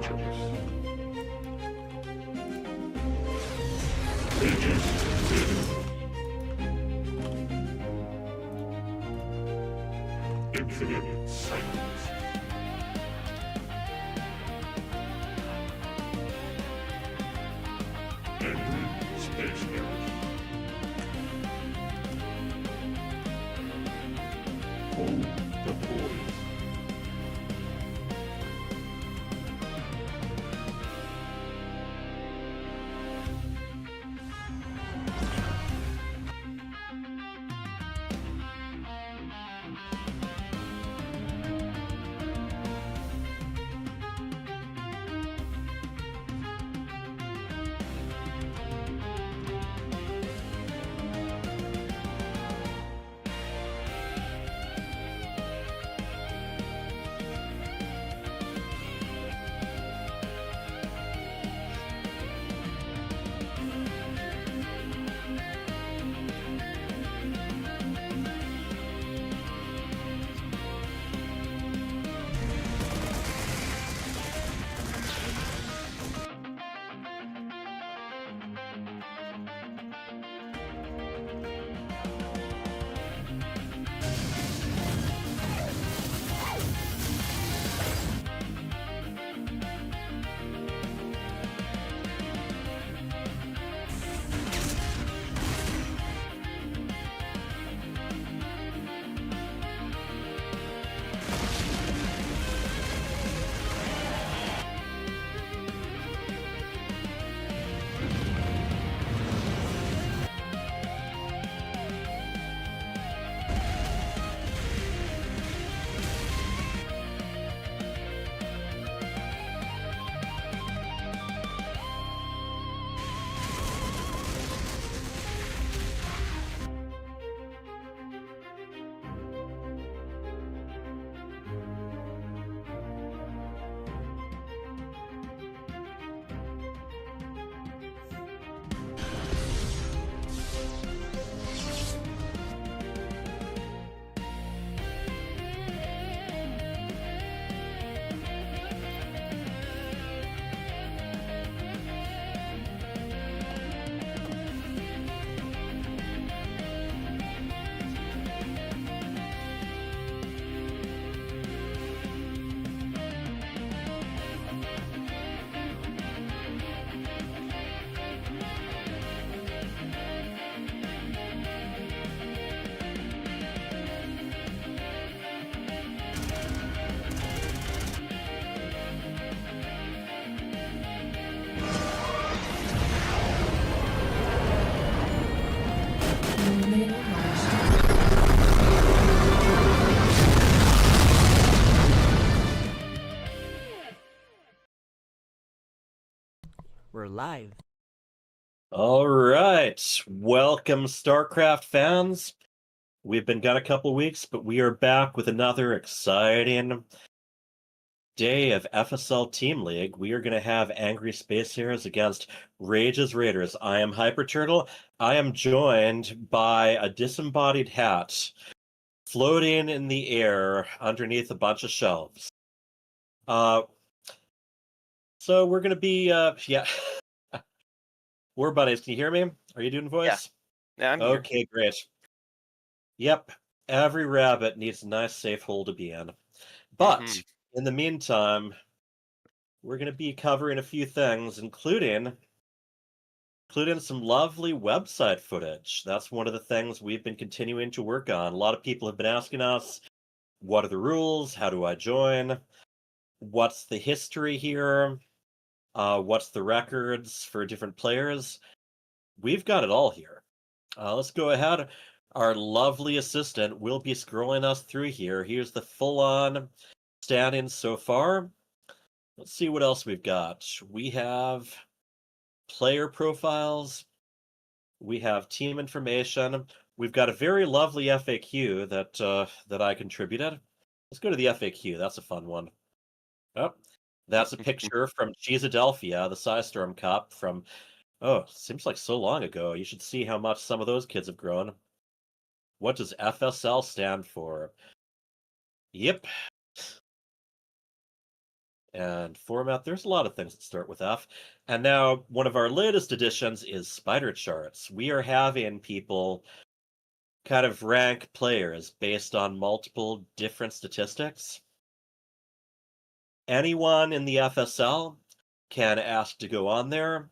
nachos. Agent Infinite Cycles. Angry Space Hares. Hold the boys. We're live. All right. Welcome, StarCraft fans. We've been gone a couple weeks, but we are back with another exciting day of FSL Team League. We are going to have Angry Space Hares against Rage's Raiders. I am Hyper Turtle. I am joined by a disembodied hat floating in the air underneath a bunch of shelves. So we're going to be, yeah. War buddies, can you hear me? Are you doing voice? Yeah, I'm here. Okay, great. Yep, every rabbit needs a nice safe hole to be in. But in the meantime, we're going to be covering a few things, including some lovely website footage. That's one of the things we've been continuing to work on. A lot of people have been asking us, what are the rules? How do I join? What's the history here? What's the records for different players? We've got it all here. Let's go ahead. Our lovely assistant will be scrolling us through here. Here's the full-on standings so far. Let's see what else we've got. We have player profiles. We have team information. We've got a very lovely FAQ that I contributed. Let's go to the FAQ. That's a fun one. Oh, that's a picture from Cheesadelphia, the Psystorm Cup from, oh, seems like so long ago. You should see how much some of those kids have grown. What does FSL stand for? Yep. and format. There's a lot of things that start with F. And now one of our latest additions is spider charts. We are having people kind of rank players based on multiple different statistics. Anyone in the FSL can ask to go on there,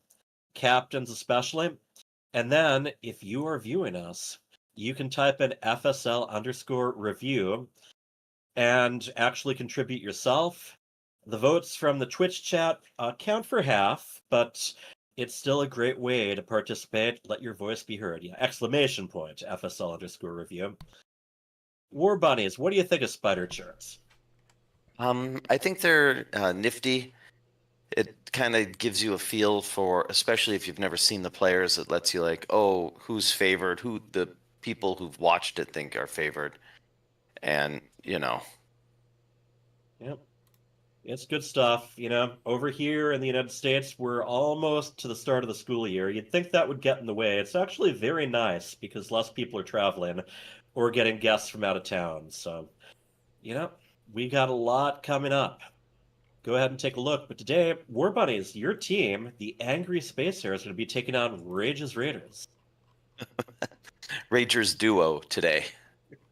captains especially. And then if you are viewing us, you can type in FSL_review and actually contribute yourself. The votes from the Twitch chat count for half, but it's still a great way to participate. Let your voice be heard. Yeah, exclamation point, FSL_review. War Bunnies, what do you think of spider charts? I think they're nifty. It kind of gives you a feel for, especially if you've never seen the players, it lets you like, oh, who's favored, who the people who've watched it think are favored. And, Yep. It's good stuff. Over here in the United States, we're almost to the start of the school year. You'd think that would get in the way. It's actually very nice because less people are traveling or getting guests from out of town. So, we got a lot coming up. Go ahead and take a look. But today, War Bunnies, your team, the Angry Space Hares, are going to be taking on Rage's Raiders. Ragers duo today.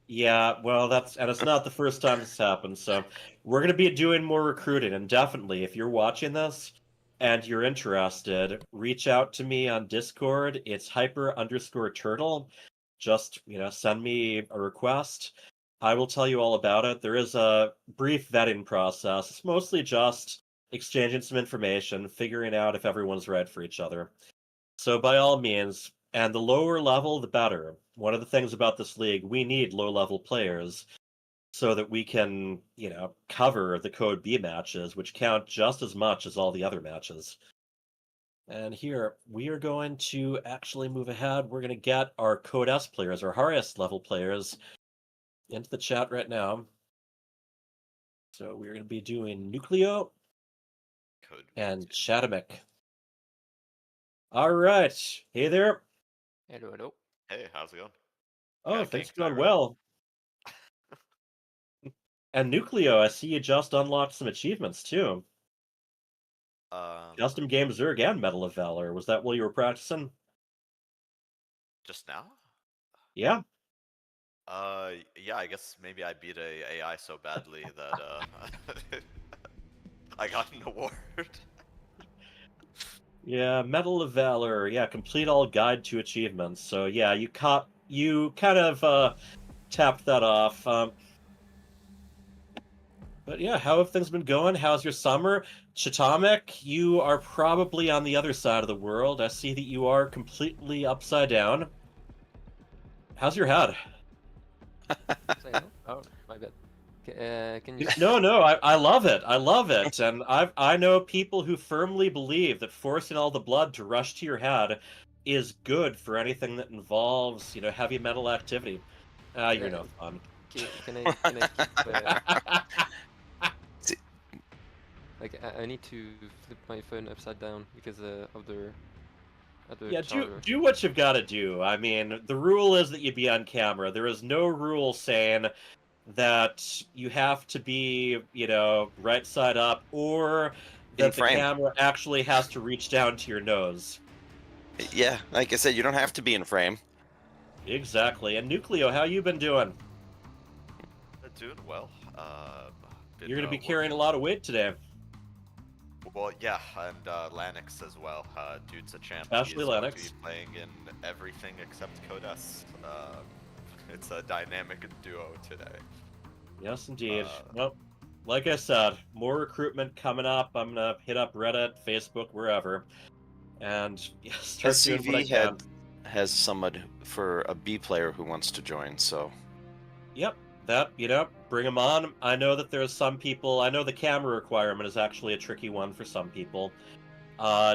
Yeah, well, and it's not the first time this happened, so we're going to be doing more recruiting, and definitely, if you're watching this and you're interested, reach out to me on Discord. It's hyper_turtle. Just, send me a request. I will tell you all about it. There is a brief vetting process. It's mostly just exchanging some information, figuring out if everyone's right for each other. So by all means, and the lower level, the better. One of the things about this league, we need low-level players so that we can, cover the Code B matches, which count just as much as all the other matches. And here, we are going to actually move ahead. We're going to get our Code S players, our highest level players, into the chat right now. So we're going to be doing Nucleo Code and B. Chatamic. All right. Hey there. Hello, hello. Hey, how's it going? Oh, Got things ganked, are going I read. well. And Nucleo, I see you just unlocked some achievements too. Custom Game Zerg and Medal of Valor. Was that while you were practicing? Just now? Yeah. Yeah, I guess maybe I beat a AI so badly that I got an award. Yeah, Medal of Valor. Yeah, complete all guide to achievements. So yeah, you kind of tapped that off. But yeah, how have things been going? How's your summer? Chatomic, you are probably on the other side of the world. I see that you are completely upside down. How's your head? Say no? Oh, my bad. Can you? No, I love it. I love it. And I know people who firmly believe that forcing all the blood to rush to your head is good for anything that involves, heavy mental activity. You're no fun. Can I keep? Like I need to flip my phone upside down because of the Yeah, charger. do what you've got to do. I mean, the rule is that you be on camera. There is no rule saying that you have to be, right side up or In that the frame. camera actually has to reach down to your nose. Yeah, like I said, you don't have to be in frame. Exactly. And Nucleo, how you been doing? Doing well. You're going to be carrying a lot of weight today. Well, yeah, and Lanix as well. Dude's a champ. Especially He's going to Lanix. be playing in everything except Code S. It's a dynamic duo today. Yes, indeed. Well, like I said, more recruitment coming up. I'm going to hit up Reddit, Facebook, wherever, and start doing what I can. Has someone for a B player who wants to join, so. Yep, bring them on. I know that there's some people, I know the camera requirement is actually a tricky one for some people.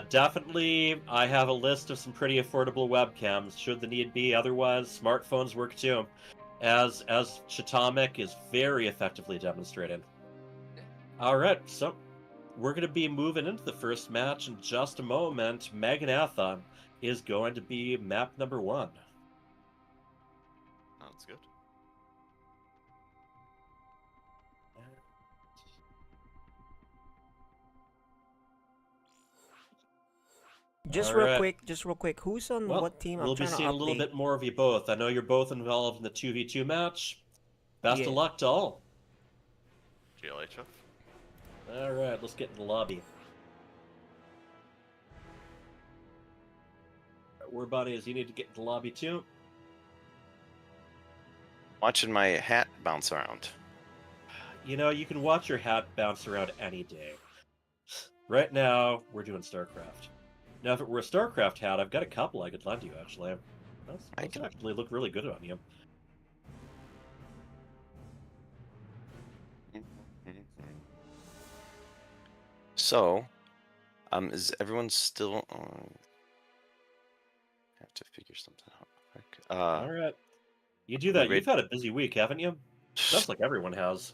Definitely, I have a list of some pretty affordable webcams, should the need be. Otherwise, smartphones work too, as Chatomic is very effectively demonstrated. All right, so we're going to be moving into the first match in just a moment. Magnatha is going to be map number 1. Sounds good. Just All real right. quick, who's on Well, what team? I'm we'll be trying to seeing a little update. bit more of you both. I know you're both involved in the 2v2 match. Best Yeah. of luck to all. GLHF. All right, let's get in the lobby. Where buddy is? You need to get in the lobby too. Watching my hat bounce around. You know, you can watch your hat bounce around any day. Right now, we're doing StarCraft. Now, if it were a StarCraft hat, I've got a couple I could lend you, actually. Those actually look really good on you. So, is everyone still on? Have to figure something out. Quick. All right. You do we that. ready? You've had a busy week, haven't you? Sounds like everyone has.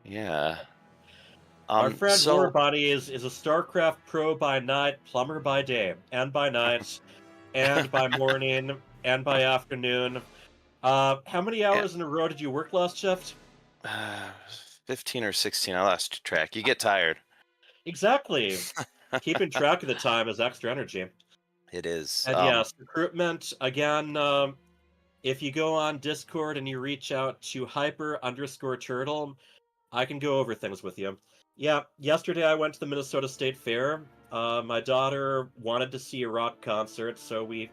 Yeah. Our friend so Warbody is a StarCraft pro by night, plumber by day, and by night, and by morning, and by afternoon. How many hours in a row did you work last shift? 15 or 16. I lost track. You get tired. Exactly. Keeping track of the time is extra energy. It is. And yes, recruitment, again, if you go on Discord and you reach out to hyper_turtle, I can go over things with you. Yeah, yesterday I went to the Minnesota State Fair. My daughter wanted to see a rock concert, so we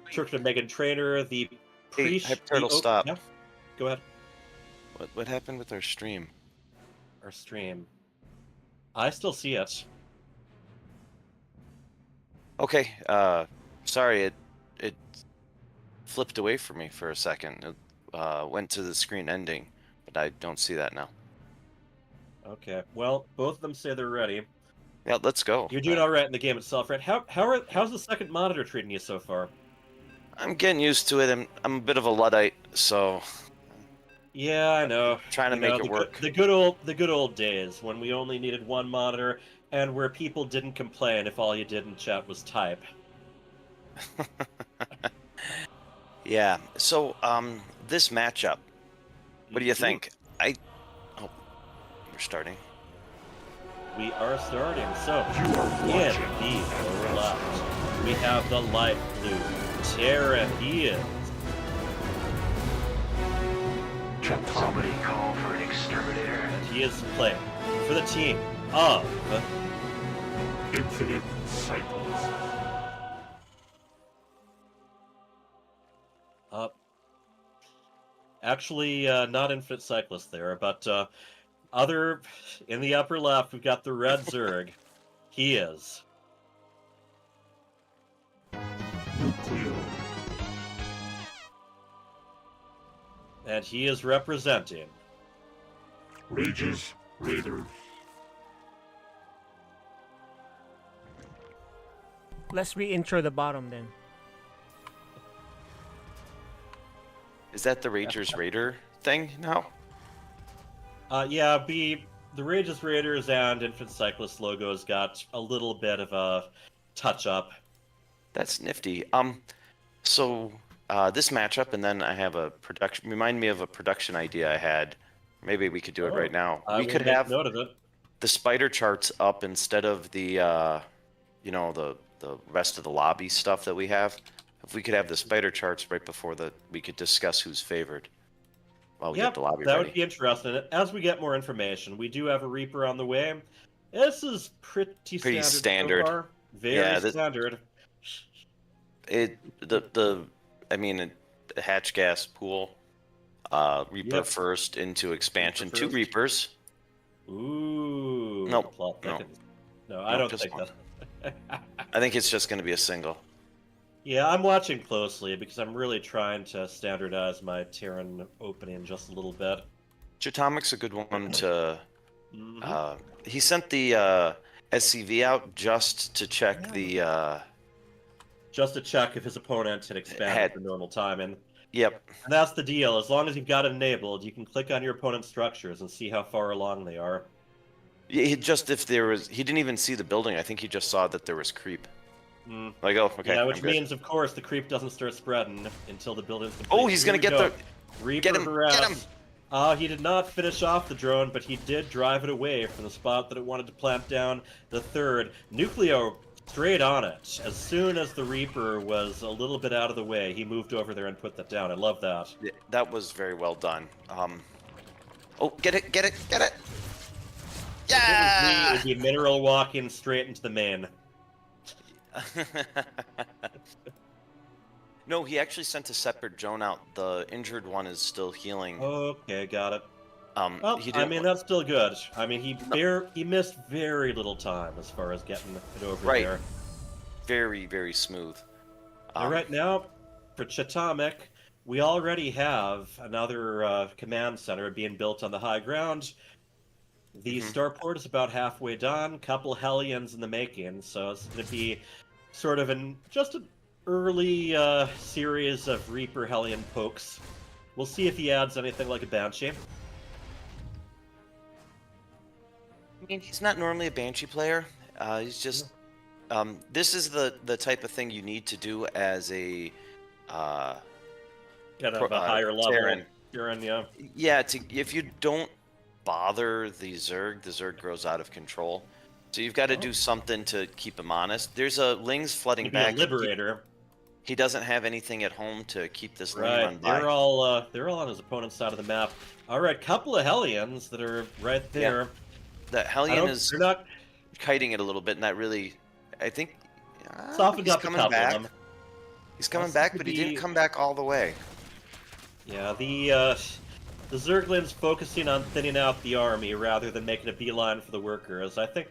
took her to Megan Trainor, the Hey, Hyper-Turtle, stop. Yeah, go ahead. What happened with our stream? Our stream. I still see it. Okay. Sorry, it flipped away from me for a second. It went to the screen ending, but I don't see that now. Okay, well, both of them say they're ready. Yeah, let's go. You're doing all right in the game itself, right? How's the second monitor treating you so far? I'm getting used to it. I'm a bit of a Luddite, so Yeah, I know. trying to You make know, it work. The good old days when we only needed one monitor and where people didn't complain if all you did in chat was type. Yeah. So, this matchup, what do you think? Oh, we're starting. We are starting. So, You are in watching the lower left, we have the light blue Terra. He is. Somebody call for an exterminator. And he is playing for the team of infinite cycles. Actually, not Infinite Cyclist there, but other in the upper left, we've got the red Zerg. He is. Nucleo. And he is representing. Rages. Raiders. Let's re-intro the bottom then. Is that the Ragers Raider thing now? Yeah, the Rages Raiders and Infinite Cyclist logos got a little bit of a touch-up. That's nifty. So this matchup, and then I have a production. Remind me of a production idea I had. Maybe we could do it right now. I We will could make have note of it. the spider charts up instead of the, the rest of the lobby stuff that we have. If we could have the spider charts right before we could discuss who's favored while we get the lobby that ready. would be interesting. As we get more information, we do have a Reaper on the way. This is pretty standard. So far. Very standard. The hatch gas pool, Reaper first into expansion, Reaper 2 first. Reapers. Ooh. Nope. Plot No. thickens. No, I don't just think one. that. I think it's just going to be a single. Yeah, I'm watching closely because I'm really trying to standardize my Terran opening just a little bit. Jatomic's a good one to. Mhm. He sent the SCV out just to check the. Just to check if his opponent had expanded for normal timing. Yep. And that's the deal. As long as you've got it enabled, you can click on your opponent's structures and see how far along they are. He didn't even see the building. I think he just saw that there was creep. Mm. Like, oh, okay. Yeah, which I'm good. means, of course, the creep doesn't start spreading until the building's complete. Oh, he's gonna Here we get go. the. Reaper Get him! harass. Get him! He did not finish off the drone, but he did drive it away from the spot that it wanted to plant down the third. Nucleo straight on it. As soon as the Reaper was a little bit out of the way, he moved over there and put that down. I love that. Yeah, that was very well done. Oh, get it, get it, get it! If it was me, Yeah! it'd be mineral walking straight into the main. No, he actually sent a separate drone out. The injured one is still healing. Okay, got it. Well, He I didn't mean, that's still good. I mean, he missed very little time as far as getting it over Right. there. very, very smooth. And right now, for Chatomic, we already have another command center being built on the high ground. The starport is about halfway done. Couple Hellions in the making, so it's going to be sort of just an early series of Reaper Hellion pokes. We'll see if he adds anything like a Banshee. I mean, he's not normally a Banshee player. He's just. This is the type of thing you need to do as a. Kind of a higher level. Terran. Yeah. Yeah, if you don't bother the Zerg grows out of control. So you've got to do something to keep him honest. There's a Ling's flooding Maybe back. a Liberator. He doesn't have anything at home to keep this Ling Right, run by. they're all on his opponent's side of the map. All right, couple of Hellions that are right there. The Hellion is They're not kiting it a little bit, and that really, I think, softened he's up a coming couple back. of them. He's coming That's back, to but he be- didn't come back all the way. Yeah, the Zerglings focusing on thinning out the army rather than making a beeline for the workers. I think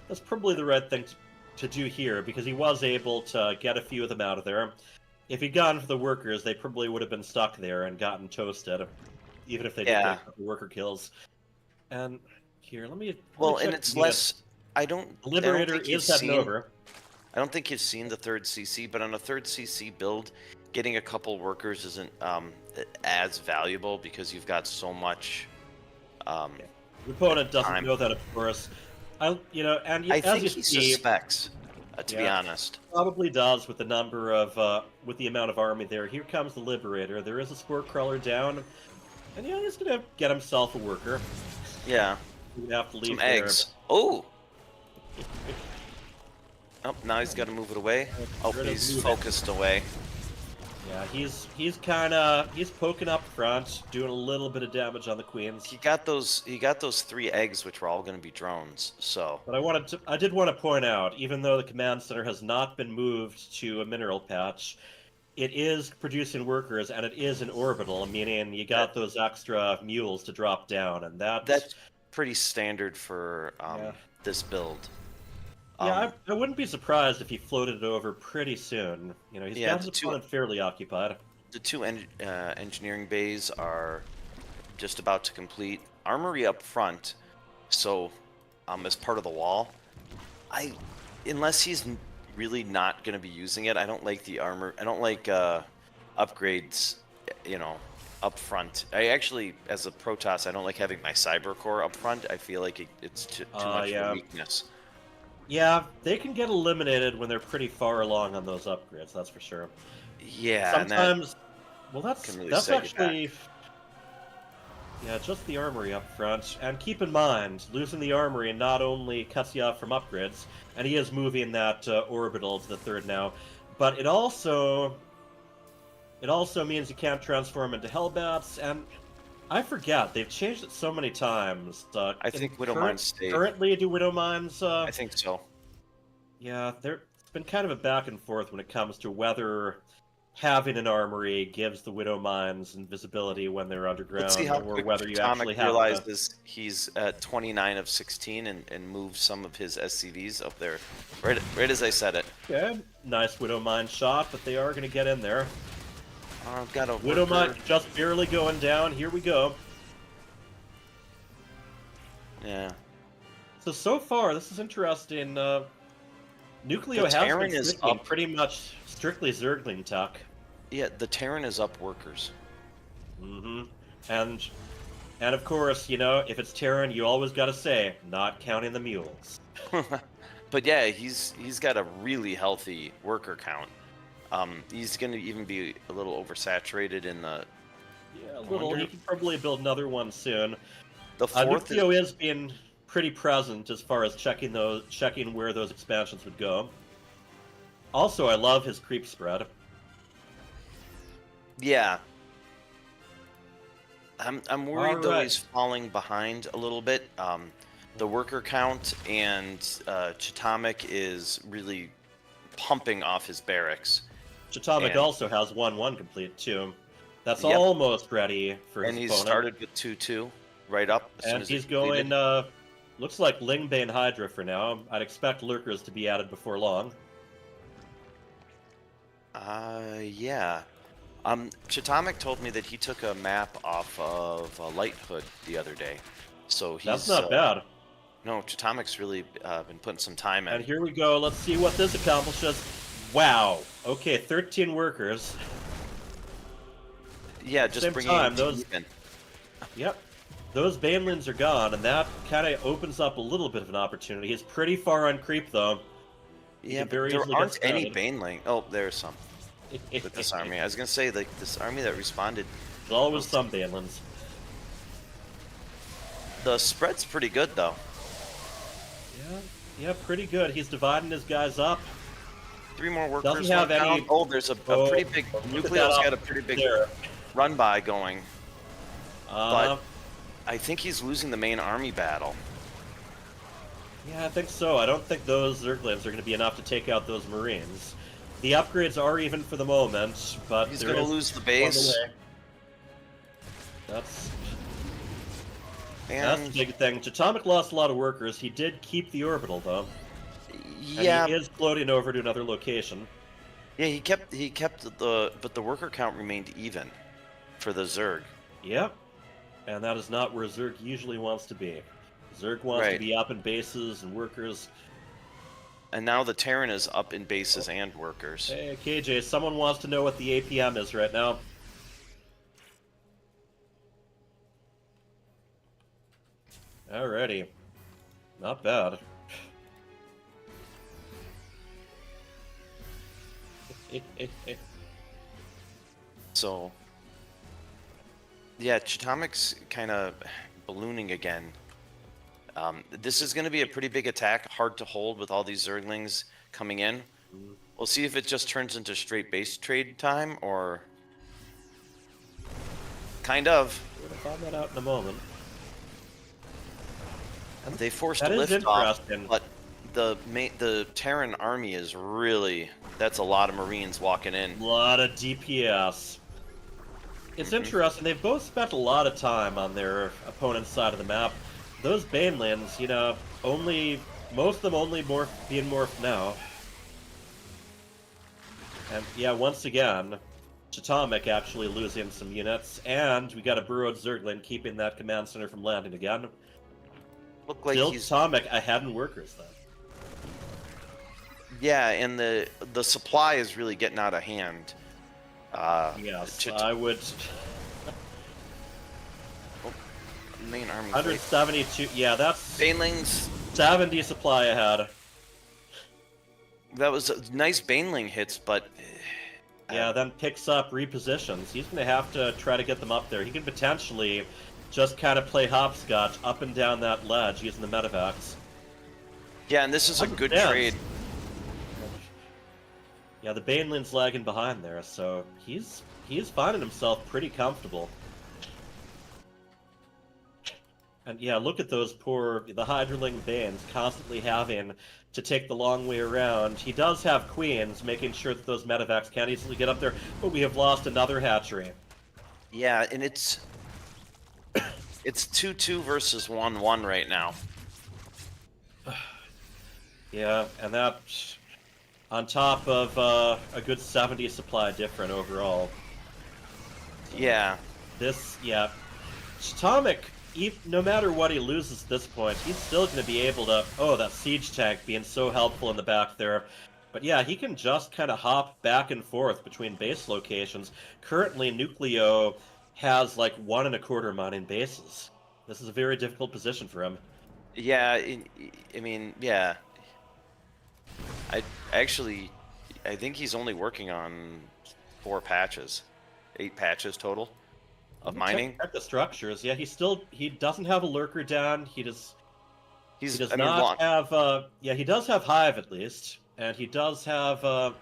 that's probably the right thing to do here, because he was able to get a few of them out of there. If he'd gone for the workers, they probably would have been stuck there and gotten toasted, even if they did Yeah. get a couple worker kills. And here, let me. Well, check and it's the unit. less. I don't. The Liberator think you've is heading seen- over. I don't think you've seen the third CC, but on a third CC build, getting a couple workers isn't as valuable because you've got so much. The opponent doesn't time. know that, of course. And I as think you he see, suspects, to be Yeah. honest. probably does with the number of with the amount of army there. Here comes the Liberator. There is a Spore Crawler down, and he's gonna get himself a worker. Yeah, He'd have to leave some there. eggs. Oh. Oh, now he's got to move it away. Oh, Rid of he's move it. focused away. Yeah, he's poking up front, doing a little bit of damage on the queens. He got those 3 eggs, which were all going to be drones. So But I did want to point out, even though the command center has not been moved to a mineral patch, it is producing workers, and it is an orbital, meaning you got those extra mules to drop down, and that's pretty standard for Yeah. this build. Yeah, I wouldn't be surprised if he floated it over pretty soon. He's Yeah, got the his two- opponent fairly occupied. The 2 engineering bays are just about to complete. Armory up front, so as part of the wall. Unless he's really not going to be using it, I don't like the armor. I don't like upgrades, up front. I actually, as a Protoss, I don't like having my Cyber Core up front. I feel like it's too much of yeah. a weakness. Yeah, they can get eliminated when they're pretty far along on those upgrades, that's for sure. Yeah, and that- Sometimes, well, that's can really that's set you actually, yeah, just the armory up front. And keep in mind, losing the armory not only cuts you off from upgrades, and he is moving that orbital to the 3rd now, but it also means you can't transform into Hellbats. And I forget, they've changed it so many times. I think Widow Mines stay. Currently, do Widow Mines? I think so. Yeah, it's been kind of a back and forth when it comes to whether having an armory gives the Widow Mines invisibility when they're underground, Let's see how or quick whether you Atomic actually have realizes he's at 29 of 16 and moves some of his SCVs up there. Right as I said it. Okay, nice Widow Mine shot, but they are going to get in there. I've got a Widow worker. Mine just barely going down. Here we go. Yeah. So far, this is interesting. Nucleo The has Terran been is switching up. pretty much strictly Zergling tuck. Yeah, the Terran is up workers. Mm-hmm. And of course, if it's Terran, you always got to say, not counting the mules. But yeah, he's got a really healthy worker count. He's going to even be a little oversaturated in the. Yeah, a little. He can probably build another one soon. The 4th is, Nucleo is being pretty present as far as checking where those expansions would go. Also, I love his creep spread. Yeah. I'm worried though Alright. he's falling behind a little bit. The worker count and Chitomic is really pumping off his barracks. Chitomic And- also has 1-1 complete too. That's Yep. almost ready for And his he's opponent. started with 2-2 right up as soon And as he's it's completed. going, looks like Lingbane Hydra for now. I'd expect Lurkers to be added before long. Yeah. Chitomic told me that he took a map off of Light Hood the other day. So he's That's not bad. No, Chitomic's really been putting some time in. And here we go. Let's see what this accomplishes. Wow. Okay, 13 workers. Yeah, just Same bringing time, it those- even. Yep. Those Banelands are gone, and that kind of opens up a little bit of an opportunity. He's pretty far on creep, though. Yeah, can but very there easily get aren't any scouted. Baneling. Oh, there's some with this army. I was gonna say, like, this army that responded, There's always some Banelands. the spread's pretty good though. Yeah, pretty good. He's dividing his guys up. 3 more workers. Doesn't have went down. any- Oh, there's a Oh, pretty big. look at that Nucleo's got a up pretty big there. run by going. Uh, I think he's losing the main army battle. yeah, I think so. I don't think those Zerglings are going to be enough to take out those Marines. The upgrades are even for the moment, but He's there gonna is lose the on base. way. That's the And big thing. Chitomic lost a lot of workers. He did keep the orbital though. yeah, And he is floating over to another location. yeah, he kept but the worker count remained even for the Zerg. Yep. And that is not where Zerg usually wants to be. Zerg wants to Right. be up in bases and workers. And now the Terran is up in bases and workers. Hey, KJ, someone wants to know what the APM is right now. Alrighty. Not bad. So, yeah, Chitomic's kind of ballooning again. This is going to be a pretty big attack, hard to hold with all these Zerglings coming in. We'll see if it just turns into straight base trade time, or kind of. We're gonna find that out in a moment. They forced That a is lift off, interesting. but the Terran army is really, that's a lot of Marines walking in. A lot of DPS. It's interesting. They've both spent a lot of time on their opponent's side of the map. Those Banelands, you know, most of them only being morphed now. And yeah, once again, Chitomic actually losing some units, and we got a burrowed Zergling keeping that command center from landing again. Look like Still he's Chitomic ahead in workers though. yeah, and the supply is really getting out of hand. Yes, Chit- I would. main army. 172. Yeah, that's Banelings. 70 supply ahead. That was nice Baneling hits, but Yeah, then picks up repositions. He's going to have to try to get them up there. He can potentially just kind of play hopscotch up and down that ledge using the medevacs. yeah, and this is a good Understands. trade. Yeah, the Banelin's lagging behind there, so he's finding himself pretty comfortable. And yeah, look at those the Hydraling Banes constantly having to take the long way around. He does have Queens, making sure that those medevacs can't easily get up there, but we have lost another hatchery. Yeah, and it's 2-2 versus 1-1 right now. Yeah, and that on top of a good 70 supply different overall. Yeah, Yeah, Chitomic, no matter what he loses at this point, he's still going to be able to... Oh, that siege tank being so helpful in the back there. But yeah, he can just kind of hop back and forth between base locations. Currently, Nucleo has like 1.25 mining bases. This is a very difficult position for him. yeah. I mean, yeah. I think he's only working on 4 patches, 8 patches total of mining. Check the structures. Yeah, he doesn't have a lurker down. He does He not have. Yeah, he does have Hive at least. and he does have.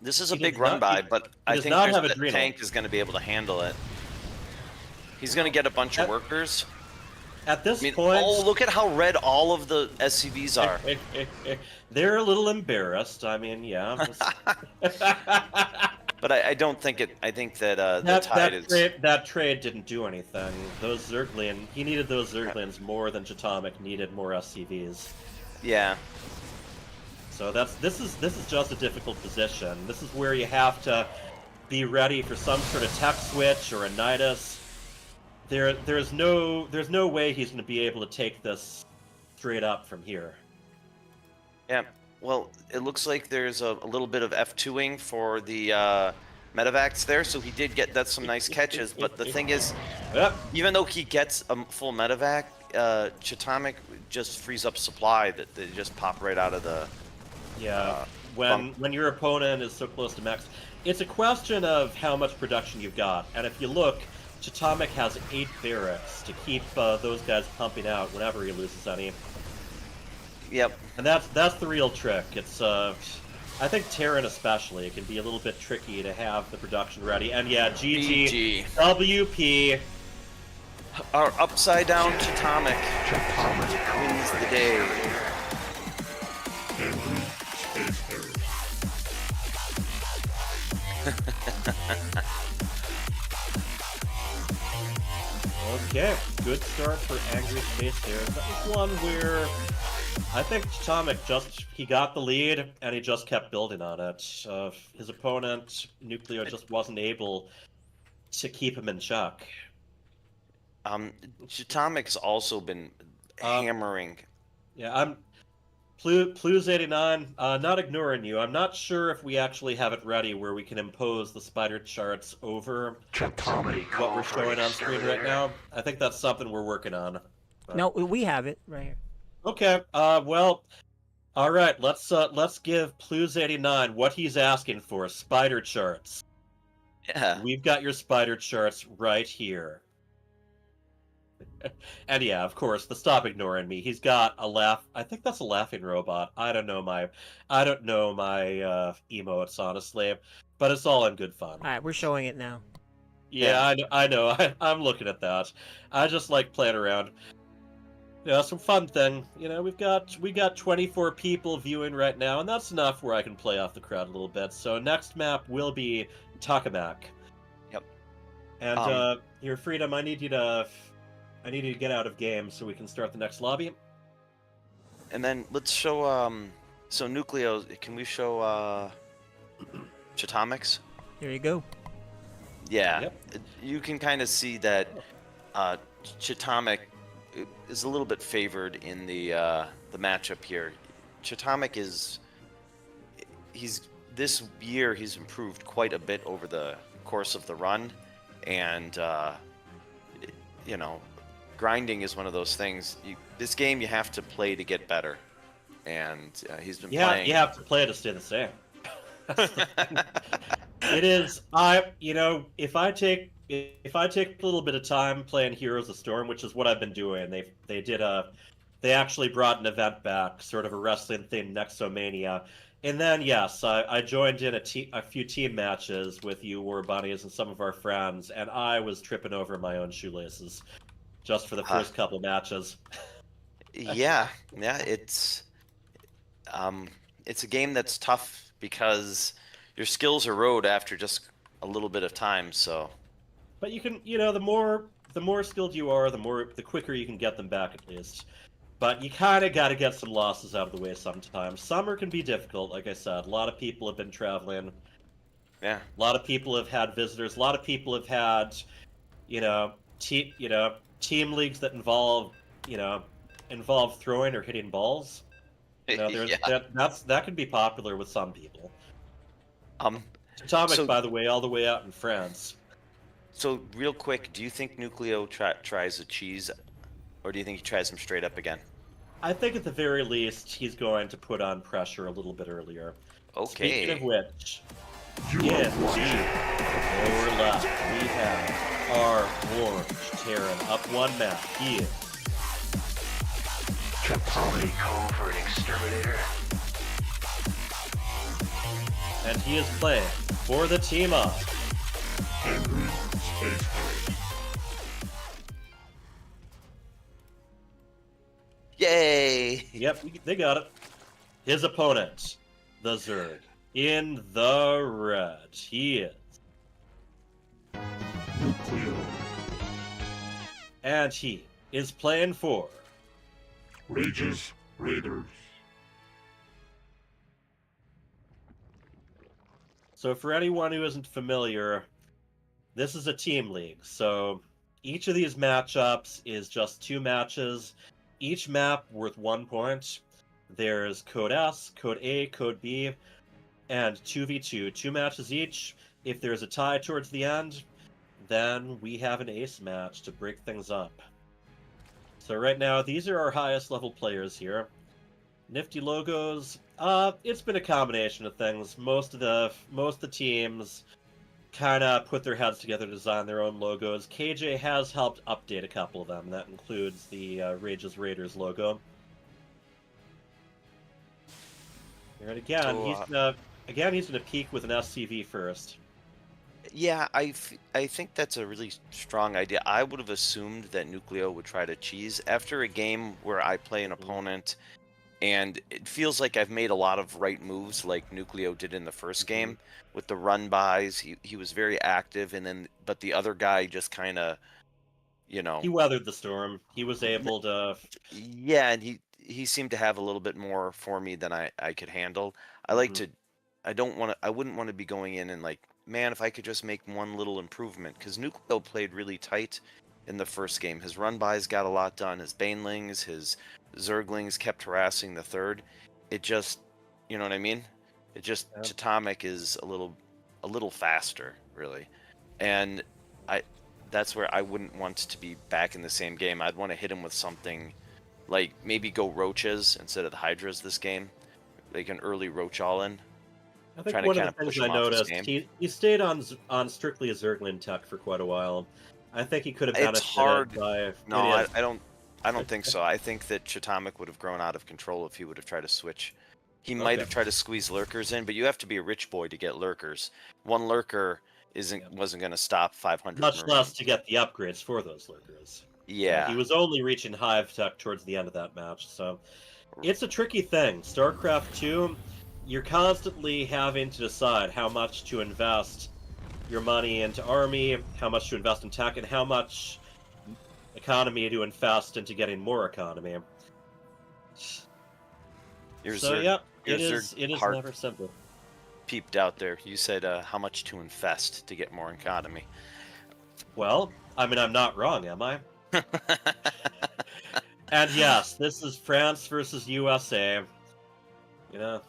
This is a He big does run not- by, he- but he I does think not there's have the adrenal. tank is going to be able to handle it. He's going to get a bunch of workers. At this I mean, point, oh, look at how red all of the SCVs are. they're a little embarrassed. I mean, yeah. But I don't think it. I think that the tide is. That trade didn't do anything. Those Zerglian, he needed those Zerglians more than Chatomic needed more SCVs. Yeah. So this is just a difficult position. This is where you have to be ready for some sort of tech switch or a Nidus. There's no way he's going to be able to take this straight up from here. Yeah. Well, it looks like there's a little bit of F2ing for the medevacs there, so he did get some nice catches. But the thing is, Yep. even though he gets a full medevac, Chatomic just frees up supply that they just pop right out of the. Yeah. When your opponent is so close to max, it's a question of how much production you've got. And if you look, Chatomic has 8 barracks to keep those guys pumping out whenever he loses any. Yep. And that's the real trick. It's I think Terran especially, it can be a little bit tricky to have the production ready. And yeah, GG, WP. Our upside down Chatomic Chatomic wins the day. Angry Space Hares. Okay, good start for Angry Space Hares. That was one where I think Chatomic he got the lead and he just kept building on it. His opponent, Nucleo, just wasn't able to keep him in check. Chatomic's also been hammering. Yeah, I'm Pluz89, not ignoring you. I'm not sure if we actually have it ready where we can impose the spider charts over Chatomic what we're showing on screen right now. I think that's something we're working on. No, we have it right here. Okay, well, all right, let's give Pluz89 what he's asking for, spider charts. Yeah. We've got your spider charts right here. And yeah, of course, the stop ignoring me. He's got a laugh. I think that's a laughing robot. I don't know my emotes honestly, but it's all in good fun. All right, we're showing it now. Yeah, I know. I'm looking at that. I just like playing around. Yeah, some fun thing. You know, we got 24 people viewing right now, and that's enough where I can play off the crowd a little bit. So next map will be Takamak. Yep. And your Freedom, I need you to get out of game so we can start the next lobby. And then let's show so Nucleo, can we show Chatomics? There you go. Yeah. Yep. You can kind of see that Chatomic is a little bit favored in the matchup here. Chatomic this year he's improved quite a bit over the course of the run, and you know, grinding is one of those things. This game you have to play to get better, and he's been playing. You have to play to stay the same. It is. If I take a little bit of time playing Heroes of Storm, which is what I've been doing, they actually brought an event back, sort of a wrestling theme, Nexomania. And then, yes, I joined in a few team matches with you, War Bunnies, and some of our friends, and I was tripping over my own shoelaces just for the first couple matches. Yeah, it's a game that's tough because your skills erode after just a little bit of time. So, but you can, the more skilled you are, the quicker you can get them back at least. But you kind of got to get some losses out of the way sometimes. Summer can be difficult, like I said. A lot of people have been traveling. yeah, A lot of people have had visitors. A lot of people have had, team leagues that involve throwing or hitting balls. That can be popular with some people. Atomic, so- by the way, all the way out in France. So real quick, do you think Nucleo tries a cheese, or do you think he tries him straight up again? I think at the very least he's going to put on pressure a little bit earlier. Okay. Speaking of which, You yeah, are watching lower left, we have our orange Terran up one map. He is Chatomic call for an exterminator. And he is playing for the team of Henry Space Hares. Yay! Yep, they got it. His opponent, the Zerg, in the red. He is. Nucleo. And he is playing for Rages Raiders. So for anyone who isn't familiar, this is a team league. So each of these matchups is just 2 matches, each map worth 1 point. There's Code S, Code A, Code B, and 2v2, 2 matches each. If there's a tie towards the end, then we have an ace match to break things up. So right now, these are our highest level players here. Nifty logos. It's been a combination of things. Most of the teams kind of put their heads together to design their own logos. KJ has helped update a couple of them. That includes the Rages Raiders logo. And again, So, he's gonna peak with an SCV first. Yeah, I think that's a really strong idea. I would have assumed that Nucleo would try to cheese after a game where I play an opponent, and it feels like I've made a lot of right moves, like Nucleo did in the first game with the run bys. He was very active, but the other guy just kind of, He weathered the storm. He was able to. yeah, and he seemed to have a little bit more for me than I could handle. I like to. I wouldn't want to be going in and like, man, if I could just make one little improvement, because Nucleo played really tight in the first game. His run-bys got a lot done. His Banelings, his Zerglings kept harassing the third. It just, you know what I mean? It just, Yeah. Chatomic is a little faster, really. And that's where I wouldn't want to be back in the same game. I'd want to hit him with something like maybe go Roaches instead of the Hydras this game. Like an early Roach all-in. I think Trying to one of kinda the things push I him off his noticed, game. he stayed on strictly a Zerglin tech for quite a while. I think he could have It's benefited hard. by. No, It is. I don't think so. I think that Chatomic would have grown out of control if he would have tried to switch. He might Okay. have tried to squeeze lurkers in, but you have to be a rich boy to get lurkers. One lurker wasn't going to stop 500 Much Marines. less to get the upgrades for those lurkers. Yeah. He was only reaching Hive Tech towards the end of that match, so it's a tricky thing. StarCraft 2, you're constantly having to decide how much to invest your money into army, how much to invest in tech, and how much economy to invest into getting more economy. Your So Zerg, yeah, your it is Zerg it is heart never simple. peeped out there. You said how much to infest to get more economy. Well, I mean, I'm not wrong, am I? And yes, this is France versus USA. You know,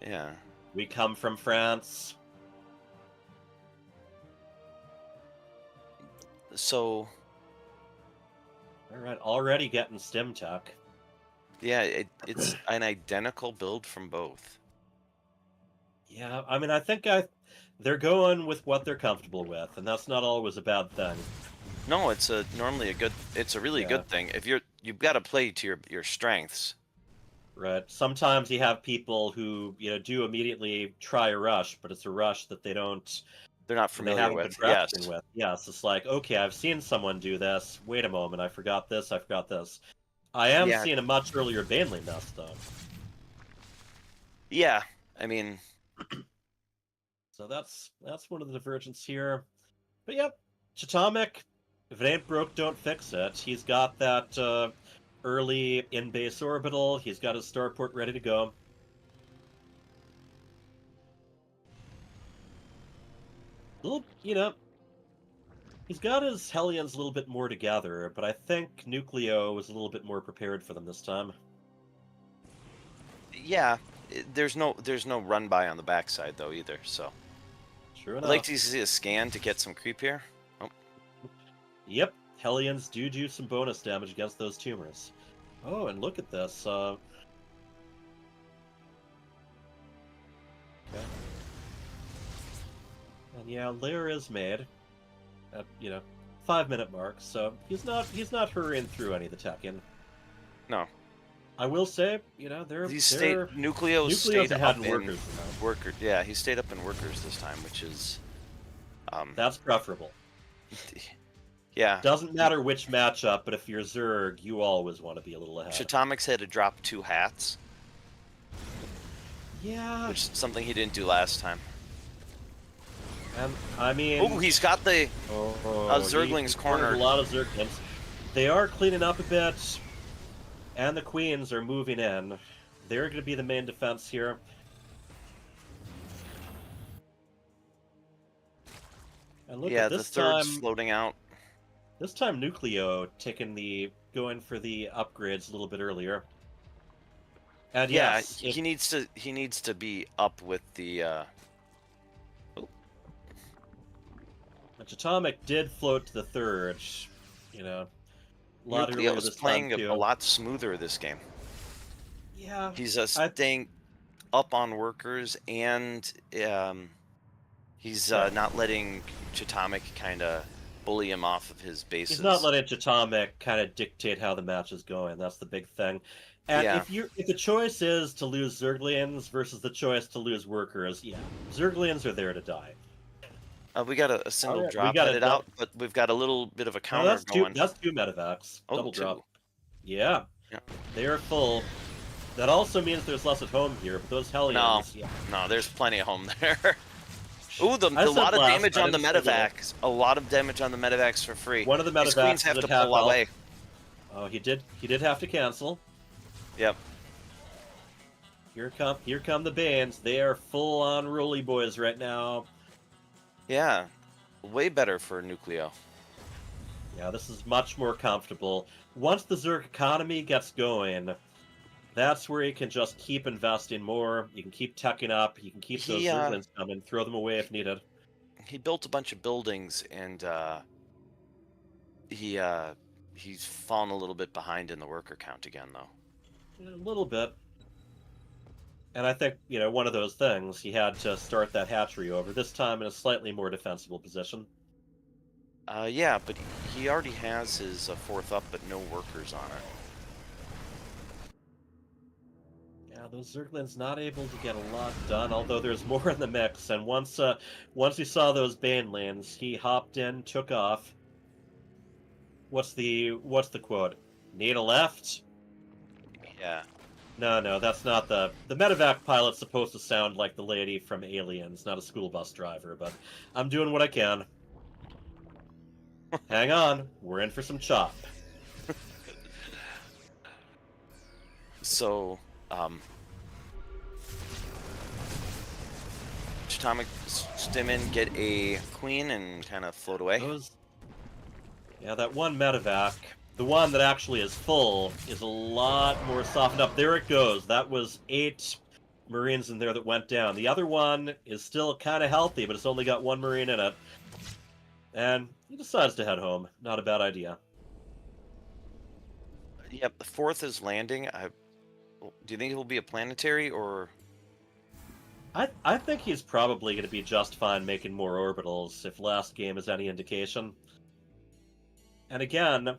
Yeah. we come from France. So, All right, already getting stim tech. yeah, it's an identical build from both. Yeah, I mean, I think they're going with what they're comfortable with, and that's not always a bad thing. No, it's normally it's a really Yeah. good thing. If you've got to play to your strengths. Right. Sometimes you have people who, do immediately try a rush, but it's a rush that They're not they familiar haven't with. been Yes. practicing with. Yes, it's like, okay, I've seen someone do this. Wait a moment, I forgot this, I forgot this. I am Yeah. seeing a much earlier Baneling nest, though. Yeah. I mean, So that's one of the divergence here. But yep, Chatomic, if it ain't broke, don't fix it. He's got that early in-base orbital. He's got his starport ready to go. He's got his Hellions a little bit more together, but I think Nucleo was a little bit more prepared for them this time. yeah. There's no run by on the backside though either. So True I'd enough. like to see a scan to get some creep here. Oh, Yep, Hellions do some bonus damage against those tumors. Oh, and look at this. Okay. And yeah, lair is made at 5-minute mark, so he's not hurrying through any of the tech in. no. I will say, you know, they're Nucleo Nucleo's stayed ahead up in in workers. You know? worker. Yeah, he stayed up in workers this time, which is, That's preferable. yeah. Doesn't matter which matchup, but if you're Zerg, you always want to be a little ahead. Shatomix had to drop 2 hats, Yeah, which is something he didn't do last time. and I mean, Oh, he's got the Zergling's he cornered corner. a lot of Zerglings. They are cleaning up a bit, and the Queens are moving in. They're going to be the main defense here. And look Yeah, at the this third's time. floating out. This time, Nucleo going for the upgrades a little bit earlier. And Yeah, yes, he needs to be up with the. Atomic did float to the third. You know, a lot earlier Nucleo's this playing time too. a lot smoother this game. Yeah, He's staying up on workers, and he's not letting Chatomic kind of bully him off of his bases. he's not letting Atomic kind of dictate how the match is going. That's the big thing. And Yeah. if the choice is to lose Zerglians versus the choice to lose workers, yeah, Zerglians are there to die. We got a single Alright, we drop got headed a out, but we've got a little bit of a No, counter that's going. that's 2 medevacs. Oh, Double 2. drop. Yeah. Yeah. They are full. That also means there's less at home here, but those Hellions... Yeah. No, there's plenty of home there. Ooh, a I said lot of last, damage I on the didn't say medevacs. A lot of damage on the medevacs for free. One of the These medevacs queens have is to at half pull health. away. Oh, he did have to cancel. Yep. Here come the bands. They are full on roly boys right now. Yeah. Way better for Nucleo. Yeah, this is much more comfortable. Once the Zerg economy gets going, that's where you can just keep investing more. You can keep teching up. You can keep those Zerglings coming, throw them away if needed. He built a bunch of buildings, and he's fallen a little bit behind in the worker count again, though. A little bit. And I think, you know, one of those things, he had to start that hatchery over, this time in a slightly more defensible position. Yeah, but he already has his 4th up, but no workers on it. Yeah, those Zerglings not able to get a lot done, although there's more in the mix. And once he saw those Banelands, he hopped in, took off. What's the quote? Need a left? Yeah. No, that's not the medevac pilot's supposed to sound like the lady from Aliens, not a school bus driver, but I'm doing what I can. Hang on, we're in for some chop. So, Chatomic stim in, get a queen, and kind of float away. Yeah, that one medevac, the one that actually is full, is a lot more softened up. There it goes. That was 8 Marines in there that went down. The other one is still kind of healthy, but it's only got 1 Marine in it. And he decides to head home. Not a bad idea. Yep, the 4th is landing. Do you think it will be a planetary, or... I think he's probably going to be just fine making more orbitals, if last game is any indication. And again,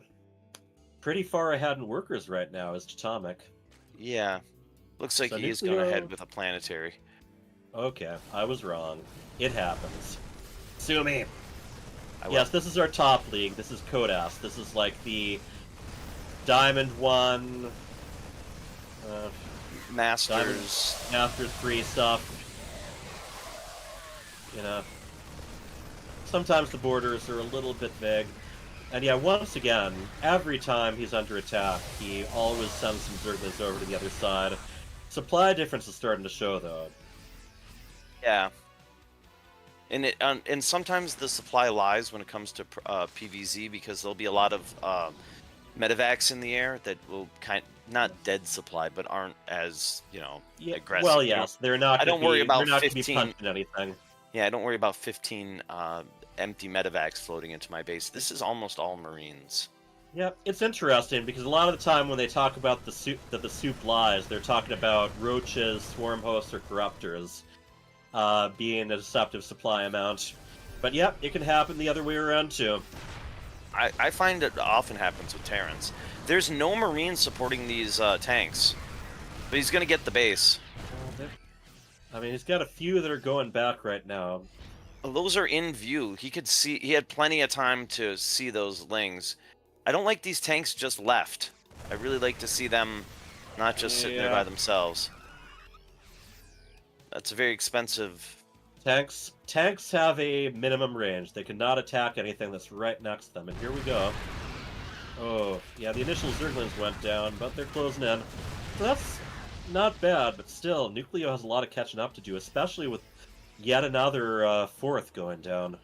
pretty far ahead in workers right now is Atomic. Yeah. Looks like So he is going Nucleo- ahead with a planetary. Okay, I was wrong. It happens. Sue me. I Yes, this is our top league. This is Kodas. This is like the Diamond 1, Masters. Masters 3 stuff. You know, sometimes the borders are a little bit vague. And yeah, once again, every time he's under attack, he always sends some Zerglings over to the other side. Supply difference is starting to show, though. Yeah. And sometimes the supply lies when it comes to PVZ, because there'll be a lot of medevacs in the air that will not dead supply, but aren't as, aggressive. Well, yes, they're not. I don't worry about they're not 15 gonna be punching anything. Yeah, I don't worry about 15 empty medevacs floating into my base. This is almost all Marines. Yeah, it's interesting because a lot of the time when they talk about the soup lies, they're talking about roaches, swarm hosts, or corruptors being a deceptive supply amount. But yeah, it can happen the other way around too. I find it often happens with Terrans. There's no Marines supporting these tanks, but he's gonna get the base. I mean, he's got a few that are going back right now. Those are in view. He could see. He had plenty of time to see those lings. I don't like these tanks just left. I really like to see them not just sitting there by themselves. That's a very expensive. Tanks have a minimum range. They cannot attack anything that's right next to them. And here we go. Oh, yeah, the initial Zerglings went down, but they're closing in. So that's not bad, but still, Nucleo has a lot of catching up to do, especially with yet another fourth going down.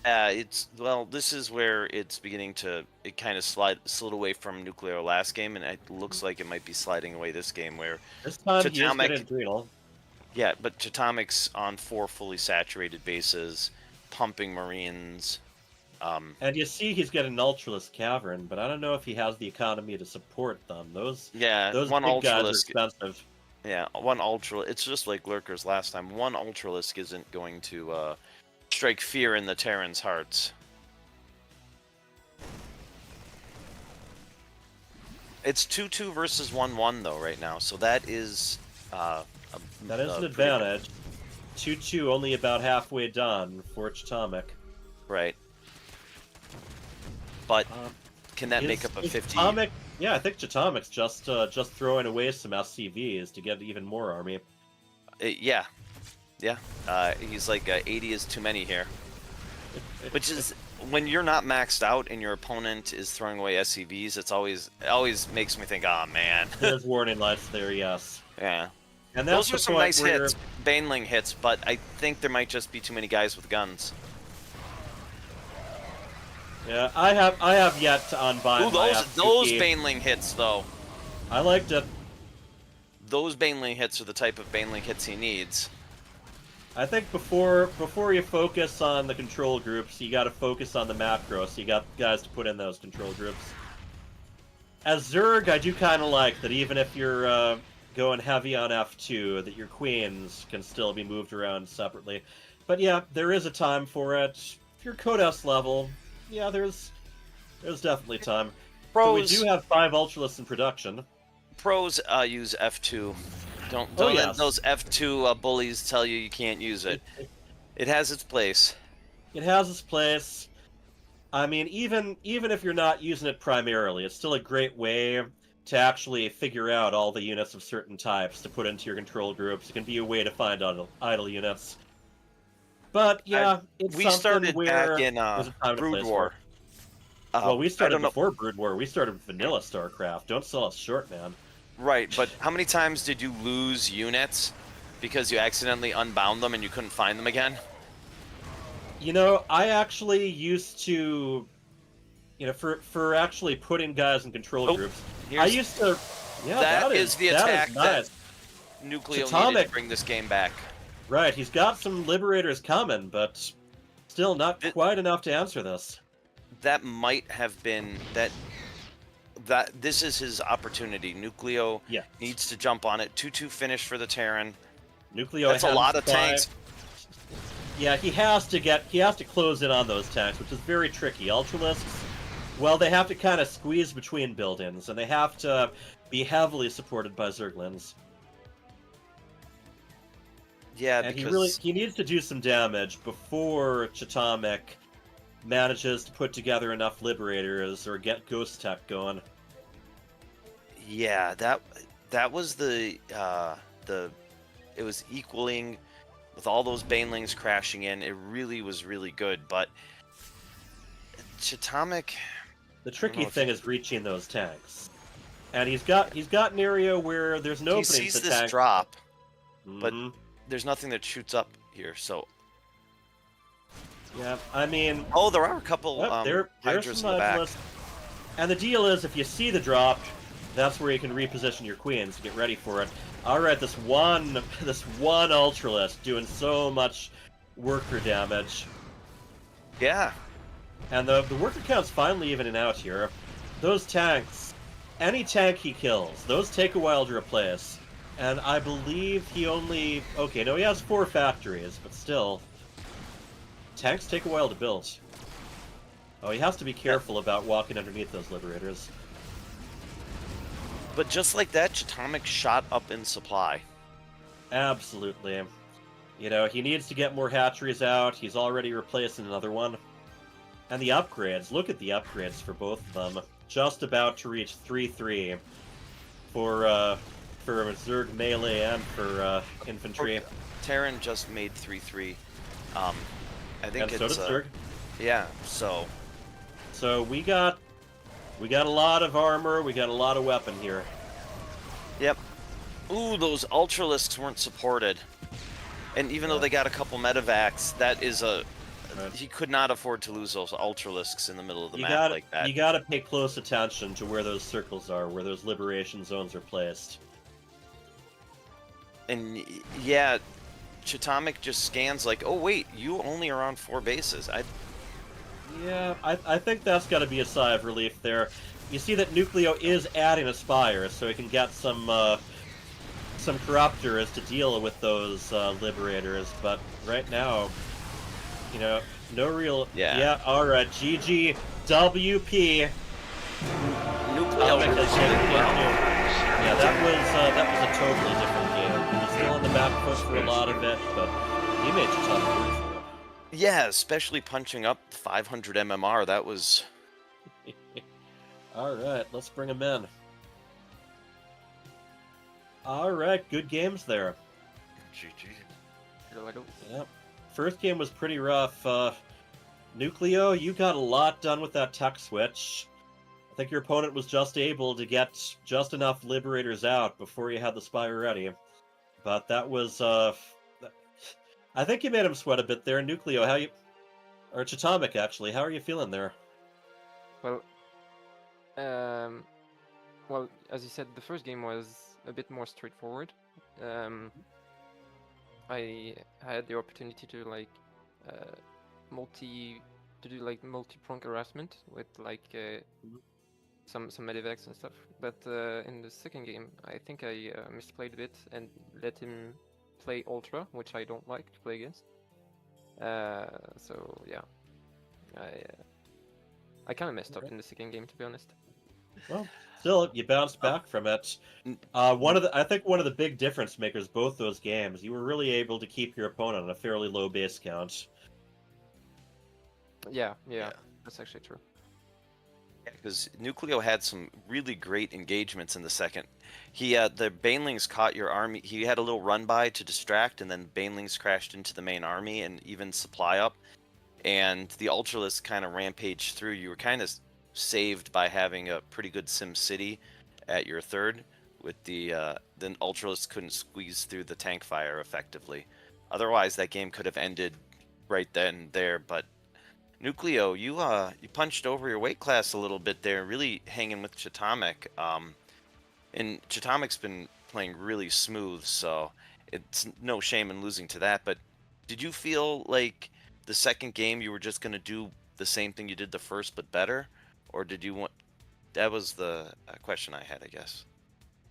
This is where it's beginning to kind of slid away from Nucleo last game, and it looks like it might be sliding away this game where This time he is Tatomic- getting Adrenal. yeah, but Tatomic's on 4 fully saturated bases, pumping Marines. And you see he's getting an Ultralisk Cavern, but I don't know if he has the economy to support them. Those one big guys are Ultralisk. expensive. Yeah, one Ultra. It's just like Lurkers last time. One Ultralisk isn't going to strike fear in the Terrans' hearts. It's 2-2 versus 1-1 though right now, so that is That is an pretty- advantage. 2-2 only about halfway done for Chatomic. right? But Um, can that make Is- up a is 50? Chatomic, yeah, I think Chatomic's just throwing away some SCVs to get even more army. Yeah. He's like 80 is too many here, which is when you're not maxed out and your opponent is throwing away SCVs. It always makes me think, oh man. There's warning lights there, yes. Yeah. And that's Those are the some point nice where- hits, Baneling hits, but I think there might just be too many guys with guns. Yeah, I have yet to unbind Ooh, my those F2P. Baneling hits though. I liked it. Those Baneling hits are the type of Baneling hits he needs. I think before you focus on the control groups, you got to focus on the macro. So you got guys to put in those control groups. As Zerg, I do kind of like that. Even if you're going heavy on F2, that your queens can still be moved around separately. But yeah, there is a time for it. If you're Code S level, yeah, there's definitely time. So we Pros, do have 5 Ultralisks in production. pros use F2. Don't Oh, let yes. those F2 bullies tell you can't use it. It has its place. It has its place. I mean, even if you're not using it primarily, it's still a great way to actually figure out all the units of certain types to put into your control groups. It can be a way to find idle units. But yeah, it's We something started where back in there's a time and a Brood place War. for it. Well, we I started don't know- before Brood War. We started vanilla StarCraft. Don't sell us short, man. Right, but how many times did you lose units because you accidentally unbound them and you couldn't find them again? You know, I actually used to, for actually putting guys in control Oh, groups, I here's- used to. Yeah, that that is the that attack is that- nice. Nucleo needed Atomic- to bring this game back. Right, he's got some liberators coming, but still not It- quite enough to answer this. That might have been that this is his opportunity. Nucleo Yeah. needs to jump on it. 2-2 finish for the Terran. Nucleo That's a has lot of to tanks. Yeah, he has to close in on those tanks, which is very tricky. Ultralisks, well, they have to kind of squeeze between buildings, and they have to be heavily supported by Zerglings. Yeah, And because he needs to do some damage before Chatomic manages to put together enough liberators or get Ghost Tech going. yeah, that was it was equaling with all those Banelings crashing in. It really was really good, but Chatomic, The know tricky if thing you- is reaching those tanks. And he's got an area where there's no he openings sees to this tank. drop, but Mhm. there's nothing that shoots up here. So, Yeah, I mean, oh, there are a couple there's Hydras in some the back. Hydralisks. And the deal is, if you see the drop, that's where you can reposition your queens to get ready for it. All right, this one Ultralisk doing so much worker damage, Yeah, and the worker count's finally evening out here. Those tanks, any tank he kills, those take a while to replace. And I believe he only he has 4 factories, but still, tanks take a while to build. Oh, he has to be careful about walking underneath those liberators. But just like that, Chatomic shot up in supply. Absolutely. You know, he needs to get more hatcheries out. He's already replacing another one. And the upgrades. Look at the upgrades for both of them. Just about to reach 3-3 for Zerg melee and for infantry. Terran just made 3-3. I think And so it's does Zerg. yeah. So So we got a lot of armor. We got a lot of weapon here. yep. Ooh, those Ultralisks weren't supported. And even though they got a couple medevacs, that is a... Right. He could not afford to lose those Ultralisks in the middle of the You map gotta, like that. you gotta pay close attention to where those circles are, where those liberation zones are placed. And yeah, Chatomic just scans like, oh wait, you only are on 4 bases. Yeah, I think that's gotta be a sigh of relief there. You see that Nucleo is adding a Spire, so he can get some Corruptors to deal with those Liberators, but right now, you know, no real... Yeah. Yeah, alright, GG, WP. Nucleo Atomic really has did taken well. game 2. Yeah, that was a totally different game. He was still on the back foot for a lot of it, but he made Chatomic work for it. Yeah, especially punching up 500 MMR. That was... Alright, let's bring him in. Alright, good games there. GG. Hello, hello. Yep. First game was pretty rough. Nucleo, you got a lot done with that tech switch. I think your opponent was just able to get just enough Liberators out before you had the Spire ready. But that was, I think you made him sweat a bit there. Nucleo, how you... Or Chatomic, actually. How are you feeling there? Well, well, as you said, the first game was a bit more straightforward. I had the opportunity to do like multi-prong harassment with some medevacs and stuff. But in the second game, I think I misplayed a bit and let him play Ultra, which I don't like to play against. So yeah, I kind of messed up in the second game, to be honest. Well, still, you bounced back from it. I think one of the big difference makers both those games, you were really able to keep your opponent on a fairly low base count. Yeah, Yeah. that's actually true. Because Nucleo had some really great engagements in the second. The Banelings caught your army. He had a little run by to distract, and then Banelings crashed into the main army and even supply up. And the Ultralisk kind of rampaged through. You were kind of saved by having a pretty good Sim City at your third. With then Ultralisk couldn't squeeze through the tank fire effectively. Otherwise, that game could have ended right then and there. But Nucleo, you punched over your weight class a little bit there, really hanging with Chatomic. And Chatomic's been playing really smooth, so it's no shame in losing to that. But did you feel like the second game you were just going to do the same thing you did the first, but better? Or did you want... That was the question I had, I guess.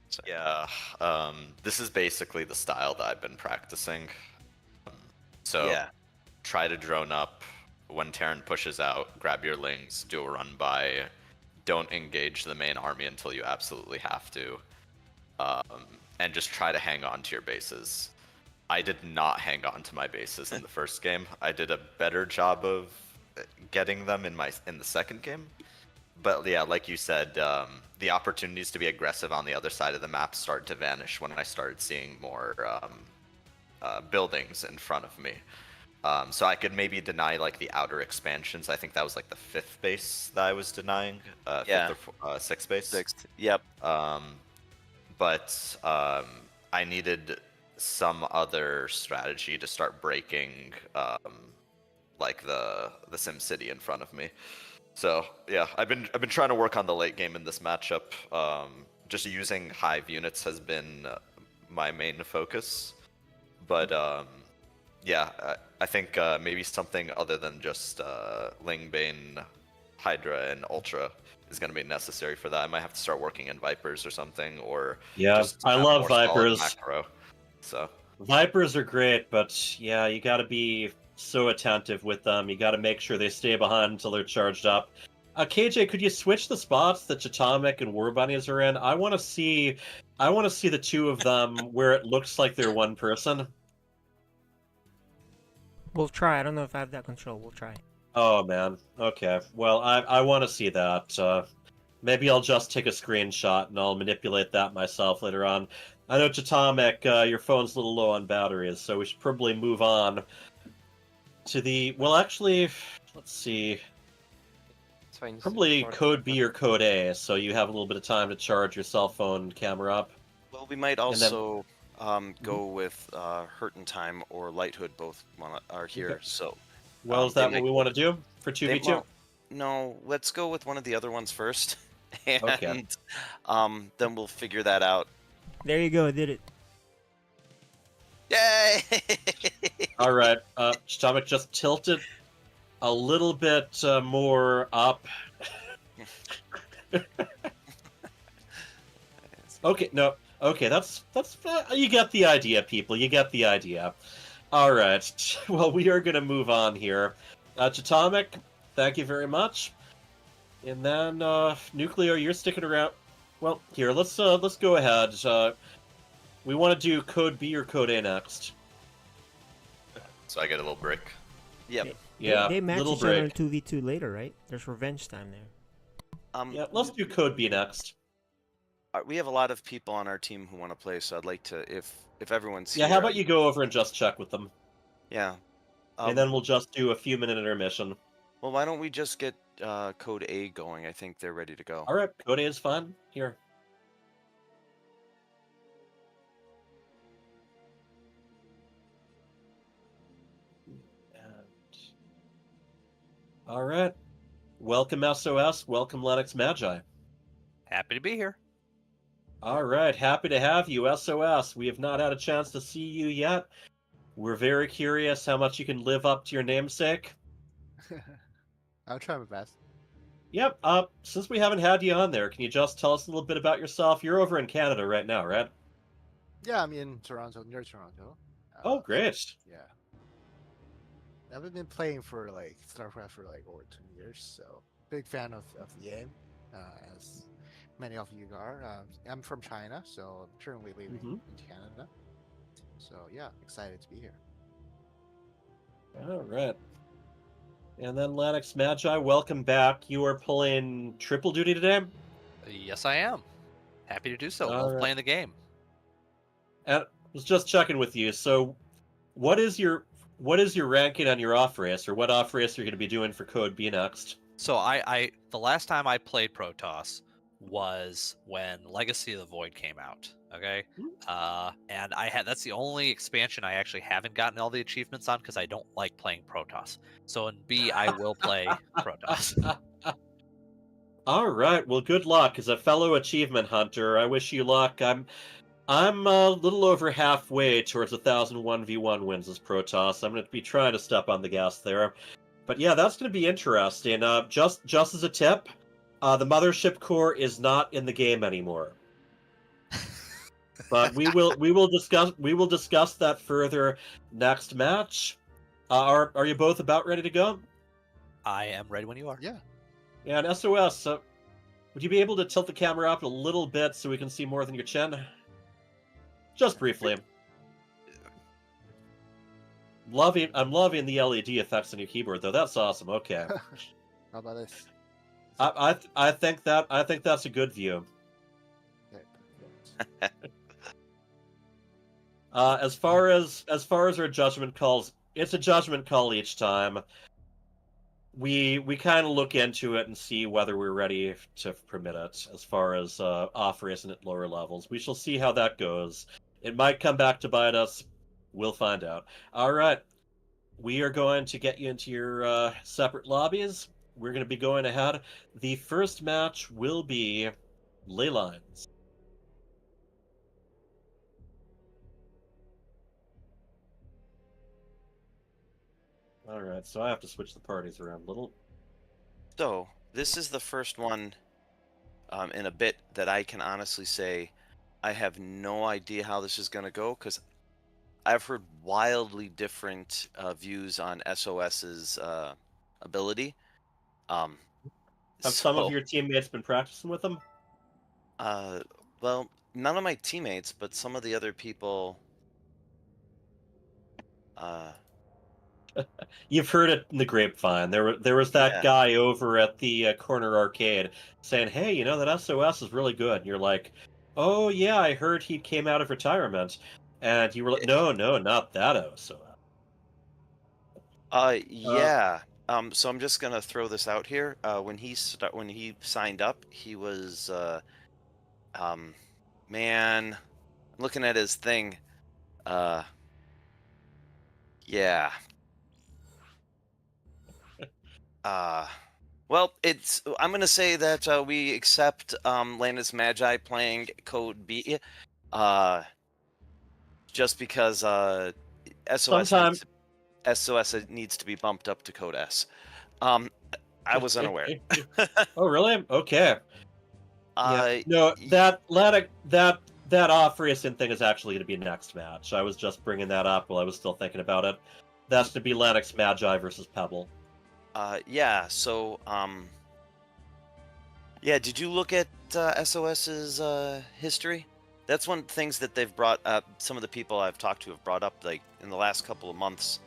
So. Yeah, this is basically the style that I've been practicing. So Yeah. try to drone up. When Terran pushes out, grab your lings, do a run by. Don't engage the main army until you absolutely have to. And just try to hang on to your bases. I did not hang on to my bases in the first game. I did a better job of getting them in the second game. But yeah, like you said, the opportunities to be aggressive on the other side of the map started to vanish when I started seeing more buildings in front of me. So I could maybe deny like the outer expansions. I think that was like the 5th base that I was denying. Yeah. 5th or 6th base. 6th. Yep. But I needed some other strategy to start breaking like the Sim City in front of me. So yeah, I've been trying to work on the late game in this matchup. Just using hive units has been my main focus. But yeah, I think maybe something other than just Lingbane, Hydra, and Ultra is going to be necessary for that. I might have to start working in Vipers or something, or Yeah, just I have love more solid Vipers. Macro. So Vipers are great, but yeah, you gotta be so attentive with them. You gotta make sure they stay behind until they're charged up. KJ, could you switch the spots that Chatomic and War Bunnies are in? I want to see the two of them where it looks like they're one person. We'll try. I don't know if I have that control. We'll try. Oh man. Okay. Well, I want to see that. Maybe I'll just take a screenshot and I'll manipulate that myself later on. I know Chatomic, your phone's a little low on batteries, so we should probably move on to the. Well, actually, let's see. It's fine. Probably Sorry. code B or code A, so you have a little bit of time to charge your cell phone camera up. Well, we might then- also go with Hurt in Time or Light Hood. Both are here. Okay. So. Well, is they that might what we go want to with- do for 2v2? well, no, let's go with one of the other ones first, and Okay. then we'll figure that out. There you go. I did it. Yay! All right, Chatomic, just tilt it a little bit more up. Okay, no, okay, that's you get the idea, people. You get the idea. All right, well, we are gonna move on here. Chatomic, thank you very much. And then Nuclear, you're sticking around. Well, here, let's go ahead. We want to do code B or code A next. So I get a little brick. Yep. Yeah, They match little each other in break. 2v2 later, right? There's revenge time there. Yeah, let's do code B next. We have a lot of people on our team who want to play, so I'd like to, if everyone's Yeah, here. how about you go over and just check with them, Yeah. and then we'll just do a few minute intermission. Well, why don't we just get code A going? I think they're ready to go. All right, code A is fine. Here. All right. Welcome SOS. Welcome Lennox Magi. Happy to be here. All right, happy to have you, SOS. We have not had a chance to see you yet. We're very curious how much you can live up to your namesake. I'll try my best. Yep. Since we haven't had you on there, can you just tell us a little bit about yourself? You're over in Canada right now, right? Yeah, I'm in Toronto, near Toronto. Oh, great. Yeah. I've been playing for like StarCraft for like over 2 years, so big fan of the game, as many of you are. I'm from China, so I'm currently living in Canada. So yeah, excited to be here. All right. And then Lennox Magi, welcome back. You are pulling triple duty today? Yes, I am. Happy to do so. All Love right. playing the game. And I was just checking with you. So what is your ranking on your off race, or what off race you're going to be doing for code B next? So I the last time I played Protoss was when Legacy of the Void came out. Okay, and that's the only expansion I actually haven't gotten all the achievements on because I don't like playing Protoss. So in B, I will play Protoss. All right. Well, good luck as a fellow achievement hunter. I wish you luck. I'm a little over halfway towards 1,000 1v1 wins as Protoss. I'm going to be trying to step on the gas there. But yeah, that's going to be interesting. Just as a tip, the Mothership Core is not in the game anymore. But we will discuss that further next match. Are you both about ready to go? I am ready when you are. Yeah. Yeah, and SOS. Would you be able to tilt the camera up a little bit so we can see more than your chin? Just briefly. I'm loving the LED effects on your keyboard, though. That's awesome. Okay. How about this? I think that's a good view. Okay, perfect. As far as our judgment calls, it's a judgment call each time. We kind of look into it and see whether we're ready to permit it. As far as off racing at lower levels, we shall see how that goes. It might come back to bite us. We'll find out. All right, we are going to get you into your separate lobbies. We're going to be going ahead. The first match will be ley lines. All right, so I have to switch the parties around a little. So this is the first one in a bit that I can honestly say I have no idea how this is going to go, because I've heard wildly different views on SOS's ability. Have some of So, your teammates been practicing with them? well, none of my teammates, but some of the other people. Uh, You've heard it in the grapevine. There was that yeah. guy over at the corner arcade saying, "Hey, you know that SOS is really good." And you're like, "Oh yeah, I heard he came out of retirement." And you were like, "No, no, not that SOS." Yeah. So I'm just gonna throw this out here. When he signed up, he was um, man, I'm looking at his thing. Uh, yeah. Uh, well, I'm gonna say that we accept Landis Magi playing Code B. Uh, just because SOS Sometimes. needs to be bumped up to Code S. I was unaware. Oh really? Okay. Yeah. Uh, No, y- that off racing thing is actually going to be next match. I was just bringing that up while I was still thinking about it. That's to be Lennox Magi versus Pebble. yeah. So, yeah. Did you look at SOS's history? That's one of the things that they've brought up. Some of the people I've talked to have brought up, like in the last couple of months.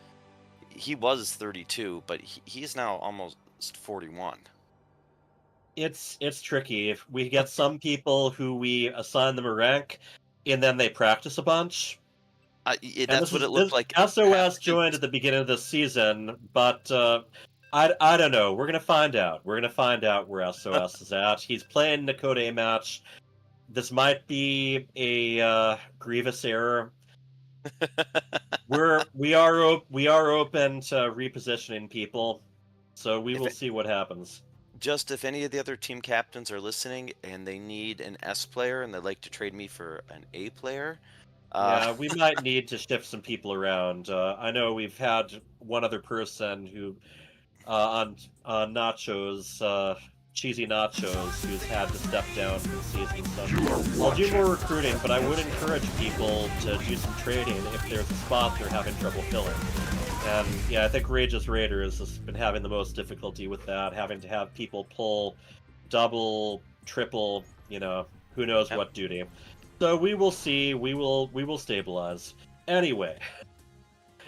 He was 32, but he's now almost 41. It's tricky. If we get some people who we assign them a rank, and then they practice a bunch. And That's what it looked this like. SOS joined at the beginning of this season, but I don't know. We're gonna find out. We're gonna find out where SOS is at. He's playing the Code A match. This might be a grievous error. We are open to repositioning people, so we will see what happens. Just if any of the other team captains are listening and they need an S player and they'd like to trade me for an A player, Yeah, we might need to shift some people around. I know we've had one other person who on nachos, cheesy nachos, who's had to step down for the season. So I'll do more recruiting, but I would encourage people to do some trading if there's a spot they're having trouble filling. And yeah, I think Rage's Raiders has been having the most difficulty with that, having to have people pull double, triple, who knows what duty. So we will see. We will stabilize. Anyway,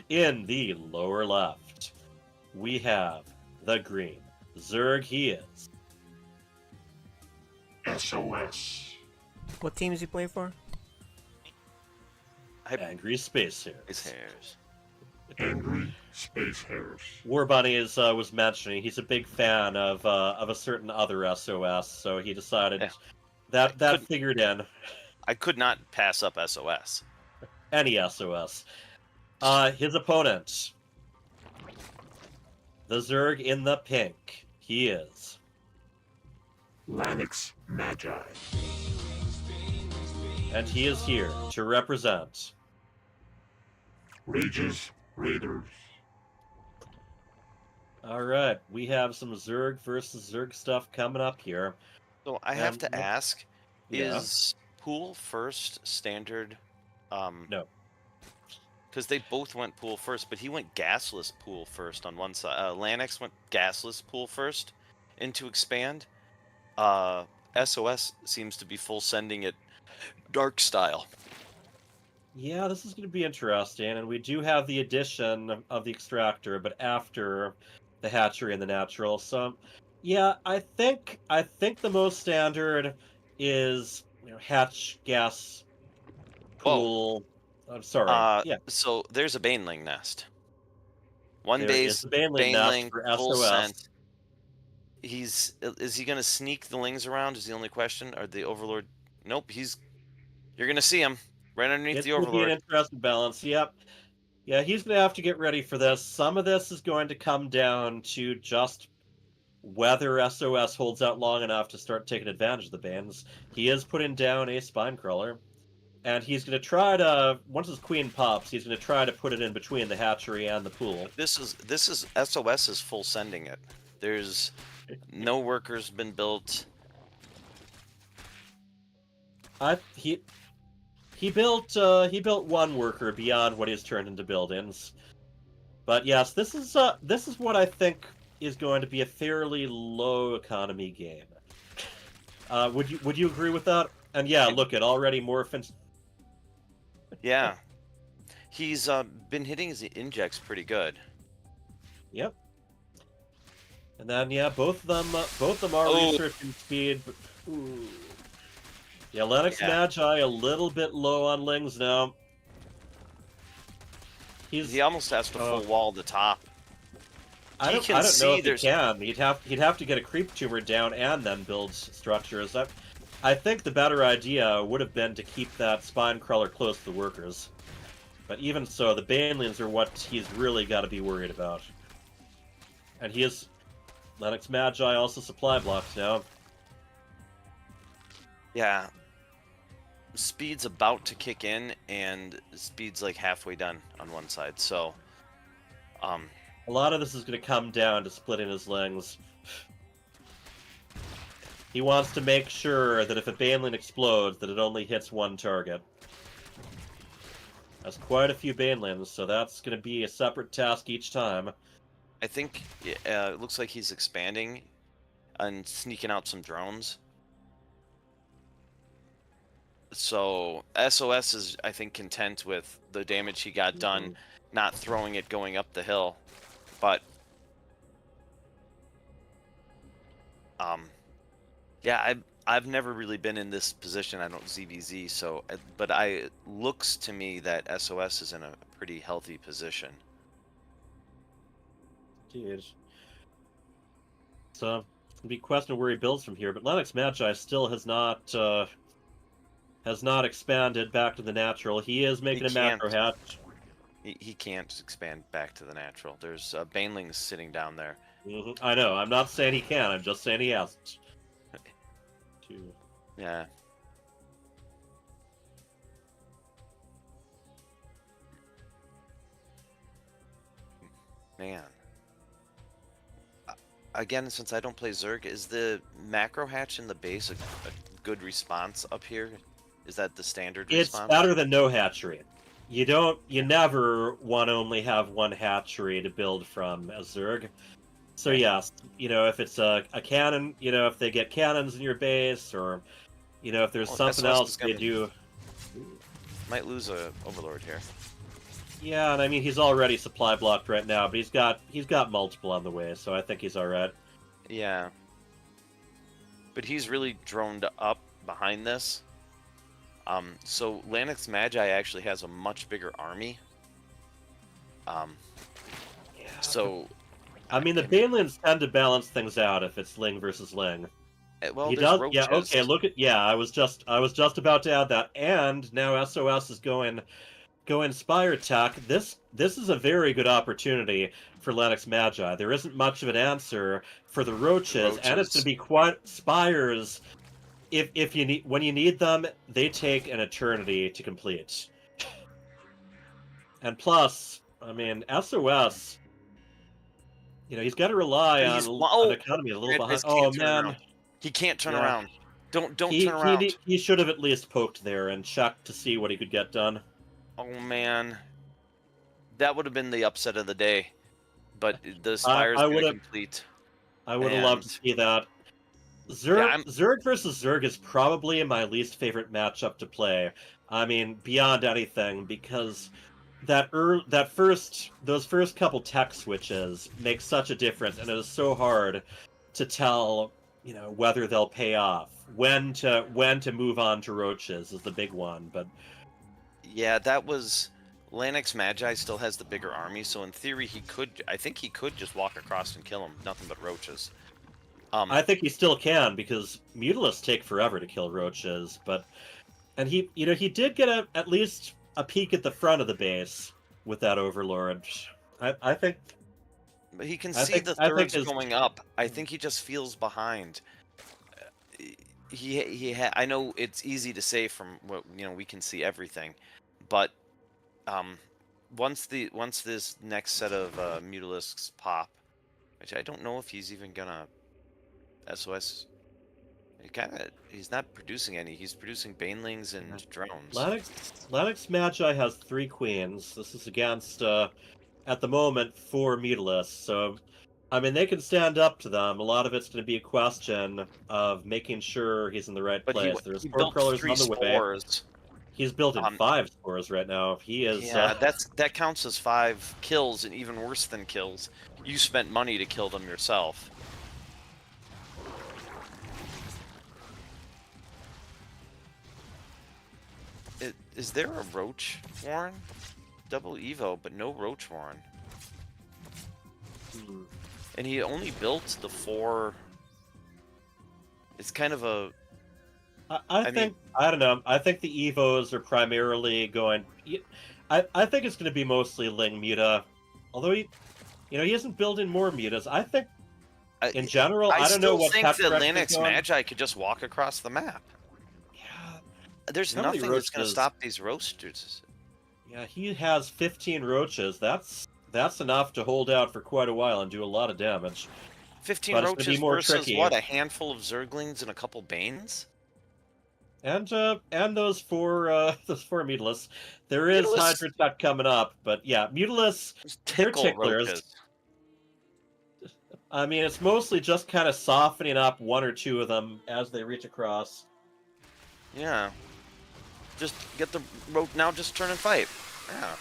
in the lower left, we have the green. Zerg he is. SOS. What team is he playing for? Angry Space Hares. Space Hares. Angry Space Hares. War Bunny was mentioning he's a big fan of a certain other SOS, so he decided that figured in. I could not pass up SOS. Any SOS. His opponent, the Zerg in the pink. He is Lennox Magi. And he is here to represent Rage's Raiders. All right, we have some Zerg versus Zerg stuff coming up here. So I have to ask, Yeah. is pool first standard? No. Because they both went pool first, but he went gasless pool first on one side. Lanix went gasless pool first into expand. SOS seems to be full sending it dark style. Yeah, this is going to be interesting, and we do have the addition of the extractor, but after the hatchery and the natural. So, yeah, I think the most standard is hatch gas pool. I'm sorry. Yeah. So there's a Baneling nest. One There base is the Baneling nest for full SOS. sent. Is he gonna sneak the lings around? Is the only question. Or the Overlord? Nope. You're gonna see him right underneath It's the going to be an Overlord. interesting balance. Yep. Yeah, he's going to have to get ready for this. Some of this is going to come down to just whether SOS holds out long enough to start taking advantage of the Banes. He is putting down a spine crawler, and he's going to try to, once his queen pops, he's going to try to put it in between the hatchery and the pool. This is SOS is full sending it. There's no workers been built. He built one worker beyond what he's turned into buildings. But yes, this is what I think is going to be a fairly low economy game. Would you agree with that? And yeah, look at already Morphin. Yeah. He's been hitting his injects pretty good. Yep. And then yeah, both of them are Oh. researching speed. But, ooh. Yeah, Lennox Yeah. Magi a little bit low on Lings now. He almost has to full wall the top. I He don't can know see if there's- he can. He'd have to get a creep tumor down and then build structures. I think the better idea would have been to keep that spine crawler close to the workers. But even so, the Banelings are what he's really got to be worried about. And he is Lennox Magi also supply blocks now. Yeah. Speed's about to kick in, and speed's like halfway done on one side. So, A lot of this is going to come down to splitting his Lings. He wants to make sure that if a Baneling explodes, that it only hits one target. That's quite a few Banelings, so that's going to be a separate task each time. I think it looks like he's expanding and sneaking out some drones. So SOS is, I think, content with the damage he got done, not throwing it going up the hill. But yeah, I've never really been in this position. I don't ZVZ, so but it looks to me that SOS is in a pretty healthy position. Dude. So, it'll be a question of where he builds from here, but Lennox Magi still has not expanded back to the natural. He is making a macro hatch. He can't expand back to the natural. There's Banelings sitting down there. I know. I'm not saying he can. I'm just saying he hasn't. Yeah. Man. Again, since I don't play Zerg, is the macro hatch in the base a good response up here? Is that the standard response? It's better than no hatchery. You never want to only have one hatchery to build from as Zerg. So yes, if it's a cannon, if they get cannons in your base, or if there's something else they do. Might lose a Overlord here. Yeah, and I mean he's already supply blocked right now, but he's got multiple on the way, so I think he's alright. Yeah. But he's really droned up behind this. So Lennox Magi actually has a much bigger army. So I mean the Banelings tend to balance things out if it's Ling versus Ling. Well, he there's does. roaches. Yeah, okay. Look at I was just about to add that, and now SOS is going Spire Tech. This is a very good opportunity for Lennox Magi. There isn't much of an answer for the roaches, and it's going to be quite Spires. If you need when you need them, they take an eternity to complete. And plus, I mean, SOS. He's got to rely on economy a little behind. Oh man, he can't turn around. Don't turn around. He should have at least poked there and checked to see what he could get done. Oh man, that would have been the upset of the day. But the Spire's going to complete. I would have loved to see that. Zerg versus Zerg is probably my least favorite matchup to play. I mean, beyond anything, because those first couple tech switches make such a difference, and it is so hard to tell, whether they'll pay off. When to move on to roaches is the big one, but yeah, that was Lennox Magi still has the bigger army, so in theory I think he could just walk across and kill him, nothing but roaches. I think he still can, because Mutalisks take forever to kill roaches, and he did get at least a peek at the front of the base with that Overlord. I think. But he can see the thirds going up. I think he just feels behind. I know it's easy to say from what we can see everything, but once this next set of Mutalisks pop, which I don't know if he's even gonna SOS. He's not producing any. He's producing Banelings and drones. Lennox Magi has 3 queens. This is against at the moment 4 Mutalisks. So I mean, they can stand up to them. A lot of it's going to be a question of making sure he's in the right But place. There's he spore built crawlers 3 on the way. spores. He's building 5 spores right now. He is. Yeah, that counts as 5 kills, and even worse than kills. You spent money to kill them yourself. Is there a Roach Warren? Double Evo, but no Roach Warren. And he only built the 4. It's kind of a. I don't know. I think the Evos are primarily going. I think it's going to be mostly Ling Muta, although he isn't building more Mutas. I think in general, I don't know what. I still think that Linux Magi could just walk across the map. Yeah, there's nothing that's going to stop these roasters. Yeah, he has 15 roaches. That's enough to hold out for quite a while and do a lot of damage. 15 roaches versus what? A handful of Zerglings and a couple Banes? And those 4 Mutalists. There is Hydra Tech coming up, but yeah, Mutalists, they're ticklers. Roaches. I mean, it's mostly just kind of softening up 1 or 2 of them as they reach across. Yeah. Just get the rope now, just turn and fight. Yeah.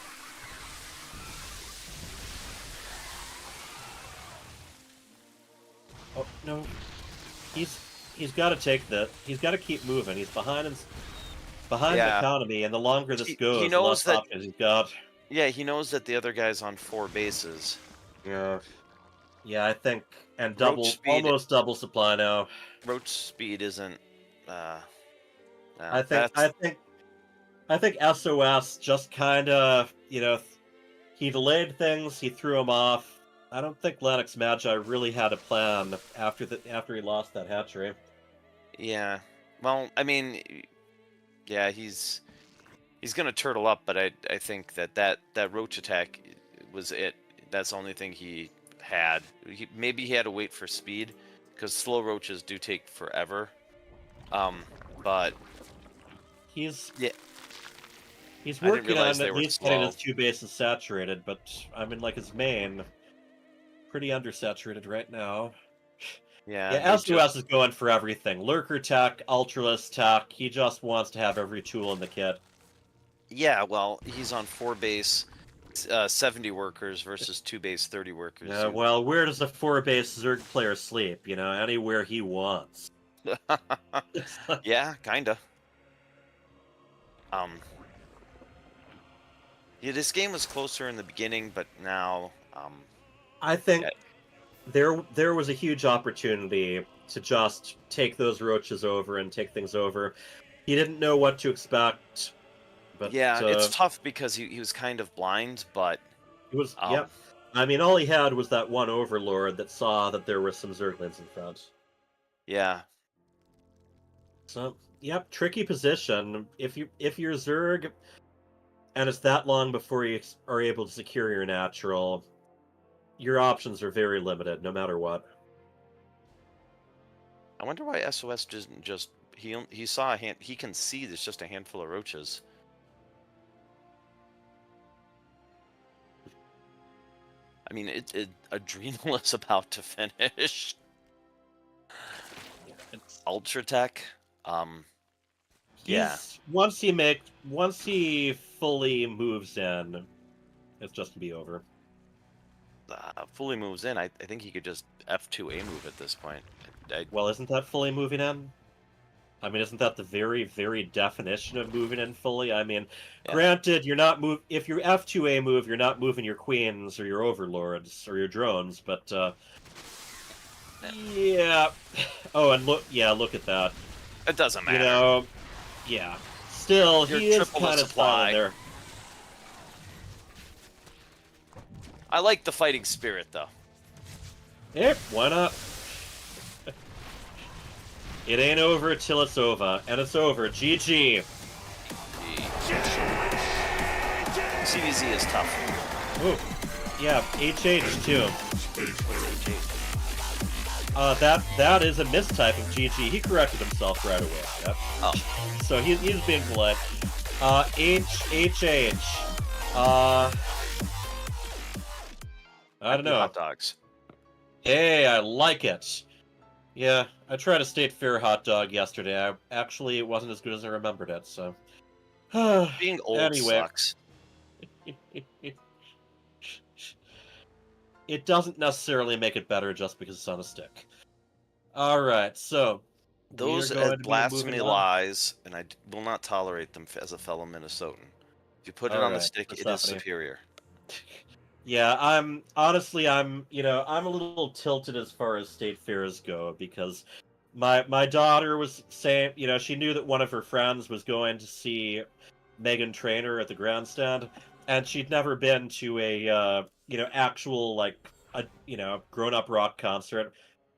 Oh, no. He's got to take that. He's got to keep moving. He's behind the economy, and the longer this goes, he knows the less options he's got. Yeah, he knows that the other guy's on 4 bases. Yeah. Yeah, I think, and almost double supply now. Roach speed isn't. No, I think SOS just kind of, he delayed things. He threw them off. I don't think Linux Magi really had a plan after he lost that hatchery. Yeah. Well, I mean, yeah, he's gonna turtle up, but I think that roach attack was it. That's the only thing he had. Maybe he had to wait for speed, because slow roaches do take forever. But he's working on at least getting his 2 bases saturated, but I mean, like, his main pretty undersaturated right now. Yeah, SOS is going for everything. Lurker tech, Ultralist tech. He just wants to have every tool in the kit. Yeah, well, he's on 4 base 70 workers versus 2 base 30 workers. Yeah, well, where does the 4 base Zerg player sleep? Anywhere he wants. Yeah, kinda. Yeah, this game was closer in the beginning, but now, I think there was a huge opportunity to just take those roaches over and take things over. He didn't know what to expect. But, yeah, it's tough because he was kind of blind, but... He was, yep. I mean, all he had was that one Overlord that saw that there were some Zerglings in front. Yeah. So, yep, tricky position. If you're Zerg, and it's that long before you are able to secure your natural, your options are very limited, no matter what. I wonder why SOS doesn't just... He saw he can see there's just a handful of roaches. I mean, Adrenal is about to finish. Ultra Tech. Yeah. Once he fully moves in, it's just to be over. Fully moves in. I think he could just F2A move at this point. Well, isn't that fully moving in? I mean, isn't that the very, very definition of moving in fully? I mean, granted, you're not if you F2A move, you're not moving your queens or your overlords or your drones, but yeah. Oh, and look at that. It doesn't matter. Yeah. Still, he is kind of supply there. I like the fighting spirit, though. Yep, why not? It ain't over till it's over, and it's over. GG. CVZ is tough. Ooh. Yeah, HH too. That is a mistype of GG. He corrected himself right away. Yep. Oh. So he's being polite. HHH. I don't know. Hot dogs. Hey, I like it. Yeah, I tried a State Fair hot dog yesterday. Actually, it wasn't as good as I remembered it, so... Being old Anyway. sucks. It doesn't necessarily make it better just because it's on a stick. Alright, so... Those we are going to be blasphemy moving on. lies, and I will not tolerate them as a fellow Minnesotan. If you put it on the Alright, stick, what's it is happening? superior. Yeah, I'm honestly I'm a little tilted as far as state fairs go because my daughter was saying, she knew that one of her friends was going to see Megan Trainor at the grandstand, and she'd never been to a actual like a grown up rock concert.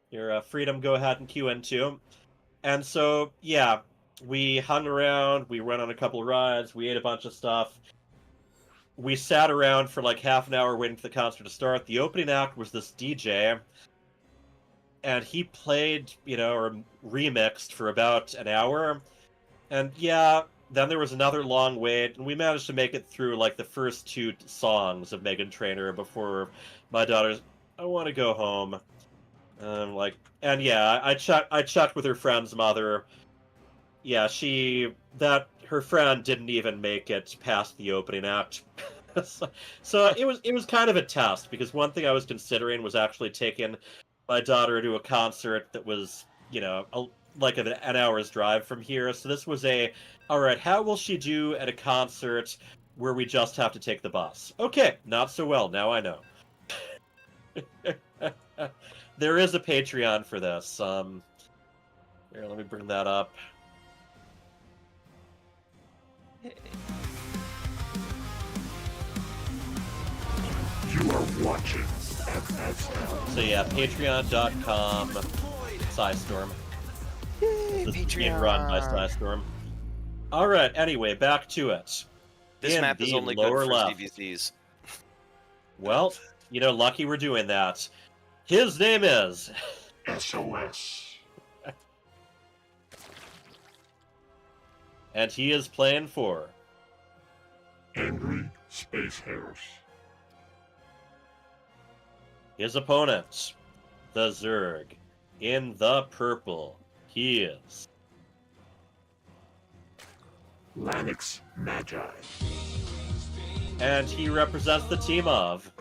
Your Freedom, go ahead and queue in too. And so yeah, we hung around, we went on a couple rides, we ate a bunch of stuff. We sat around for like half an hour waiting for the concert to start. The opening act was this DJ, and he played, or remixed for about an hour. And yeah, then there was another long wait, and we managed to make it through like the first two songs of Megan Trainor before my daughter's, I want to go home. And yeah, I checked with her friend's mother. Yeah, her friend didn't even make it past the opening act. so it was kind of a test because one thing I was considering was actually taking my daughter to a concert that was like an hour's drive from here. So this was all right, how will she do at a concert where we just have to take the bus? Okay, not so well. Now I know. There is a Patreon for this. Here, let me bring that up. You are watching FSL. So yeah, patreon.com Psystorm. Yay, This is being run by Psystorm. Alright, anyway, back to it. This In map is the only good lower for left. ZVZs. Well, lucky we're doing that. His name is... SOS. And he is playing for... Angry Space Hares. His opponent, the Zerg. In the purple, he is... Lanix Magi. And he represents the team of...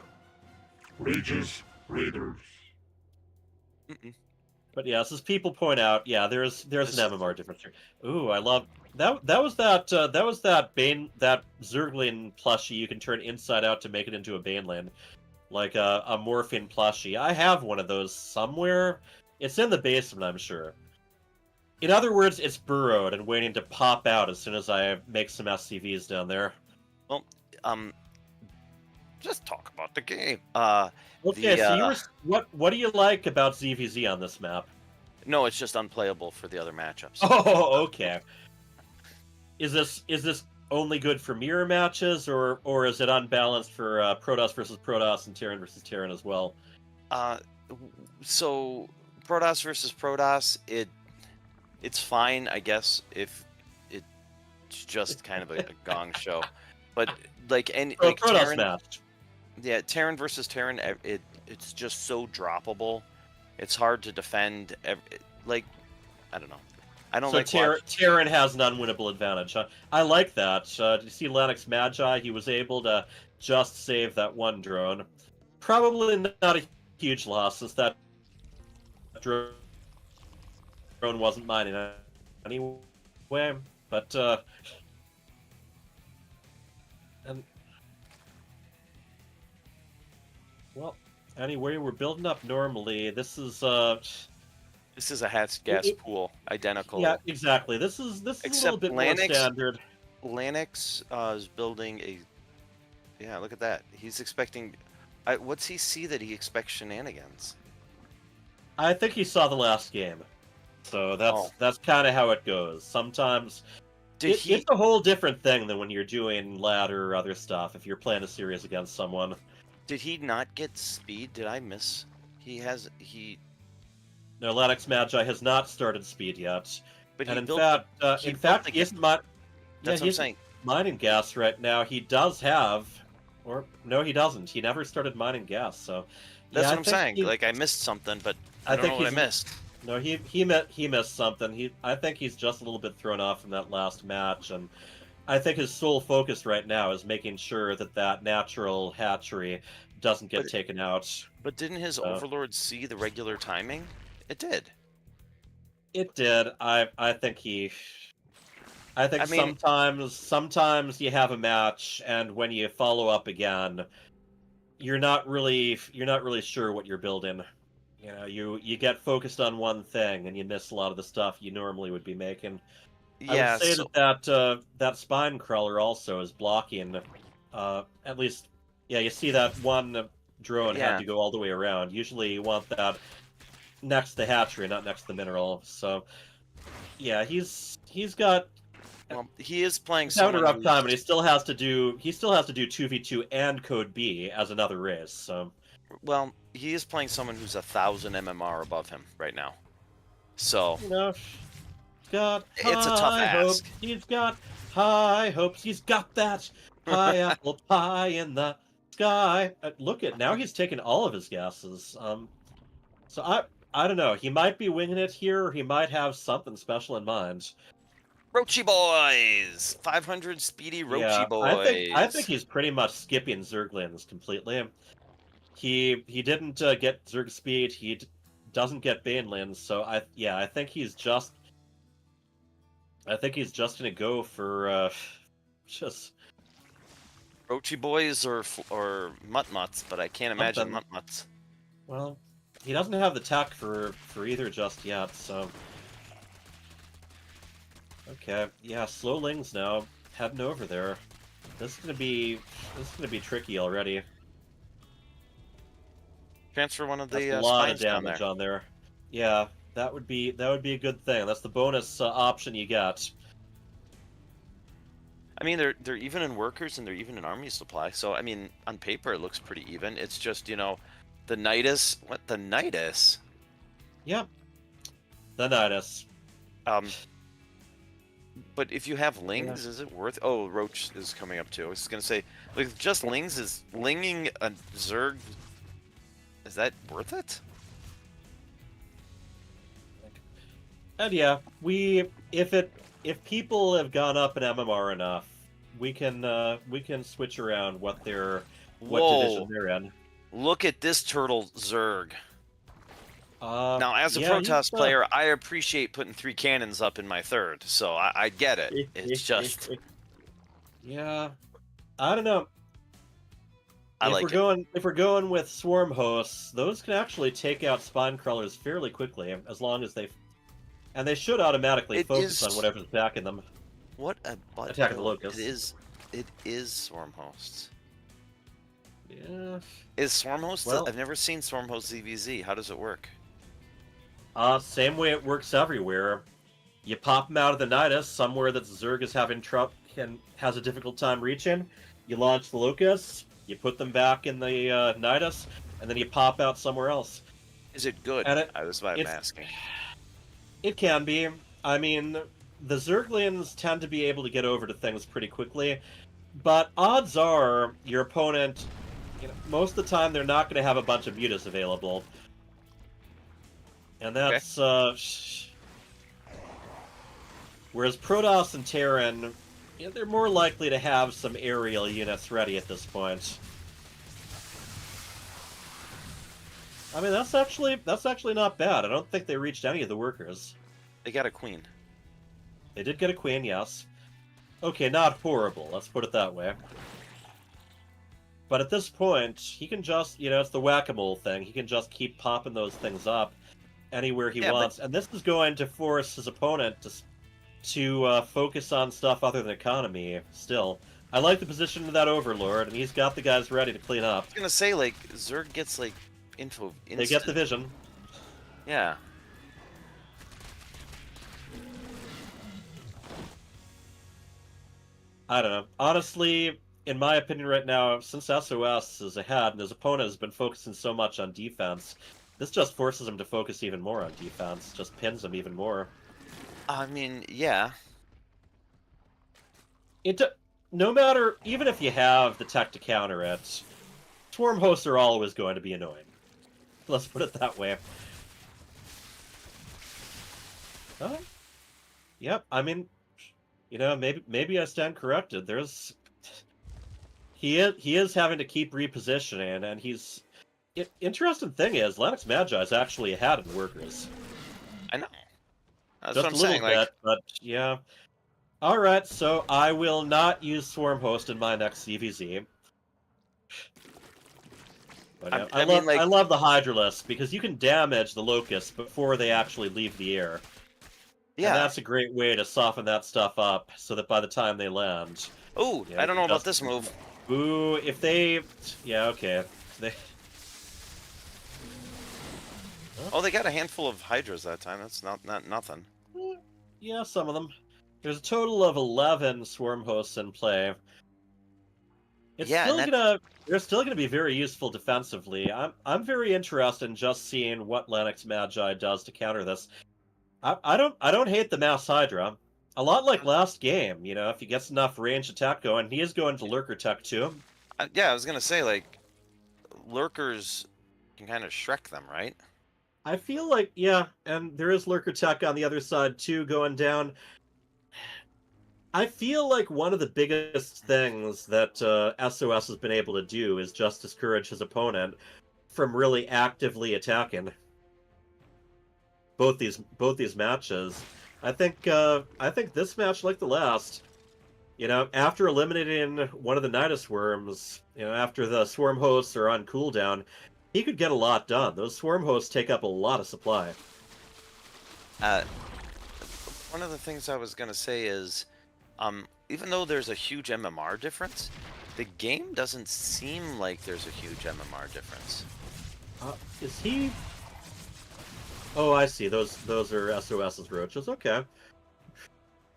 Rages Raiders. But yes, as people point out, yeah, there's an MMR difference here. Ooh, I love that. That was that Bane, that Zergling plushie you can turn inside out to make it into a Baneland, like a Morphine plushie. I have one of those somewhere. It's in the basement, I'm sure. In other words, it's burrowed and waiting to pop out as soon as I make some SCVs down there. Well, just talk about the game. Okay, so you were, what do you like about ZVZ on this map? No, it's just unplayable for the other matchups. Oh, okay. Is this only good for mirror matches, or is it unbalanced for Protoss versus Protoss and Terran versus Terran as well? So Protoss versus Protoss, it's fine, I guess, if it's just kind of a gong show. But like Protoss Terran, match. yeah, Terran versus Terran, it's just so droppable. It's hard to defend. Like, I don't know. I don't so like. Terran has an unwinnable advantage. I like that. Did you see Lanix Magi? He was able to just save that one drone. Probably not a huge loss, since that drone wasn't mine anyway. But and well, anyway, we're building up normally. This is a hatch gas pool, identical. Yeah, exactly. This is a little bit more standard. Lanix is building a. Yeah, look at that. He's expecting. What's he see that he expects shenanigans? I think he saw the last game, so that's kind of how it goes. Sometimes it's a whole different thing than when you're doing ladder or other stuff. If you're playing a series against someone. Did he not get speed? Did I miss? No, Lanix Magi has not started speed yet. But and in fact, he isn't That's what I'm saying. mining gas right now. He does have Or no, he doesn't. He never started mining gas. So That's yeah, what I I'm think saying. he- Like I missed something, but I don't think know what I he's- missed. No, he missed something. I think he's just a little bit thrown off from that last match, and I think his sole focus right now is making sure that that natural hatchery doesn't get But- taken out. But didn't his So- overlord see the regular timing? It did. It did. I think he. I think I mean- sometimes you have a match, and when you follow up again, you're not really sure what you're building. You know, you get focused on one thing, and you miss a lot of the stuff you normally would be making. I Yeah. would say So, that spine crawler also is blocking. At least, yeah, you see that one drone had Yeah. to go all the way around. Usually, you want that next to the hatchery, not next to the mineral. So, yeah, he's got well, he is playing he's having a someone rough time, and who's- he still has to do 2v2 and code B as another race. So, Well, he is playing someone who's 1,000 MMR above him right now. So you know, got It's a tough high hopes. ask. He's got high hopes. He's got that high apple pie in the sky. Look at now he's taking all of his guesses. So I don't know. He might be winging it here, or he might have something special in mind. Roachy boys, 500 speedy Roachy Yeah, boys. I think he's pretty much skipping Zerglings completely. He didn't get Zerg speed. Doesn't get Banelins, so I think he's just gonna go for just Roachy boys or Mutt-Mutts, but I can't imagine Something. Mutt-Mutts. well, he doesn't have the tech for either just yet. So okay, yeah, slowlings now heading over there. This is gonna be tricky already. Transfer one of That's the a lot of spines down damage there. on there. Yeah, that would be a good thing. That's the bonus option you get. I mean, they're even in workers and they're even in army supply. So I mean, on paper it looks pretty even. It's just the Nidus. What the Nidus? Yep. The Nidus. But if you have lings, is it worth? Oh, Roach is coming up too. I was gonna say, like, just lings is linging a Zerg. Is that worth it? And yeah, if people have gone up in MMR enough, we can switch around what division they're in. Look at this turtle Zerg. Now, as a yeah, he's, Protoss player, I appreciate putting 3 cannons up in my third, so I get it. It's just yeah, I don't know. I like it. If we're going with swarm hosts, those can actually take out spine crawlers fairly quickly, as long as they should automatically It focus is- on whatever's attacking them. What a butt. Attack of the build. Locusts. It is Swarm Hosts. Yeah. Is Swarm Hosts? Well- I've never seen Swarm Hosts ZVZ. How does it work? Same way it works everywhere. You pop them out of the Nidus somewhere that Zerg is having trouble and has a difficult time reaching. You launch the Locusts. You put them back in the Nidus, and then you pop out somewhere else. Is it good? And it- That's why I'm it's- asking. It can be. I mean, the Zerglings tend to be able to get over to things pretty quickly, but odds are your opponent, most of the time they're not going to have a bunch of mutas available. And that's, whereas Protoss and Terran, they're more likely to have some aerial units ready at this point. I mean, that's actually not bad. I don't think they reached any of the workers. They got a queen. They did get a queen, yes. Okay, not horrible, let's put it that way. But at this point, he can just, it's the whack-a-mole thing. He can just keep popping those things up anywhere he wants. And this is going to force his opponent to focus on stuff other than economy still. I like the position of that Overlord, and he's got the guys ready to clean up. I was gonna say, like, Zerg gets, like, info instant. They get the vision. Yeah. I don't know. Honestly, in my opinion right now, since SOS is ahead and his opponent has been focusing so much on defense, this just forces him to focus even more on defense, just pins him even more. I mean, yeah. no matter, even if you have the tech to counter it, swarm hosts are always going to be annoying. Let's put it that way. Yep, I mean, maybe I stand corrected. He is having to keep repositioning, and he's... Interesting thing is, Lennox Magi is actually ahead in workers. I know. That's Just what I'm a little saying. bit, Like, but yeah. Alright, so I will not use Swarm Host in my next CVZ. But, yeah, I mean, like, I love the Hydralisk, because you can damage the Locusts before they actually leave the air. yeah. And that's a great way to soften that stuff up, so that by the time they land... Oh, I don't know about this move. Ooh, if they... Yeah, okay. They... Oh, they got a handful of Hydras that time. That's not nothing. Yeah, some of them. There's a total of 11 Swarm Hosts in play. They're still gonna be very useful defensively. I'm very interested in just seeing what Lennox Magi does to counter this. I don't hate the Mass Hydra. A lot like last game, if he gets enough range attack going, he is going to Lurker Tech too. Yeah, I was gonna say, like, Lurkers can kind of Shrek them, right? I feel like, yeah, and there is Lurker Tech on the other side too going down. I feel like one of the biggest things that SOS has been able to do is just discourage his opponent from really actively attacking both these matches. I think this match, like the last, after eliminating one of the Nidus Worms, after the Swarm Hosts are on cooldown, he could get a lot done. Those Swarm Hosts take up a lot of supply. One of the things I was gonna say is, even though there's a huge MMR difference, the game doesn't seem like there's a huge MMR difference. Is he? Oh, I see. Those are SOS's roaches. Okay.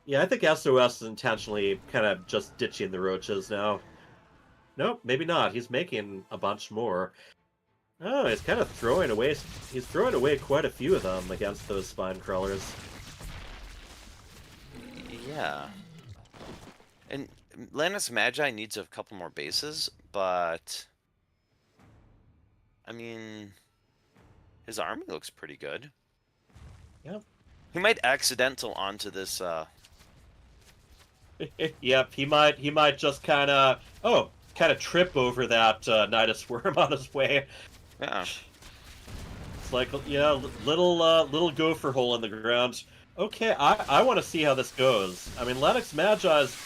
Yeah, I think SOS is intentionally kind of just ditching the roaches now. Nope, maybe not. He's making a bunch more. Oh, he's kind of throwing away. He's throwing away quite a few of them against those spine crawlers. Yeah. And Lannis Magi needs a couple more bases, but I mean, his army looks pretty good. Yep. He might accidental onto this. Yep, he might just kind of trip over that Nidus Worm on his way. Yeah. It's like, yeah, little gopher hole in the ground. Okay, I want to see how this goes. I mean, Lennox Magi's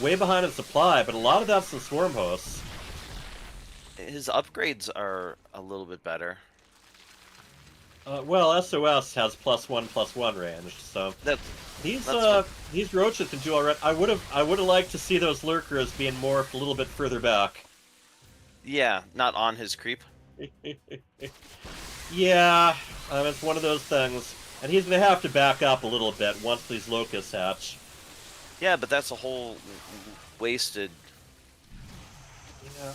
way behind in supply, but a lot of that's the Swarm Hosts. His upgrades are a little bit better. Well, SOS has +1/+1 range, so these roaches can do alright. I would have liked to see those lurkers being morphed a little bit further back. Yeah, not on his creep. Yeah, it's one of those things, and he's gonna have to back up a little bit once these locusts hatch. Yeah, but that's a whole wasted.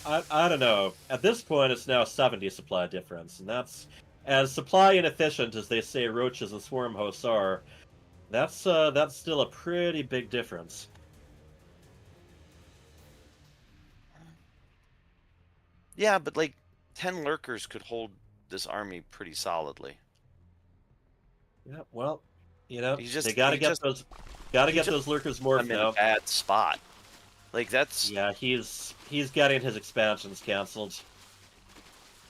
Yeah, I don't know. At this point, it's now 70 supply difference, and that's as supply inefficient as they say roaches and swarm hosts are. That's still a pretty big difference. Yeah, but like 10 lurkers could hold this army pretty solidly. Yeah, well, they He gotta get those lurkers morphed I'm in now. a bad spot. Like that's Yeah, he's getting his expansions canceled.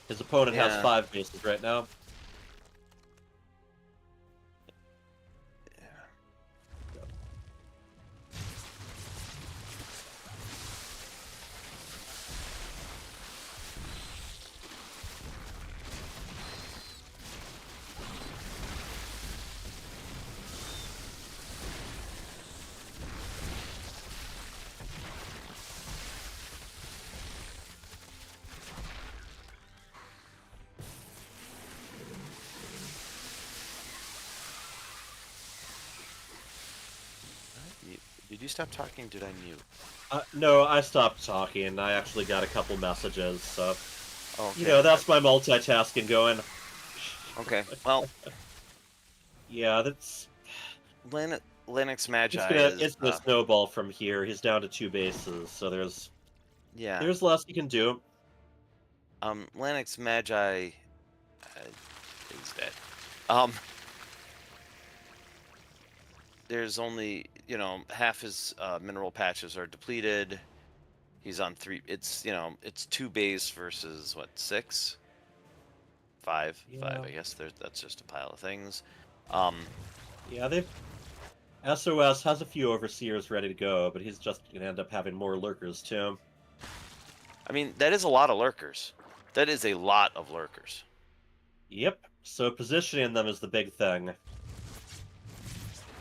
His opponent has 5 bases right now. Did you stop talking? Did I mute? No, I stopped talking. I actually got a couple messages, so Okay. that's my multitasking going. Okay. Well, Yeah, that's Linux Magi It's is gonna snowball from here. He's down to 2 bases, so there's less he can do. Linux Magi is dead. There's only, half his mineral patches are depleted. He's on 3. It's, it's 2 bays versus what, 6? 5, Yeah. I guess. That's just a pile of things. Yeah, SOS has a few overseers ready to go, but he's just gonna end up having more lurkers too. I mean, that is a lot of lurkers. That is a lot of lurkers. Yep. So positioning them is the big thing.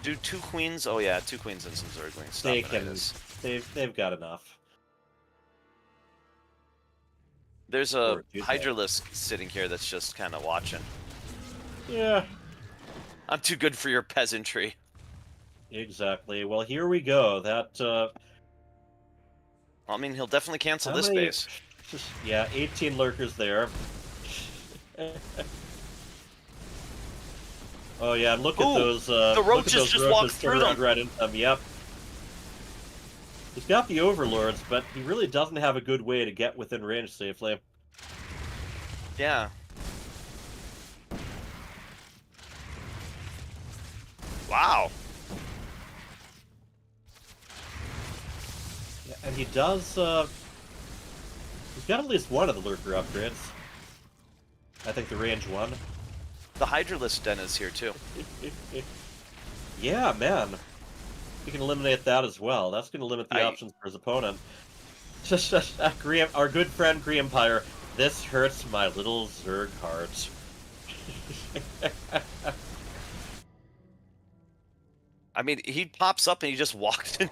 Do 2 queens? Oh yeah, 2 queens and some zerglings. They've got enough. There's a Or do they? Hydralisk sitting here that's just kind of watching. Yeah. I'm too good for your peasantry. Exactly. Well, here we go. That. I mean, he'll definitely cancel How this many- base. Yeah, 18 lurkers there. Oh yeah, look at Ooh, those. the roaches just walked through them. Right into them. Yep. He's got the overlords, but he really doesn't have a good way to get within range safely. Yeah. Wow. Yeah, and he does. He's got at least one of the lurker upgrades. I think the range one. The Hydralisk den is here too. Yeah, man. He can eliminate that as well. That's going to limit the options for his opponent. Our good friend Empire. This hurts my little Zerg heart. I mean, he pops up and he just walked in.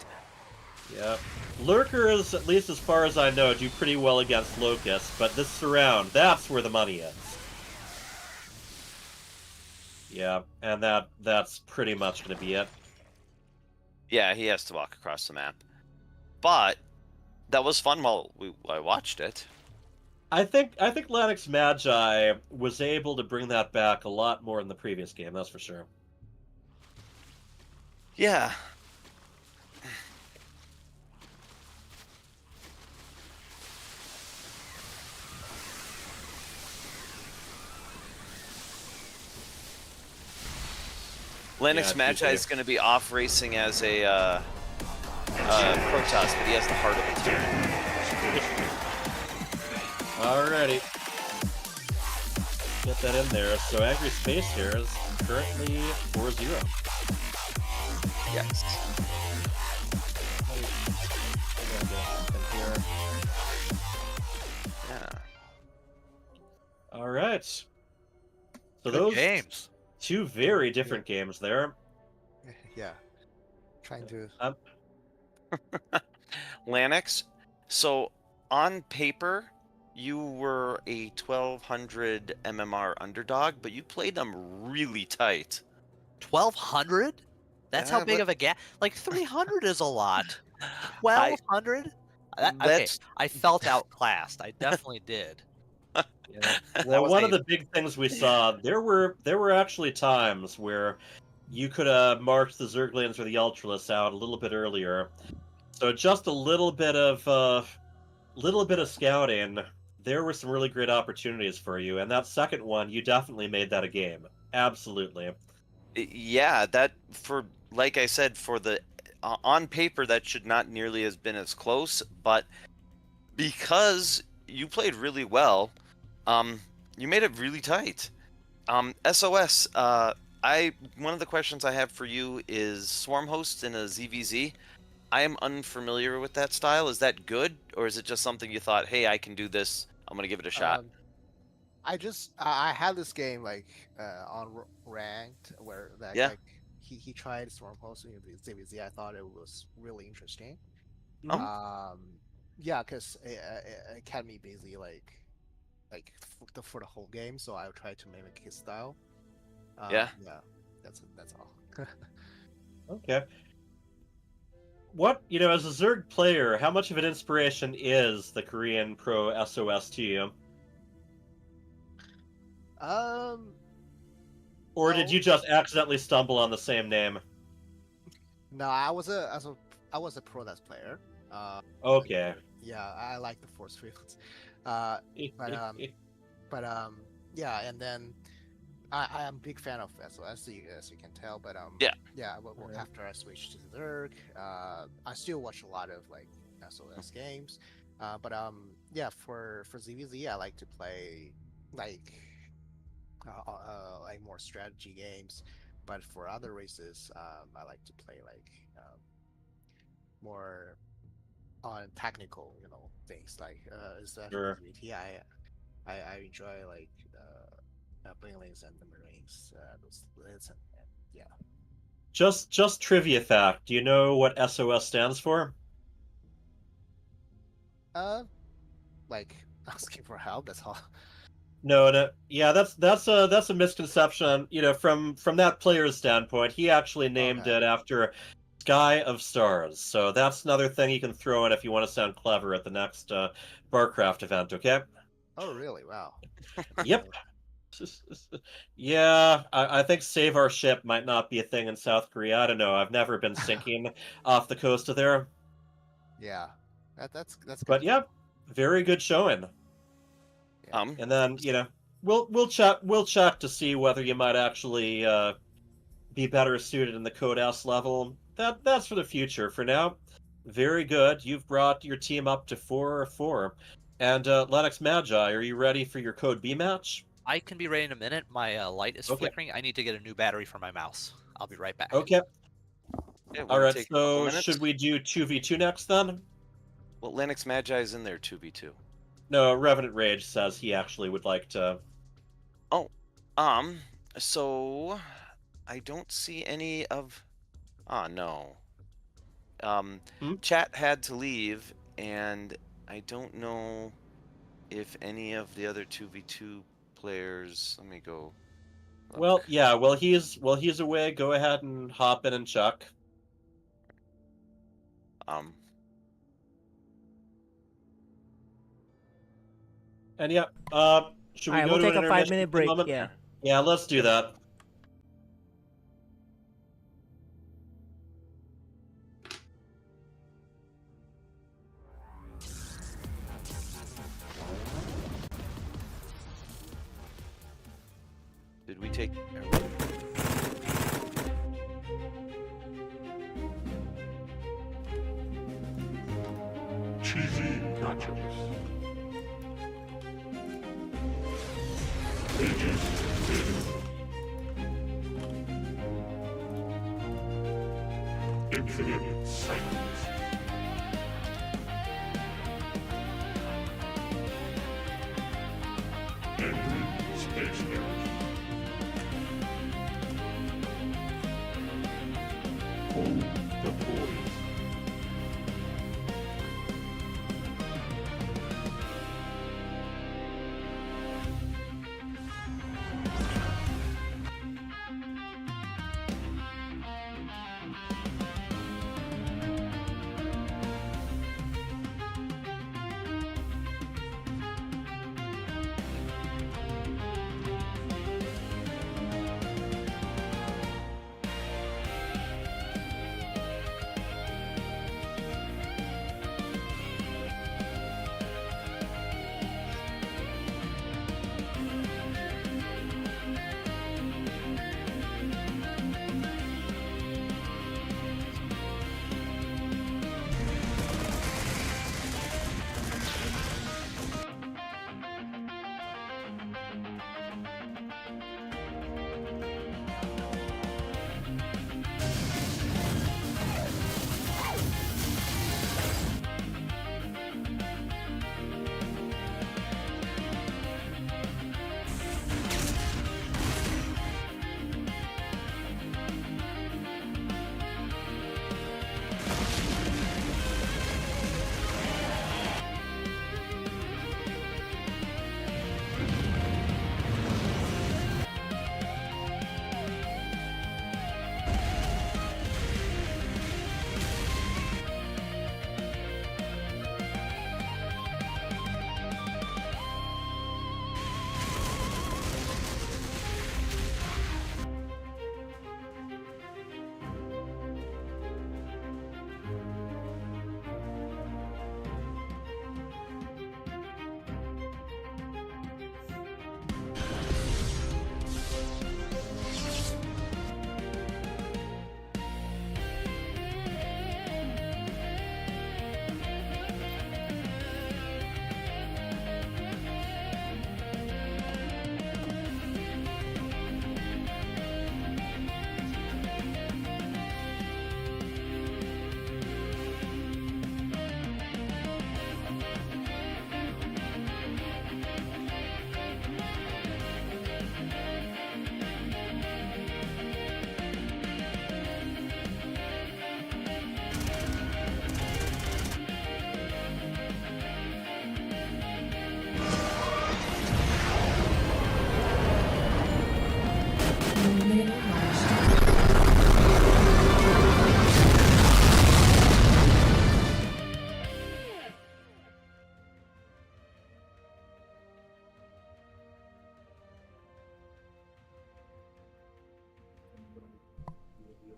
Yeah. Lurkers, at least as far as I know, do pretty well against Locusts, but this surround, that's where the money is. Yeah, and that's pretty much going to be it. Yeah, he has to walk across the map. But that was fun while I watched it. I think Linux Magi was able to bring that back a lot more in the previous game, that's for sure. Yeah. Linux Magi is going to be off racing as a Protoss, but he has the heart of a Terran. Alrighty. Get that in there. So Angry Space Hares currently 4-0. Yes. Yeah. Alright. So Good those games. 2 very different games there. Yeah. Trying to. Lanix, so on paper, you were a 1200 MMR underdog, but you played them really tight. 1,200? That's how Yeah, big but- of a gap. Like 300 is a lot. 1,200? Okay, I felt outclassed. I definitely did. Yeah. Well, one of the big things we saw, there were actually times where you could have marked the Zerglings or the Ultralists out a little bit earlier. So just a little bit of scouting, there were some really great opportunities for you. And that second one, you definitely made that a game. Absolutely. Yeah, like I said, for the on paper, that should not nearly have been as close, but because you played really well, you made it really tight. SOS, one of the questions I have for you is Swarm Host in a ZVZ. I am unfamiliar with that style. Is that good, or is it just something you thought, hey, I can do this, I'm gonna give it a shot? I had this game like on ranked where that Yeah. like he tried Storm Pulse in the ZVZ. I thought it was really interesting. Oh. Yeah, because Academy basically like for the whole game, so I tried to mimic his style. Yeah. That's all. Okay. What, as a Zerg player, how much of an inspiration is the Korean Pro SOS to you? Or did you just accidentally stumble on the same name? No, I was a Protoss player. Okay. Yeah, I like the force fields. But yeah, and then I am a big fan of FSL, as you can tell. But Yeah. yeah. After I switched to the Zerg, I still watch a lot of like SOS games. But yeah, for ZVZ, I like to play like like more strategy games. But for other races, I like to play like more on technical, things like especially Sure. VT. I enjoy like Blinglings and the Marines, those lids and yeah. Just trivia fact. Do you know what SOS stands for? Uh, like asking for help. That's all. No, no, yeah, that's a misconception. From that player's standpoint, he actually named Okay. it after Sky of Stars. So that's another thing you can throw in if you want to sound clever at the next Barcraft event. Okay? Oh, really? Wow. Yep. Yeah, I think save our ship might not be a thing in South Korea. I don't know. I've never been sinking off the coast of there, Yeah, that's good but to yeah, know. very good showing. Yeah. And then we'll check to see whether you might actually be better suited in the Code S level. That's for the future. For now, very good. You've brought your team up to 4-4. And Lennox Magi, are you ready for your Code B match? I can be ready in a minute. My light is Okay. flickering. I need to get a new battery for my mouse. I'll be right back. Okay. Yeah, All right. take a couple So minutes. should we do 2v2 next then? Well, Linux Magi is in there 2v2. No, Revenant Rage says he actually would like to. Oh, so I don't see any of. Ah, no. Chat had to leave, and I don't know if any of the other 2v2 players. Let me go. Look. Well, yeah. Well, he's away. Go ahead and hop in and check. And yeah. Should we Alright, go we'll to take an a intermission 5-minute for a break. moment? Yeah. Yeah, let's do that. Did we take? Cheesy nachos. Ages hidden. Infinite cycles. Angry Space Hares. Hold the toys.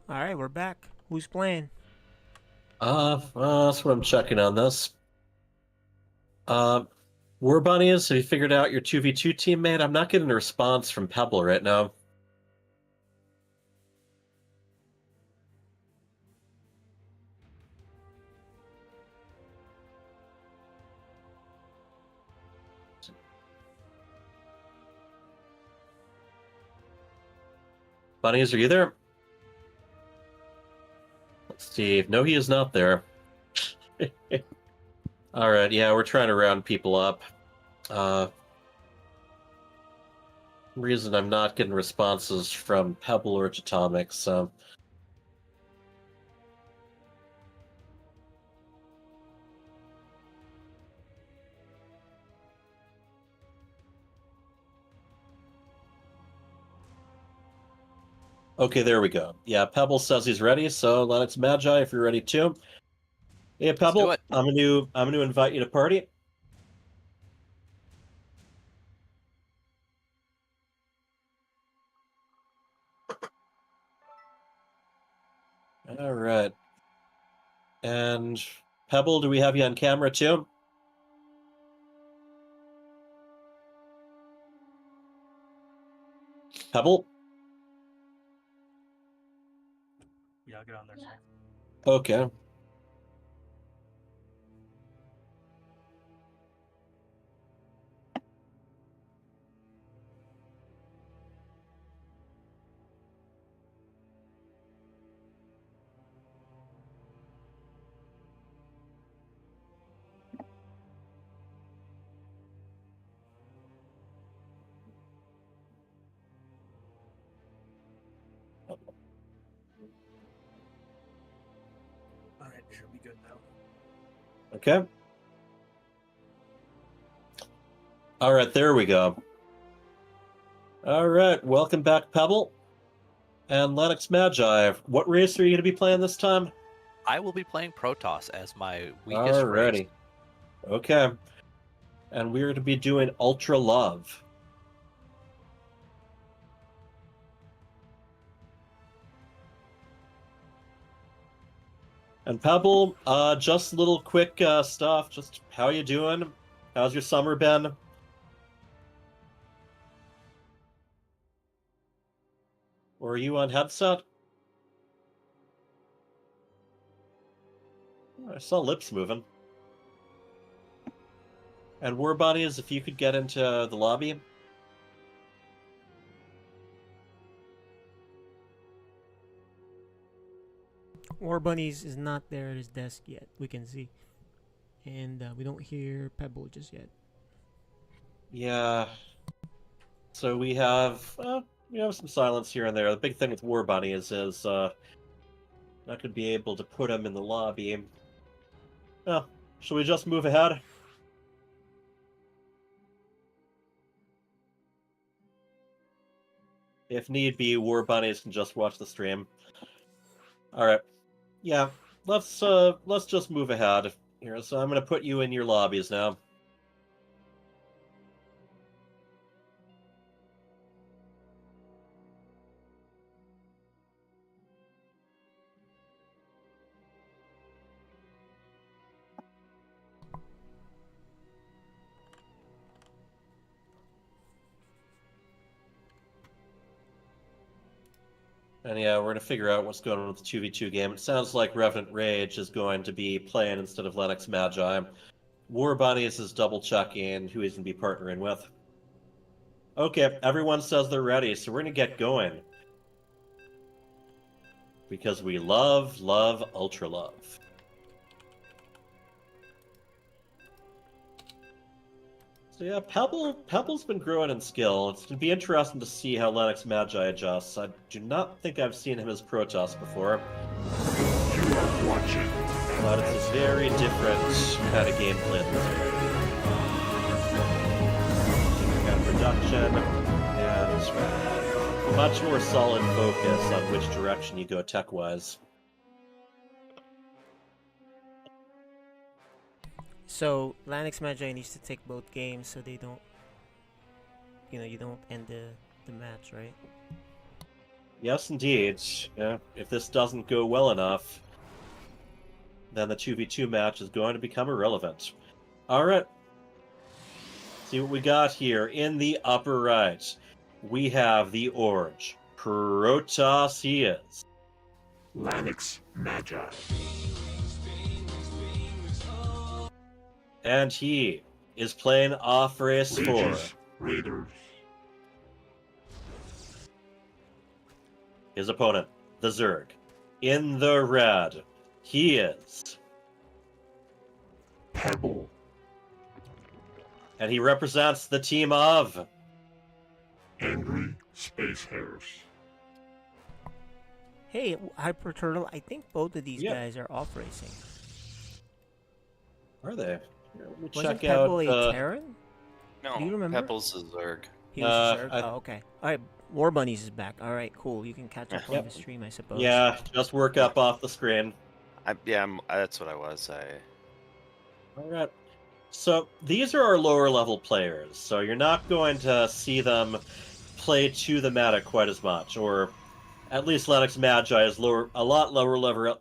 All right, we're back. Who's playing? That's what I'm checking on this. War Bunnies, have you figured out your 2v2 teammate? I'm not getting a response from Pebble right now. Bunnies, are you there? Let's see. No, he is not there. All right, yeah, we're trying to round people up. Reason I'm not getting responses from Pebble or Atomic, so. Okay, there we go. Yeah, Pebble says he's ready, so Lennox Magi, if you're ready too. Hey, Pebble, it. I'm gonna invite you to party. All right. And Pebble, do we have you on camera too? Pebble? Yeah, I'll get on there. Okay. All right, should be good now. Okay. All right, there we go. All right, welcome back, Pebble. And Lennox Magi, what race are you going to be playing this time? I will be playing Protoss as my weakest race. Alrighty. Okay. And we're going to be doing Ultra Love. And Pebble, just a little quick stuff. Just how you doing? How's your summer been? Or are you on headset? Oh, I saw lips moving. And War Bunnies, if you could get into the lobby. War Bunnies is not there at his desk yet. We can see, and we don't hear Pebble just yet. Yeah. So we have some silence here and there. The big thing with War Bunnies is not going to be able to put him in the lobby. Oh, shall we just move ahead? If need be, War Bunnies can just watch the stream. All right. Yeah, let's just move ahead here. So I'm going to put you in your lobbies now. And yeah, we're going to figure out what's going on with the 2v2 game. It sounds like Revenant Rage is going to be playing instead of Lennox Magi. War Bunnies is double-checking who he's going to be partnering with. Okay, everyone says they're ready, so we're going to get going. Because we love, love, ultra love. So yeah, Pebble's been growing in skill. It's going to be interesting to see how Lennox Magi adjusts. I do not think I've seen him as Protoss before. You are watching. But it's a very different kind of gameplay this different kind of production, and much more solid focus on which direction you go tech-wise. So Lanix Magi needs to take both games so they don't, you don't end the match, right? Yes, indeed. Yeah, if this doesn't go well enough, then the 2v2 match is going to become irrelevant. All right. See what we got here. In the upper right, we have the orange. Protoss he is. Lanix Magi. And he is playing off race 4. Regis Raiders. His opponent, the Zerg. In the red, he is. Pebble. And he represents the team of. Angry Space Hares. Hey, Hyper Turtle, I think both of these Yeah. guys are off racing. Are they? Here, let me Wasn't check out. Pebble a Terran? No, Do you remember? Pebbles is Zerg. He was a Zerg? I- Oh, okay. Alright, War Bunnies is back. Alright, cool. You can catch up on Yep. the stream, I suppose. Yeah, just work up off the screen. That's what I was. All right. So these are our lower level players. So you're not going to see them play to the meta quite as much, or at least Lennox Magi is a lot lower level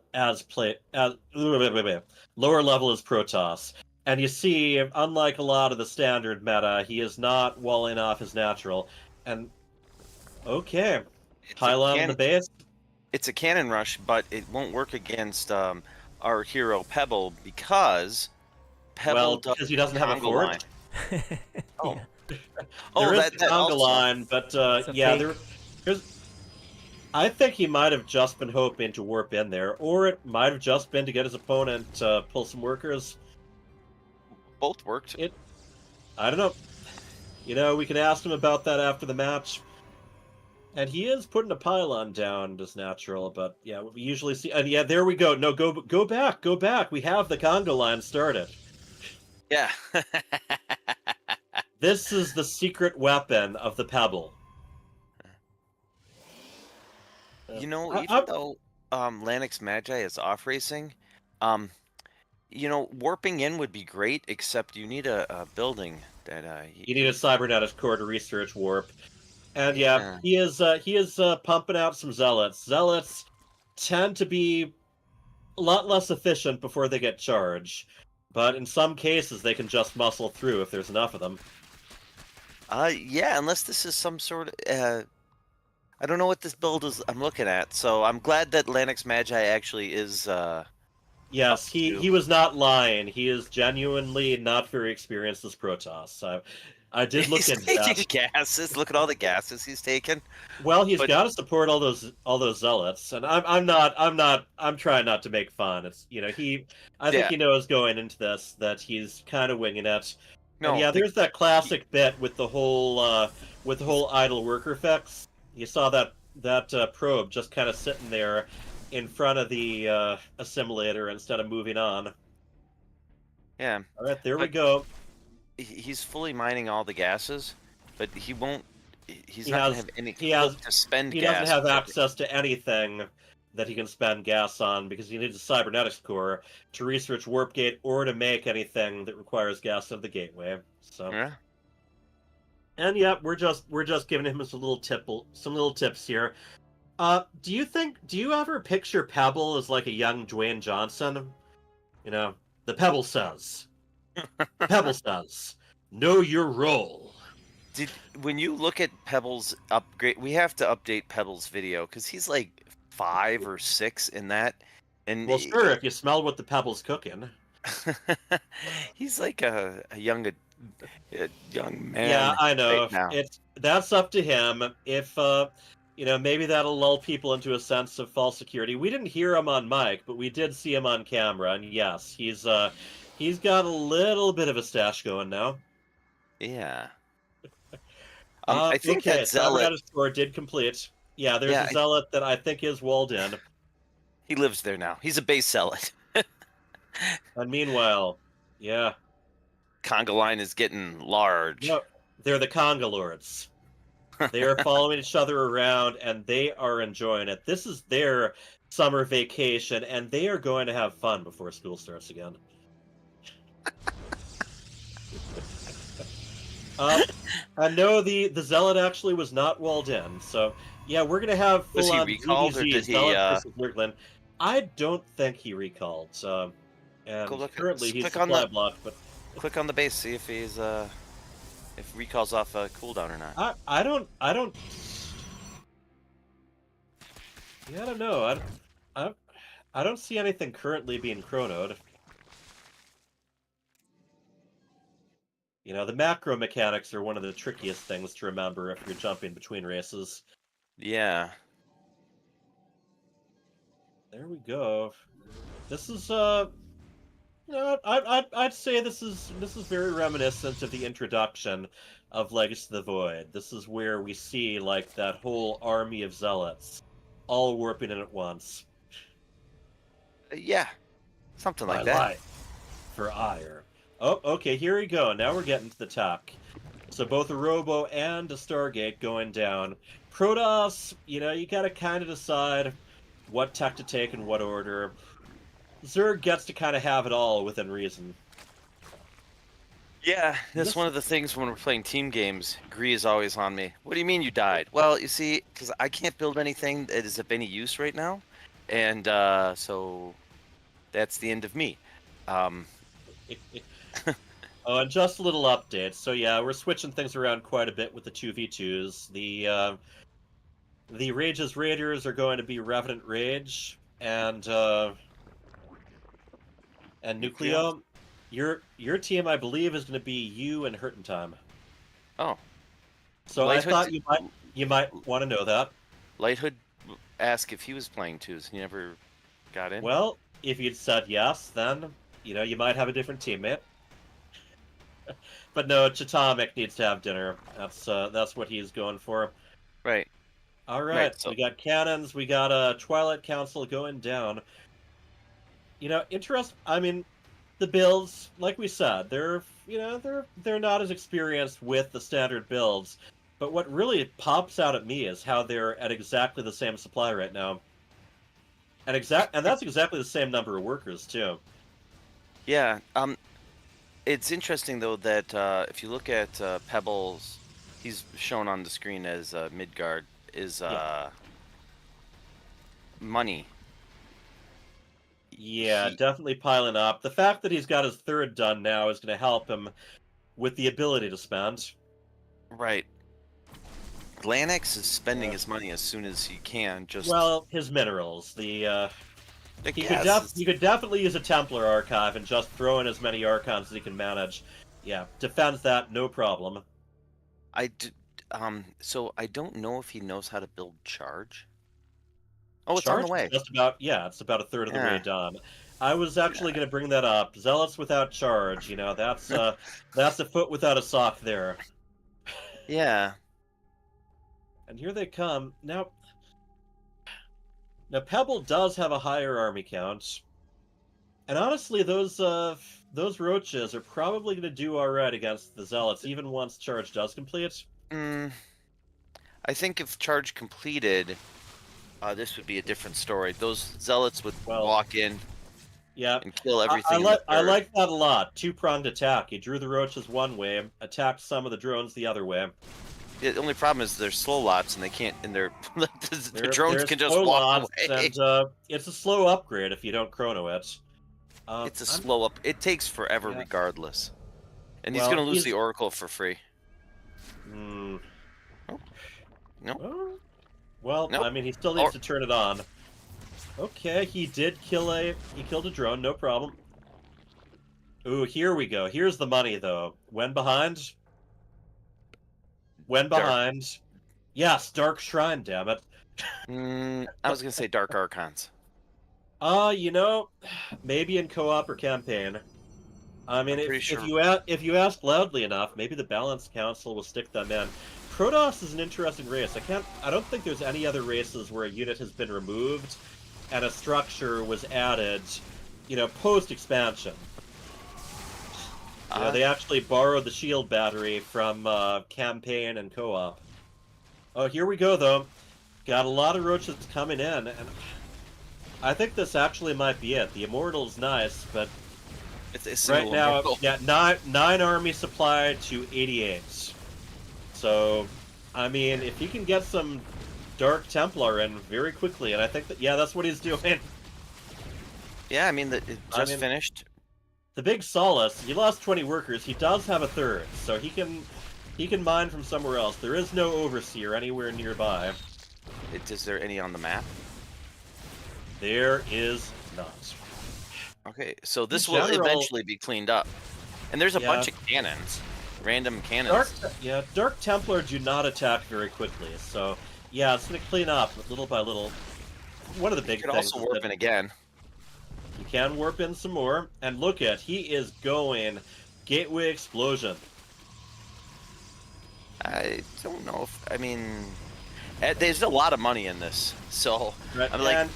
lower level as Protoss. And you see, unlike a lot of the standard meta, he is not walling off his natural. And okay, pylon on the base. It's a cannon rush, but it won't work against our hero Pebble because Pebble Well, does because he doesn't have a conga fort. line. Oh. Yeah. Oh, There is that the conga also- line, but It's a yeah, fake. there's. I think he might have just been hoping to warp in there, or it might have just been to get his opponent to pull some workers. Both worked. I don't know. You know, we can ask him about that after the match. And he is putting a pylon down just natural, but yeah, we usually see. And yeah, there we go. No, go back. We have the conga line started. Yeah. This is the secret weapon of the Pebble. You know, I- even though Lanix Magi is off racing, warping in would be great, except you need a building that You need a cybernetic core to research warp. And yeah, Yeah. he is pumping out some zealots. Zealots tend to be a lot less efficient before they get charged, but in some cases they can just muscle through if there's enough of them. Yeah, unless this is some sort of I don't know what this build is I'm looking at, so I'm glad that Lanix Magi actually is Yes, Up he to- was not lying. He is genuinely not very experienced as Protoss. I did look he's into taking that. gases. Look at all the gases he's taken. Well, he's but- got to support all those zealots, and I'm trying not to make fun. It's I think Yeah. he knows going into this that he's kind of winging it. No, And yeah, the- there's that classic bit with the whole idle worker fix. You saw that probe just kind of sitting there in front of the assimilator instead of moving on. yeah. All right, there we But- go. He's fully mining all the gases, but he won't. He's He not gonna has- have any he has- hope to spend He gas. doesn't have access to anything that he can spend gas on because he needs a cybernetics core to research warp gate or to make anything that requires gas of the gateway. So Yeah. and yeah, we're just giving him some little tips here. Do you ever picture Pebble as like a young Dwayne Johnson? The Pebble says. Pebble says, know your role. When you look at Pebble's upgrade, we have to update Pebble's video because he's like 5 or 6 in that, and Well, sure, if you smell what the Pebble's cooking. he's like a young man. Yeah, I know. right now. That's up to him. If maybe that'll lull people into a sense of false security. We didn't hear him on mic, but we did see him on camera, and yes, he's got a little bit of a stash going now. Yeah. I think okay, that Zealot, Cybernetic score did complete. Yeah, there's Yeah, a Zealot that I think is walled in. he lives there now. He's a base Zealot. And meanwhile, yeah, Conga line is getting large. no, they're the Conga Lords. They are following each other around, and they are enjoying it. This is their summer vacation, and they are going to have fun before school starts again. I know the Zealot actually was not walled in, so yeah, we're gonna have Was he full-on recalled, or ZVZ, did he, Zealot versus Lurglin. I don't think he recalled, Go and look. currently he's Click on supply the blocked, but click on the base. See if he's if recalls off a cooldown or not. I don't yeah, I don't know. I don't see anything currently being chronoed. You know, the macro mechanics are one of the trickiest things to remember if you're jumping between races. Yeah. There we go. This is you know, I'd say this is very reminiscent of the introduction of Legacy of the Void. This is where we see like that whole army of zealots all warping in at once. Yeah. Something My like that. life for ire. Oh, okay, here we go. Now we're getting to the talk. So both a Robo and a Stargate going down. Protoss, you know, you gotta kind of decide what tech to take in what order. Zerg gets to kind of have it all within reason. Yeah, that's This- one of the things when we're playing team games. Gree is always on me. What do you mean you died? Well, you see, because I can't build anything that is of any use right now, and so that's the end of me. Oh, and just a little update. So yeah, we're switching things around quite a bit with the 2v2s. The Rage's Raiders are going to be Revenant Rage and Nucleo. Your team, I believe, is going to be you and Hurtin Time. Oh, So I Lighthood- thought you might want to know that. Lighthood asked if he was playing twos. He never got in. Well, if you'd said yes, then you know you might have a different teammate. But no, Chatomic needs to have dinner. That's what he's going for. Right. All right, Right, so- we got cannons. We got a Twilight Council going down. You know, I mean, the builds, like we said, they're not as experienced with the standard builds. But what really pops out at me is how they're at exactly the same supply right now. And that's exactly the same number of workers too. Yeah. It's interesting though that if you look at Pebbles, he's shown on the screen as Midgard is money. Yeah, definitely piling up. The fact that he's got his third done now is going to help him with the ability to spend. Right. Lanix is spending his money as soon as he can. Just Well, his minerals. I He guess. could definitely use a Templar archive and just throw in as many Archons as he can manage. Yeah, defends that, no problem. So I don't know if he knows how to build charge. Oh, it's Charge on the way. is it's about a third of the way Yeah. done. I was actually going to bring that up. Zealots without charge, you know, that's a foot without a sock there. Yeah. And here they come. Now Pebble does have a higher army count. And honestly, those roaches are probably going to do alright against the Zealots, even once charge does complete. I think if charge completed, this would be a different story. Those zealots would walk in Yeah, and kill everything. in the I third. like that a lot. Two-pronged attack. You drew the roaches one way, attacked some of the drones the other way. The only problem is they're slow lots and they can't. And their drones They're can just slow walk lots, away. and it's a slow upgrade if you don't chrono it. It's a slow up. It takes forever, Yeah. regardless. And he's Well, gonna lose he's- the Oracle for free. Hmm. No. Oh. Well, Nope. I mean, he still needs to turn it on. Okay, he did killed a drone, no problem. Ooh, here we go. Here's the money, though. When behind? Yes, Dark Shrine, damn it. I was gonna say Dark Archons. You know, maybe in co-op or campaign. I mean, I'm pretty if sure. if you ask loudly enough, maybe the Balance Council will stick them in. Protoss is an interesting race. I don't think there's any other races where a unit has been removed and a structure was added, you know, post-expansion. You know, they actually borrowed the shield battery from campaign and co-op. Oh, here we go, though. Got a lot of roaches coming in, and I think this actually might be it. The Immortal's nice, but It's a Right single now, immortal. yeah, nine army supply to 88. So, I mean, if he can get some Dark Templar in very quickly, and I think that, yeah, that's what he's doing. Yeah, I mean, it I just mean- finished. The big solace, he lost 20 workers, he does have a third, so he can mine from somewhere else. There is no Overseer anywhere nearby. Is there any on the map? There is not. Okay, so this will general- eventually be cleaned up. And there's a Yeah. bunch of cannons. Random cannons. Dark Templar do not attack very quickly, so yeah, it's gonna clean up little by little. One of the big You could things also is warp that in again. you can warp in some more, and look at, he is going Gateway Explosion. I don't know if, I mean, there's a lot of money in this, so Right, I'm like, and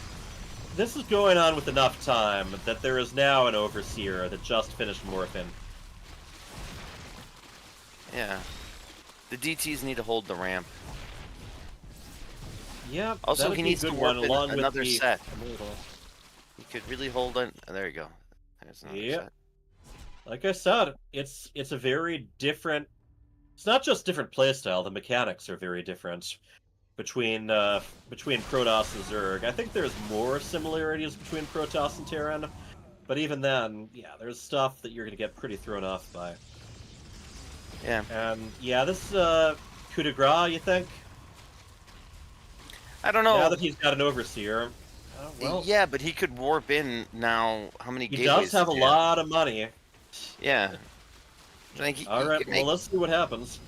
this is going on with enough time that there is now an Overseer that just finished morphing. yeah. The DTs need to hold the ramp. Yeah, Also, that'd he be a needs good to one, warp in along with another the set. immortal. He could really hold on. Oh, there you go. There's another Yep. set. Like I said, it's a very different. It's not just different playstyle. The mechanics are very different between Protoss and Zerg. I think there's more similarities between Protoss and Terran, but even then, yeah, there's stuff that you're gonna get pretty thrown off by. Yeah. And yeah, this coup de grace, you think? I don't know. Now that he's got an Overseer, well, yeah, but he could warp in now. How many he gateways does have a does he have? lot of money. Yeah. Like, All right, well, let's see what happens.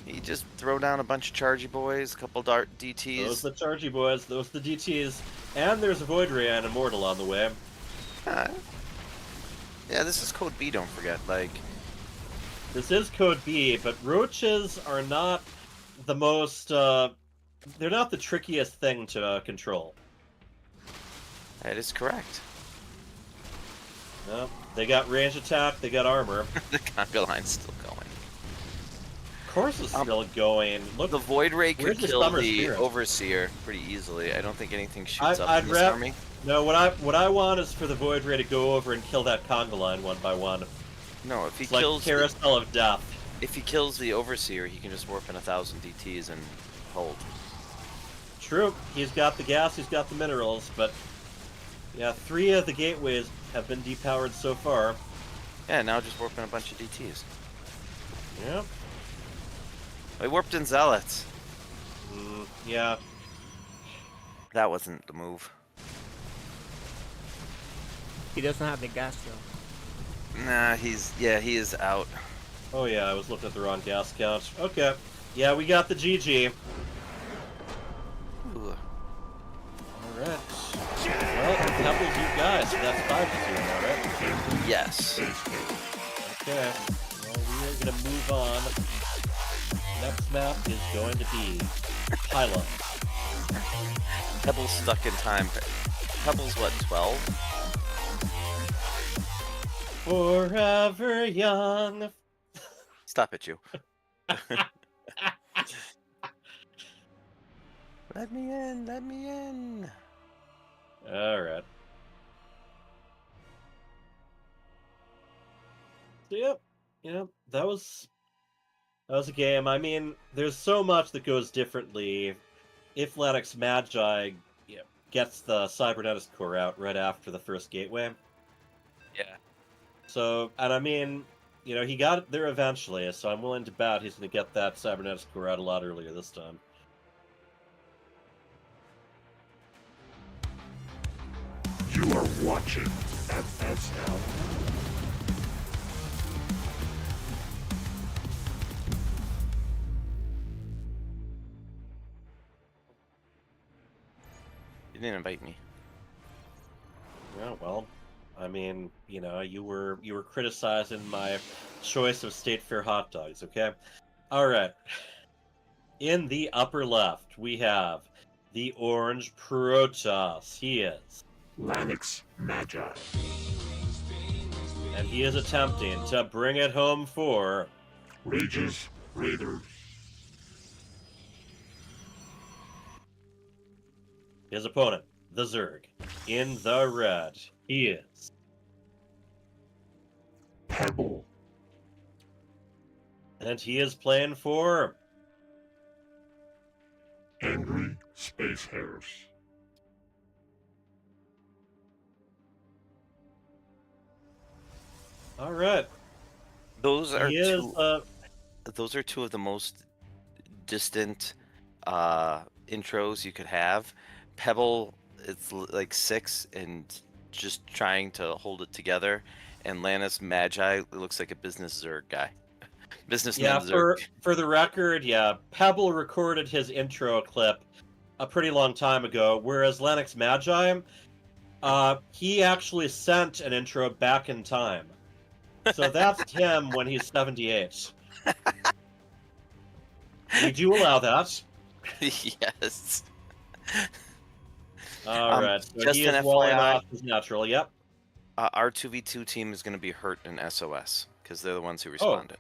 He just throw down a bunch of chargy boys, a couple dart DTs. Those the Chargy boys, those the DTs, and there's a Void Ray and Immortal on the way. Yeah, this is Code B, don't forget. Like, This is Code B, but roaches are not the most, they're not the trickiest thing to control. that is correct. No, they got range attack, they got armor. The conga line's still going. Course is still going. Look, The Void Ray could where's the kill Summer the Spirit? Overseer pretty easily. I don't think anything shoots up I'd in this rep- army. No, what I want is for the Void Ray to go over and kill that conga line one by one. No, if he It's like kills Carousel of Death. if he kills the Overseer, he can just warp in 1,000 DTs and hold. True, he's got the gas, he's got the minerals, but yeah, 3 of the gateways have been depowered so far. Yeah, now just warp in a bunch of DTs. Yeah. I warped in Zealots. Yeah. That wasn't the move. He doesn't have the gas though. Nah, he is out. Oh yeah, I was looking at the wrong gas count. Okay. Yeah, we got the GG. Ooh. Alright. Well, Pebbles you guys, so that's 5-0 now, right? Yes. Okay. Well, we are gonna move on. Next map is going to be Pylon. Pebble's stuck in time. Pebble's what, 12? Forever young. Stop it, you. Let me in, let me in. Alright. So, yep, that was a game. I mean, there's so much that goes differently if Lennox Magi gets the Cybernetics core out right after the first gateway. Yeah. So, and I mean, he got it there eventually, so I'm willing to bet he's going to get that Cybernetics core out a lot earlier this time. You are watching FSL. You didn't invite me. Yeah, well, I mean, you were criticizing my choice of State Fair hot dogs, okay? All right. In the upper left, we have the orange Protoss. He is. Lanix Magi. And he is attempting to bring it home for Rages Raiders. his opponent, the Zerg. In the red, he is. Pebble. And he is playing for... Angry Space Hares. All right. Those are He is... two. Those are two of the most distant intros you could have. Pebble, it's like 6 and just trying to hold it together, and Lannis Magi looks like a business Zerg guy. Businessman Yeah, Zerg. for the record, yeah, Pebble recorded his intro clip a pretty long time ago, whereas Lennox Magi, he actually sent an intro back in time. So that's him when he's 78. We do allow that. Yes. All right, so just he an is walling FYI. off his natural. Yep. Our 2v2 team is going to be hurt in SOS because they're the ones who Oh. responded.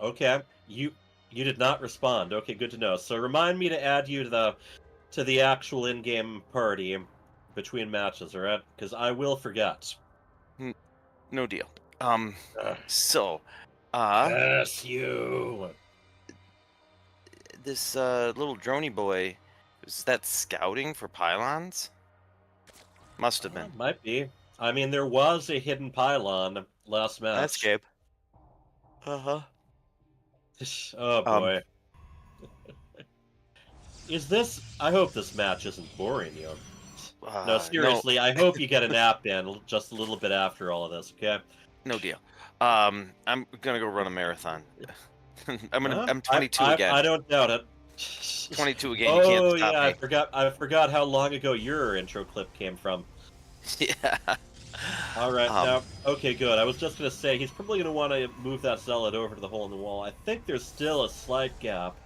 Okay. You did not respond. Okay, good to know. So remind me to add you to the actual in-game party between matches, all right? Because I will forget. No deal. Ugh. So, Yes, you. this little droney boy, is that scouting for pylons? Must have been. Might be. I mean, there was a hidden pylon last match. That's Gabe. Uh-huh. Oh boy. Is this? I hope this match isn't boring you. No, seriously, I hope you get a nap in just a little bit after all of this. Okay. No deal. I'm gonna go run a marathon. I'm 22 again. I don't doubt it. 22 again. You can't stop yeah, me. I forgot how long ago your intro clip came from. Yeah. All right, now, okay, good. I was just gonna say he's probably gonna want to move that zealot over to the hole in the wall. I think there's still a slight gap,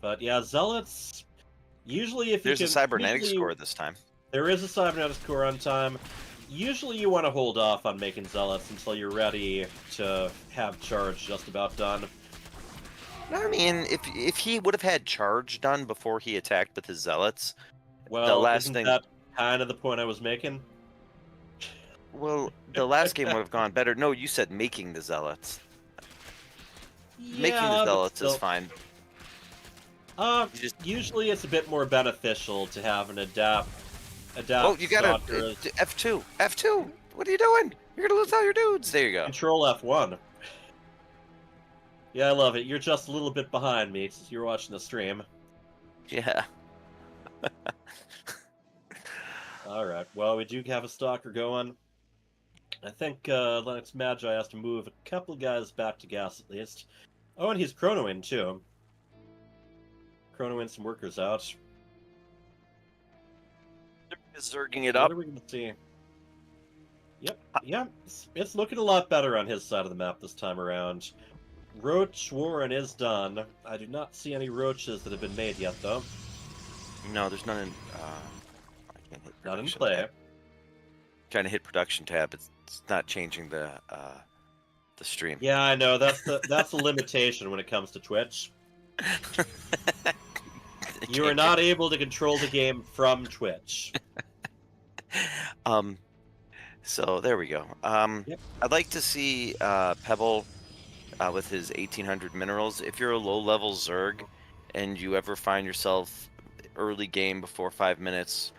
but yeah, zealots. Usually, if there's you a can, cybernetic score this time. There is a cybernetic score on time. Usually, you want to hold off on making zealots until you're ready to have charge just about done. I mean, if he would have had charge done before he attacked with his zealots, well, the last isn't thing. that kind of the point I was making? Well, the last game would have gone better. No, you said making the zealots. Making the zealots is fine. Usually it's a bit more beneficial to have an adapt. Oh, you got a F2. F2. What are you doing? You're gonna lose all your dudes. There you go. Control F1. Yeah, I love it. You're just a little bit behind me since you're watching the stream. Yeah. All right. Well, we do have a stalker going. I think Lennox Magi has to move a couple guys back to gas at least. Oh, and he's chronoing too. Chronoing some workers out. Zerging it up. What are we going to see? Yep. Yeah, it's looking a lot better on his side of the map this time around. Roach Warren is done. I do not see any roaches that have been made yet, though. No, there's none in. I can't hit Not in production play. tab. Trying to hit production tab. It's not changing the stream. Yeah, I know. That's the limitation when it comes to Twitch. You are not able to control the game from Twitch. So there we go. Yep. I'd like to see Pebble with his 1800 minerals. If you're a low-level Zerg and you ever find yourself early game before 5 minutes,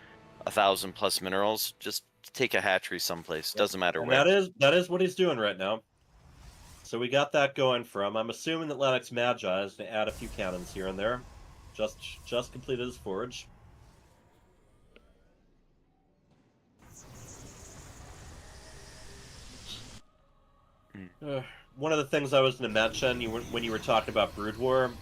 1,000+ minerals, just take a hatchery someplace. Doesn't matter And where. that is what he's doing right now. So we got that going for him. I'm assuming that Lennox Magi is going to add a few cannons here and there. Just completed his forge. One of the things I was going to mention when you were talking about Brood War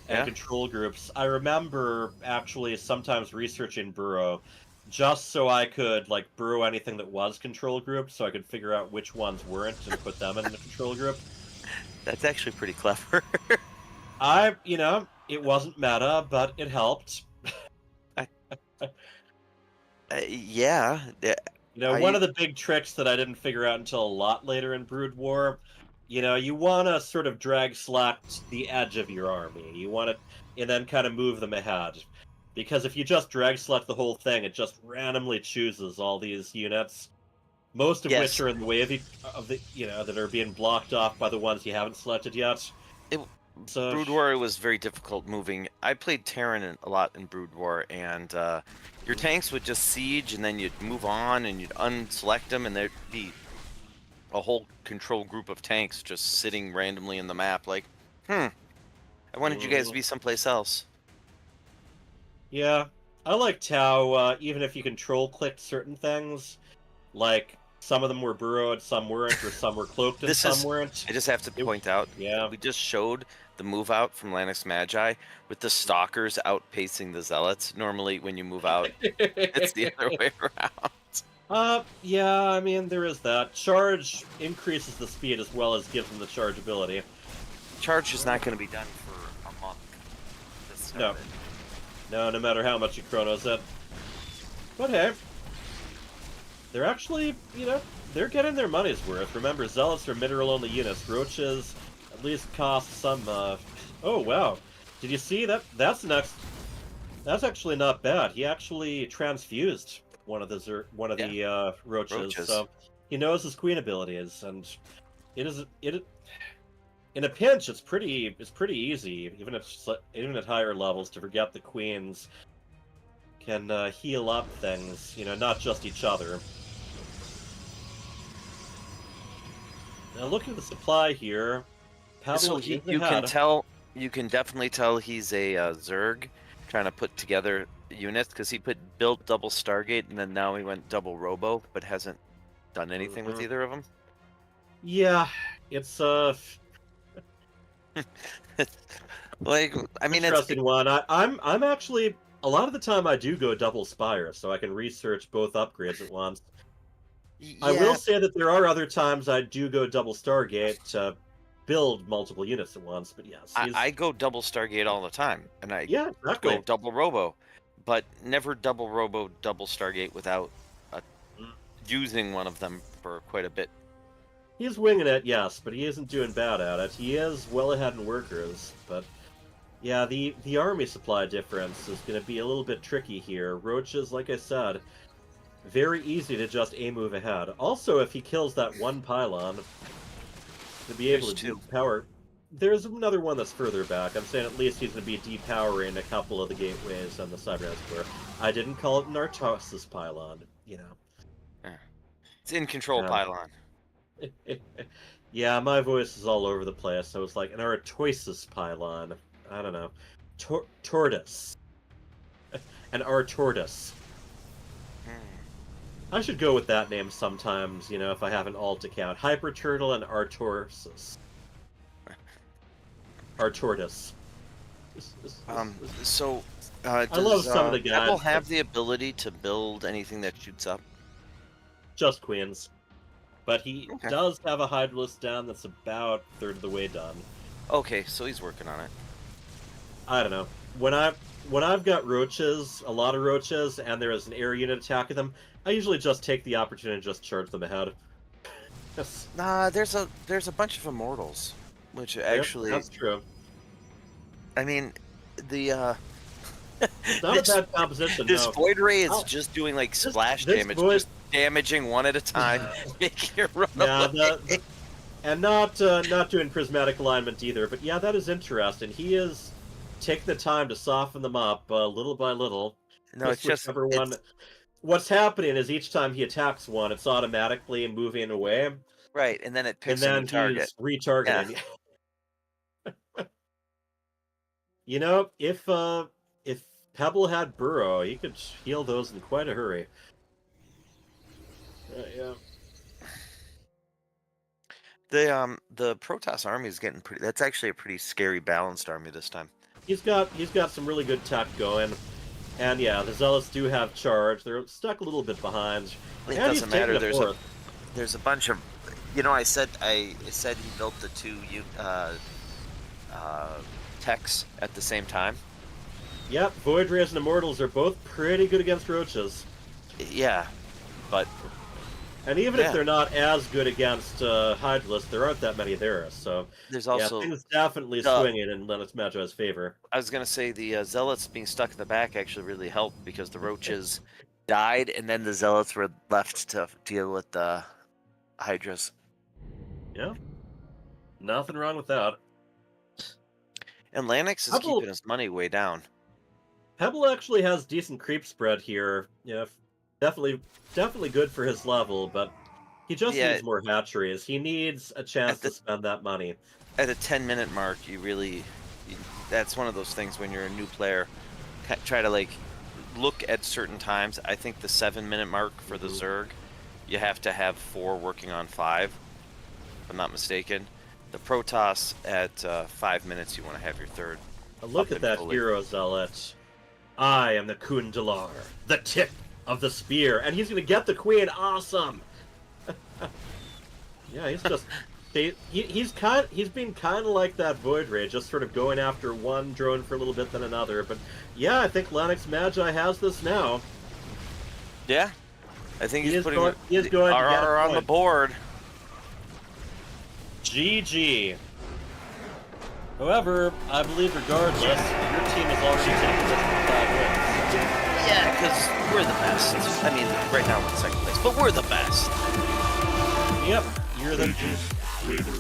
and control groups, I remember actually sometimes researching Burrow just so I could like burrow anything that was control group, so I could figure out which ones weren't and put them in the control group. That's actually pretty clever. It wasn't meta, but it helped. Yeah. One of the big tricks that I didn't figure out until a lot later in Brood War, you want to sort of drag select the edge of your army. You want to, and then kind of move them ahead. Because if you just drag select the whole thing, it just randomly chooses all these units. most of Yes. which are in the way of the that are being blocked off by the ones you haven't selected yet. So Brood War was very difficult moving. I played Terran a lot in Brood War, and your tanks would just siege, and then you'd move on, and you'd unselect them, and there'd be a whole control group of tanks just sitting randomly in the map. Like, I wanted you guys to be someplace else. Yeah, I liked how even if you control clicked certain things, like some of them were burrowed, some weren't, or some were cloaked and some weren't. I just have to point out, yeah, we just showed the move out from Lannis Magi with the stalkers outpacing the zealots. Normally, when you move out, it's the other way around. Yeah, I mean, there is that. Charge increases the speed as well as gives them the charge ability. Charge is not going to be done for a month. No, matter how much you chronos it. But hey, they're actually, they're getting their money's worth. Remember, Zealots are mineral-only units. Roaches at least cost some, Oh, wow. Did you see that? That's That's actually not bad. He actually transfused one of the roaches. So he knows his queen abilities, and it in a pinch, it's pretty easy, even at higher levels, to forget the queens can heal up things, not just each other. Now, looking at the supply here, So you can definitely tell he's a Zerg trying to put together units, because he built double Stargate, and then now he went double Robo, but hasn't done anything with either of them. Yeah, it's like, I mean, interesting one. I'm actually, a lot of the time I do go double Spire, so I can research both upgrades at once. Yeah. I will say that there are other times I do go double Stargate to build multiple units at once, but yes. I go double Stargate all the time, and I exactly. go double Robo, but never double Robo, double Stargate without using one of them for quite a bit. He's winging it, yes, but he isn't doing bad at it. He is well ahead in workers, but yeah, the army supply difference is going to be a little bit tricky here. Roaches, like I said, very easy to just move ahead. Also, if he kills that one pylon, to be able to depower. There's another one that's further back. I'm saying at least he's going to be depowering a couple of the gateways on the Cybernet Square. I didn't call it an Artosis pylon, It's in control pylon. Yeah, my voice is all over the place. I was like, an Artosis pylon. I don't know. Tortoise. An Artortoise. I should go with that name sometimes, if I have an alt account. Hyper Turtle and Artorsis. Artortis. So, I love some of the guys. Pebble have the ability to build anything that shoots up? Just queens. But he does have a Hydralisk down that's about a third of the way done. Okay, so he's working on it. I don't know. When I've got roaches, a lot of roaches, and there is an air unit attacking them, I usually just take the opportunity and just charge them ahead. Nah, there's a bunch of immortals, which actually that's true. I mean, the it's not a bad composition. This no. Void Ray is just doing like splash damage, just damaging one at a time, making it run away. And not doing prismatic alignment either. But yeah, that is interesting. He is taking the time to soften them up little by little. No, it's just one. What's happening is each time he attacks one, it's automatically moving away. Right, and then it picks a new target. He's retargeting. Yeah. If Pebble had Burrow, he could heal those in quite a hurry. Yeah. The Protoss army is getting pretty. That's actually a pretty scary balanced army this time. He's got some really good tech going, and yeah, the Zealots do have charge. They're stuck a little bit behind. It doesn't matter. There's a bunch of, I said he built the two techs at the same time. Yep, Void Rays and Immortals are both pretty good against roaches. Yeah, but... And even if they're not as good against Hydralisk, there aren't that many there, so... There's also... things definitely swinging in Lannis Magi's favor. I was going to say, the Zealots being stuck in the back actually really helped, because the roaches died, and then the zealots were left to deal with the hydras. Yeah. Nothing wrong with that. And Lanix is Pebble- keeping his money way down. Pebble actually has decent creep spread here. Yeah, definitely good for his level, but he just Yeah. needs more hatcheries. He needs a chance At the- to spend that money. At a 10-minute mark, that's one of those things when you're a new player, try to like look at certain times. I think the 7-minute mark for the Zerg, you have to have 4 working on 5, if I'm not mistaken. The Protoss at 5 minutes, you want to have your third. Look up at and that fully. hero zealot. I am the Kundalar, the tip of the spear, and he's gonna get the queen. Awesome. Yeah, he's just he's been kind of like that Void Ray, just sort of going after one drone for a little bit, then another. But yeah, I think Lennox Magi has this now. Yeah, I think He he's is putting going- he is going to get a RR on the point. board. GG. However, I believe regardless, your team has already taken this for 5 wins. Yeah, because we're the best. I mean, right now we're in second place, but we're the best. Yep, you're the. Later.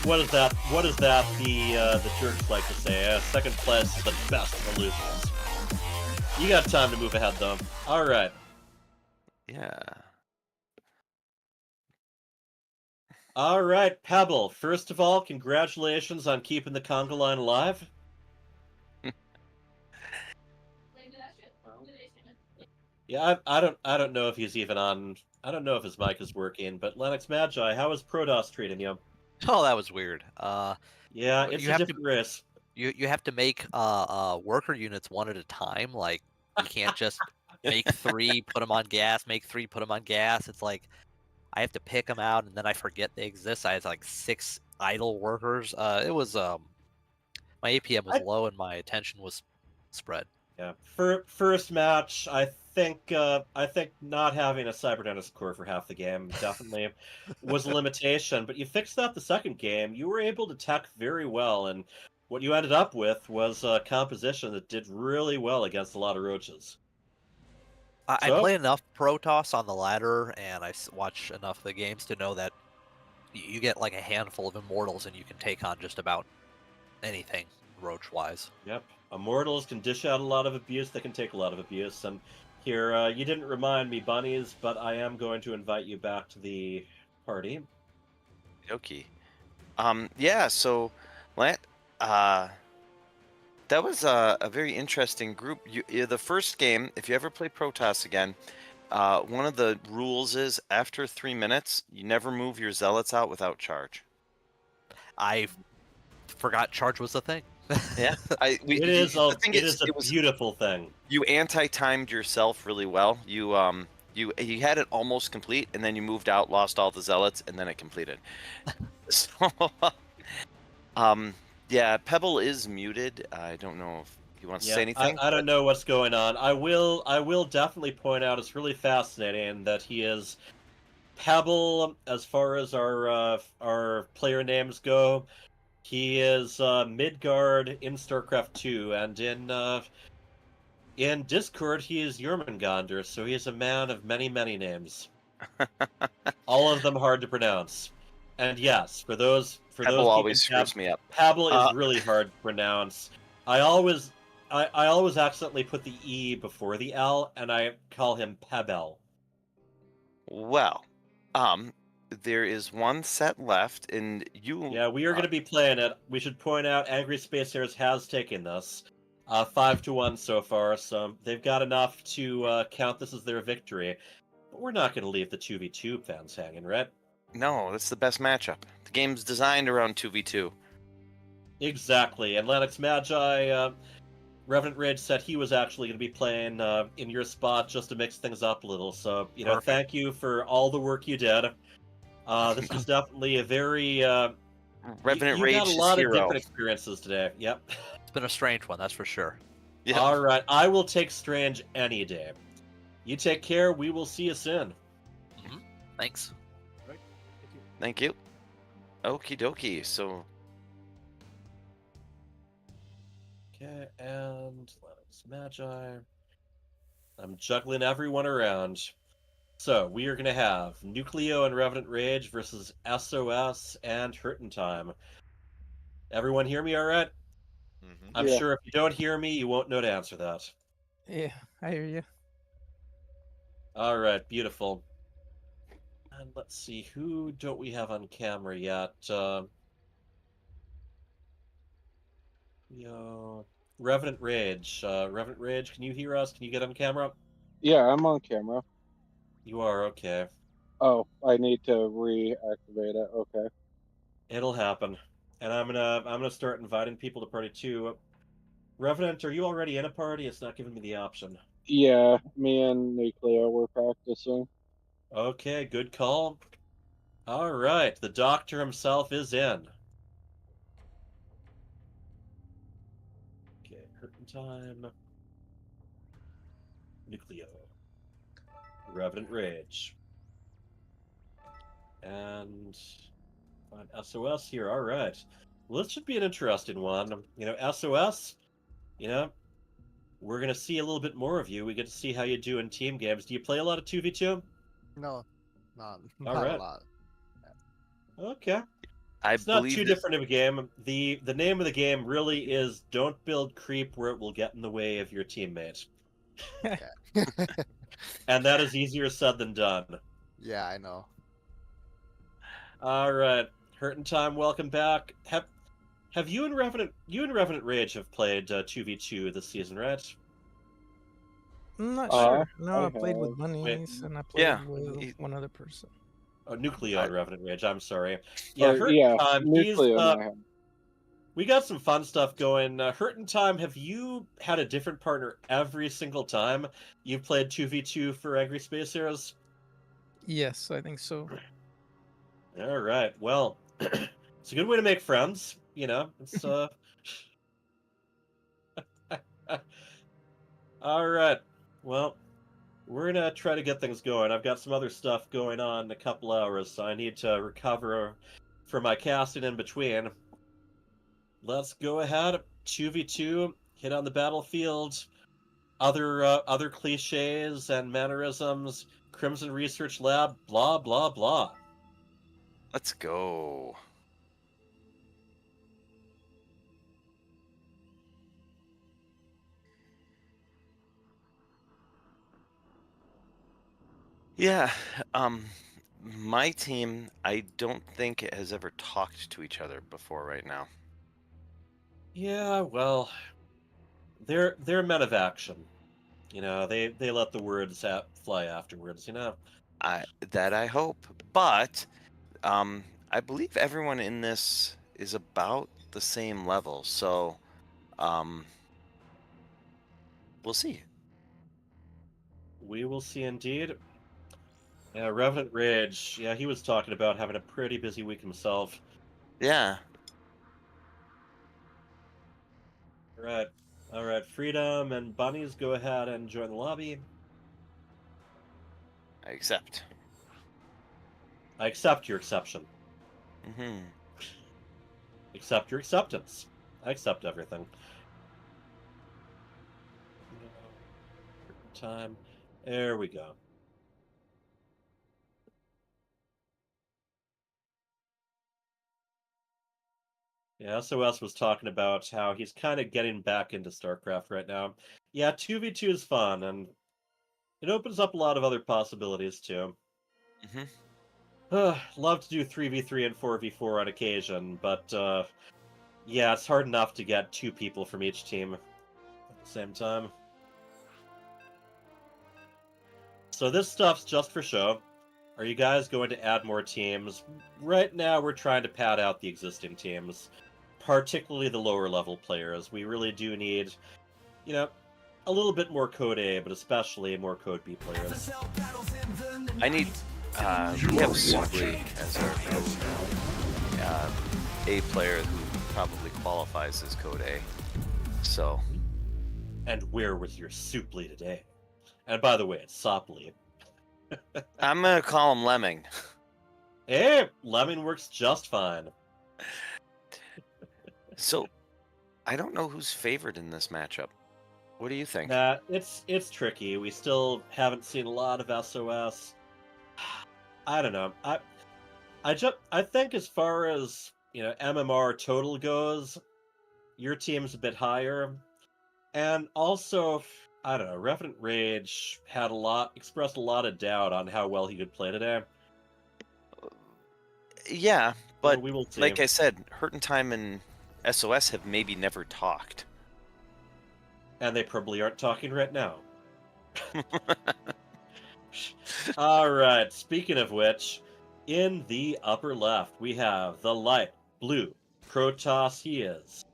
What is that? What is that? The jerks like to say. Second place is the best of the losers. You got time to move ahead though. All right. Yeah. All right, Pebble. First of all, congratulations on keeping the conga line alive. Yeah, I don't know if he's even on. I don't know if his mic is working. But Lennox Magi, how is Protoss treating you? Oh, that was weird. Yeah, Well, it's you a have to- different race. You have to make worker units one at a time. Like you can't just make 3, put them on gas, make 3, put them on gas. It's like I have to pick them out, and then I forget they exist. I had like 6 idle workers. It was my APM was low and my attention was spread. Yeah. First match, I think not having a Cybernetics core for half the game definitely was a limitation. But you fixed that the second game. You were able to tech very well, and what you ended up with was a composition that did really well against a lot of roaches. I So- play enough Protoss on the ladder, and I watch enough of the games to know that you get like a handful of immortals, and you can take on just about anything roach-wise. Yep. Immortals can dish out a lot of abuse. They can take a lot of abuse. And here, you didn't remind me, bunnies, but I am going to invite you back to the party. Okay. Yeah. So, that was a very interesting group. The first game, if you ever play Protoss again, one of the rules is after 3 minutes, you never move your zealots out without charge. I forgot charge was a thing. Yeah, It is a beautiful thing. You anti-timed yourself really well. You had it almost complete, and then you moved out, lost all the zealots, and then it completed. So, yeah, Pebble is muted. I don't know if he wants to say anything. I don't know what's going on. I will definitely point out it's really fascinating that he is Pebble as far as our player names go. He is Midgard in StarCraft 2, and in Discord he is Jormungandr, so he is a man of many, many names. All of them hard to pronounce. And yes, for those Pebble always screws me up. Pebble is really hard to pronounce. I always accidentally put the E before the L, and I call him Pebble. Well, there is one set left, and you. Yeah, we are going to be playing it. We should point out Angry Space Hares has taken this. 5-1 so far, so they've got enough to count this as their victory. But we're not going to leave the 2v2 fans hanging, right? No, that's the best matchup. The game's designed around 2v2. Exactly. And Lennox Magi, Revenant Rage said he was actually going to be playing in your spot just to mix things up a little. So, Perfect. Thank you for all the work you did. This was definitely a very... Revenant you Rage got a is lot of hero. different experiences today. Yep. It's been a strange one, that's for sure. Yeah. All right. I will take Strange any day. You take care. We will see you soon. Thanks. Thank you. Okie dokie. So, Okay, and Lennox Magi. I'm juggling everyone around. So we are going to have Nucleo and Revenant Rage versus SOS and Hurtin' Time. Everyone hear me all right? Mm-hmm. I'm sure if you don't hear me, you won't know to answer that. Yeah, I hear you. All right, beautiful. And let's see, who don't we have on camera yet? Revenant Rage. Revenant Rage, can you hear us? Can you get on camera? Yeah, I'm on camera. You are, okay. Oh, I need to reactivate it. Okay. It'll happen. And I'm gonna start inviting people to party too. Revenant, are you already in a party? It's not giving me the option. Yeah, me and Nucleo were practicing. Okay, good call. All right, the doctor himself is in. Okay, Curtain Time. Nucleo. Revenant Rage. And find SOS here. All right. Well, this should be an interesting one. SOS, we're going to see a little bit more of you. We get to see how you do in team games. Do you play a lot of 2v2? No, All not a right. lot. Okay. I It's not believe too that- different of a game. The name of the game really is don't build creep where it will get in the way of your teammate. And that is easier said than done. Yeah, I know. All right. Hurtin' Time, welcome back. Have you and Revenant Rage have played 2v2 this season, right? I'm not sure. No, I I played with have. bunnies and I played Yeah, with he- one other person. Oh, Nucleo and Revenant Rage, I'm sorry. Or, Hurtin' yeah, Time, Nucleo and I have. we got some fun stuff going. Hurtin' Time, have you had a different partner every single time you've played 2v2 for Angry Space Heroes? Yes, I think so. All right. Well, it's a good way to make friends. It's All right. Well, we're gonna try to get things going. I've got some other stuff going on in a couple hours, so I need to recover from my casting in between. Let's go ahead. 2v2. Hit on the battlefield. Other cliches and mannerisms. Crimson Research Lab. Blah blah blah. Let's go. Yeah, my team, I don't think it has ever talked to each other before right now. Yeah, well, they're men of action. They let the words fly afterwards. I hope, but I believe everyone in this is about the same level, so we'll see. We will see indeed. Yeah, Revenant Rage. Yeah, he was talking about having a pretty busy week himself. Yeah. All right. Freedom and Bunnies, go ahead and join the lobby. I accept. I accept your exception. Mm-hmm. Accept your acceptance. I accept everything. Time. There we go. Yeah, SOS was talking about how he's kind of getting back into StarCraft right now. Yeah, 2v2 is fun, and it opens up a lot of other possibilities, too. Love to do 3v3 and 4v4 on occasion, but yeah, it's hard enough to get 2 people from each team at the same time. So this stuff's just for show. Are you guys going to add more teams? Right now, we're trying to pad out the existing teams, particularly the lower level players. We really do need, a little bit more Code A, but especially more Code B players. I need. We have Supli as our Code A player who probably qualifies as Code A. So. And where was your Supli today? And by the way, it's Sopli. I'm gonna call him Lemming. Hey, Lemming works just fine. So, I don't know who's favored in this matchup. What do you think? That it's tricky. We still haven't seen a lot of SOS. I don't know. I think as far as MMR total goes, your team's a bit higher, and also I don't know. Revenant Rage had expressed a lot of doubt on how well he could play today. Yeah, So but we will see. like I said, Hurt in Time and SOS have maybe never talked. And they probably aren't talking right now. All right. Speaking of which, in the upper left, we have the light blue Protoss. He is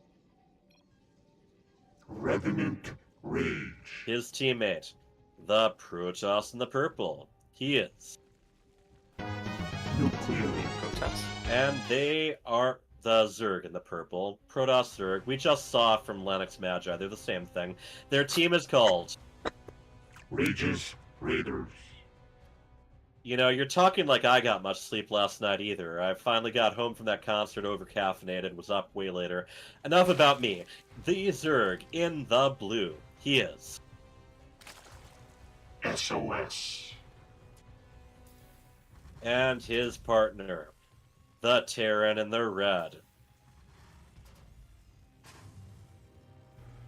Revenant Rage. his teammate, the Protoss in the purple. He is. Nuclear. Protoss. And they are the Zerg in the purple. Protoss Zerg. We just saw from Lennox Magi. They're the same thing. Their team is called Rage's Raiders. You're talking like I got much sleep last night either. I finally got home from that concert over-caffeinated, was up way later. Enough about me. The Zerg in the blue. He is. SOS. And his partner, the Terran in the red.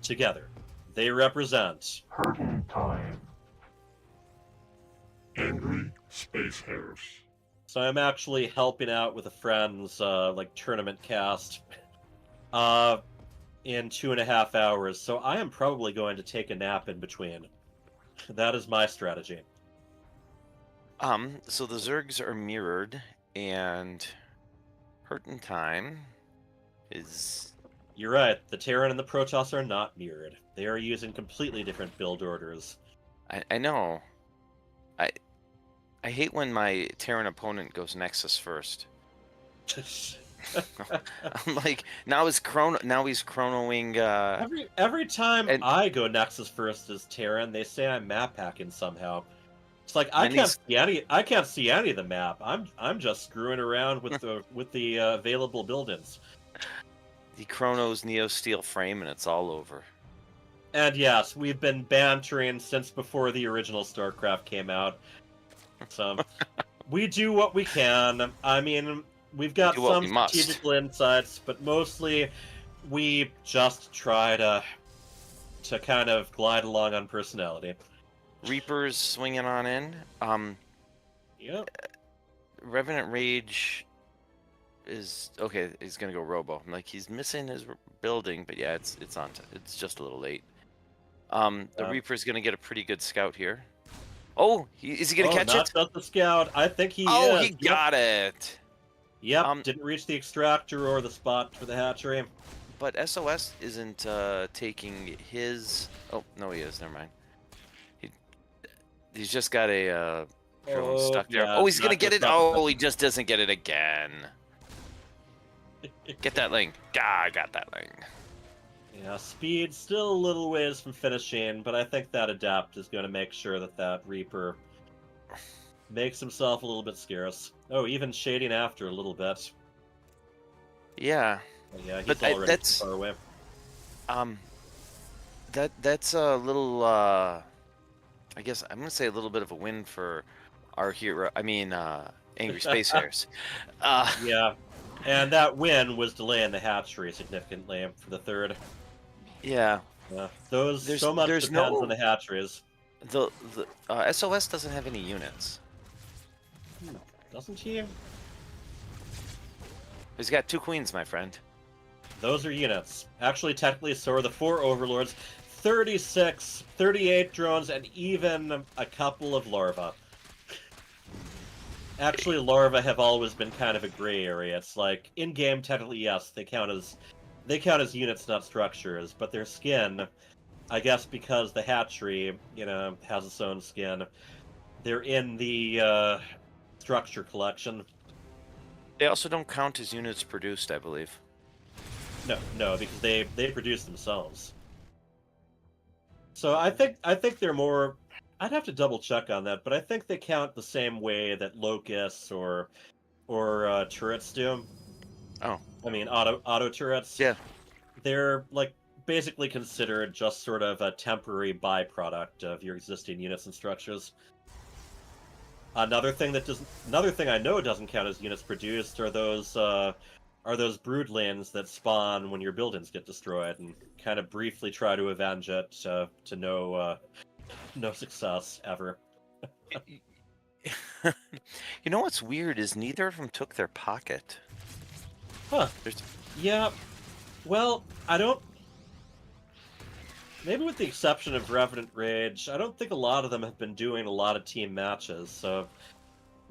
Together, they represent Hurt in Time. Angry Space Hares. So I'm actually helping out with a friend's tournament cast in 2.5 hours, so I am probably going to take a nap in between. That is my strategy. So the Zergs are mirrored, and Hurt in Time is... You're right, the Terran and the Protoss are not mirrored. They are using completely different build orders. I know. I hate when my Terran opponent goes Nexus first. I'm like, now he's chronoing. Every time and- I go Nexus first as Terran, they say I'm map hacking somehow. It's like I can't see any of the map. I'm just screwing around with the available build-ins. He chronos Neo Steel Frame, and it's all over. And yes, we've been bantering since before the original StarCraft came out. So we do what we can. I mean, we've got some strategical insights, but mostly we just try to kind of glide along on personality. Reapers swinging on in. Yep. Revenant Rage is okay. He's gonna go Robo. I'm like, he's missing his building, but yeah, it's it's just a little late. The Reaper's gonna get a pretty good scout here. Oh, is he gonna catch not it? just the scout. I think he is. Oh, he got it. Yep. Didn't reach the extractor or the spot for the hatchery. But SOS isn't taking his. Oh no, he is. Never mind. He's just got a drone stuck there. Yeah, Oh, he's gonna get it. Oh, he just doesn't get it again. Get that link. I got that link. Yeah, speed still a little ways from finishing, but I think that adapt is going to make sure that Reaper makes himself a little bit scarce. Oh, even shading after a little bit. Yeah. Yeah, he's already that's far away. That's a little. I guess I'm gonna say a little bit of a win for our hero. I mean, Angry Space Hares. Yeah, and that win was delaying the hatchery significantly for the third. Yeah. So much depends on the hatcheries. The SOS doesn't have any units. Doesn't he? He's got 2 queens, my friend. Those are units. Actually, technically, so are the 4 overlords. 36, 38 drones, and even a couple of larvae. Actually, larvae have always been kind of a gray area. It's like, in-game, technically, yes, they count as units, not structures, but their skin, I guess because the hatchery, has its own skin, they're in the structure collection. They also don't count as units produced, I believe. No, because they produce themselves. So I think they're more. I'd have to double check on that, but I think they count the same way that locusts or turrets do. Oh, I mean auto turrets. Yeah, they're like basically considered just sort of a temporary byproduct of your existing units and structures. Another thing I know doesn't count as units produced are those broodlands that spawn when your buildings get destroyed, and kind of briefly try to avenge it to no success ever. You know what's weird is neither of them took their pocket. Huh. There's... Yeah. Well, I don't. Maybe with the exception of Revenant Rage, I don't think a lot of them have been doing a lot of team matches, so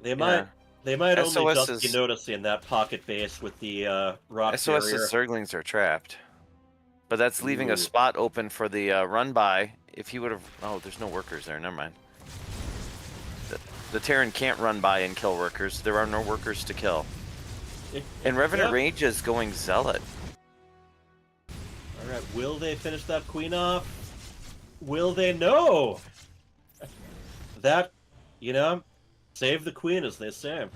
they might only SOS just be noticing that pocket base with the rock SOS's barrier. Zerglings are trapped. But that's leaving Ooh. a spot open for the run by. If he would have... Oh, there's no workers there. Never mind. The Terran can't run by and kill workers. There are no workers to kill. And Revenant Rage is going Zealot. Alright, will they finish that queen off? Will they? No! That, save the queen, as they say.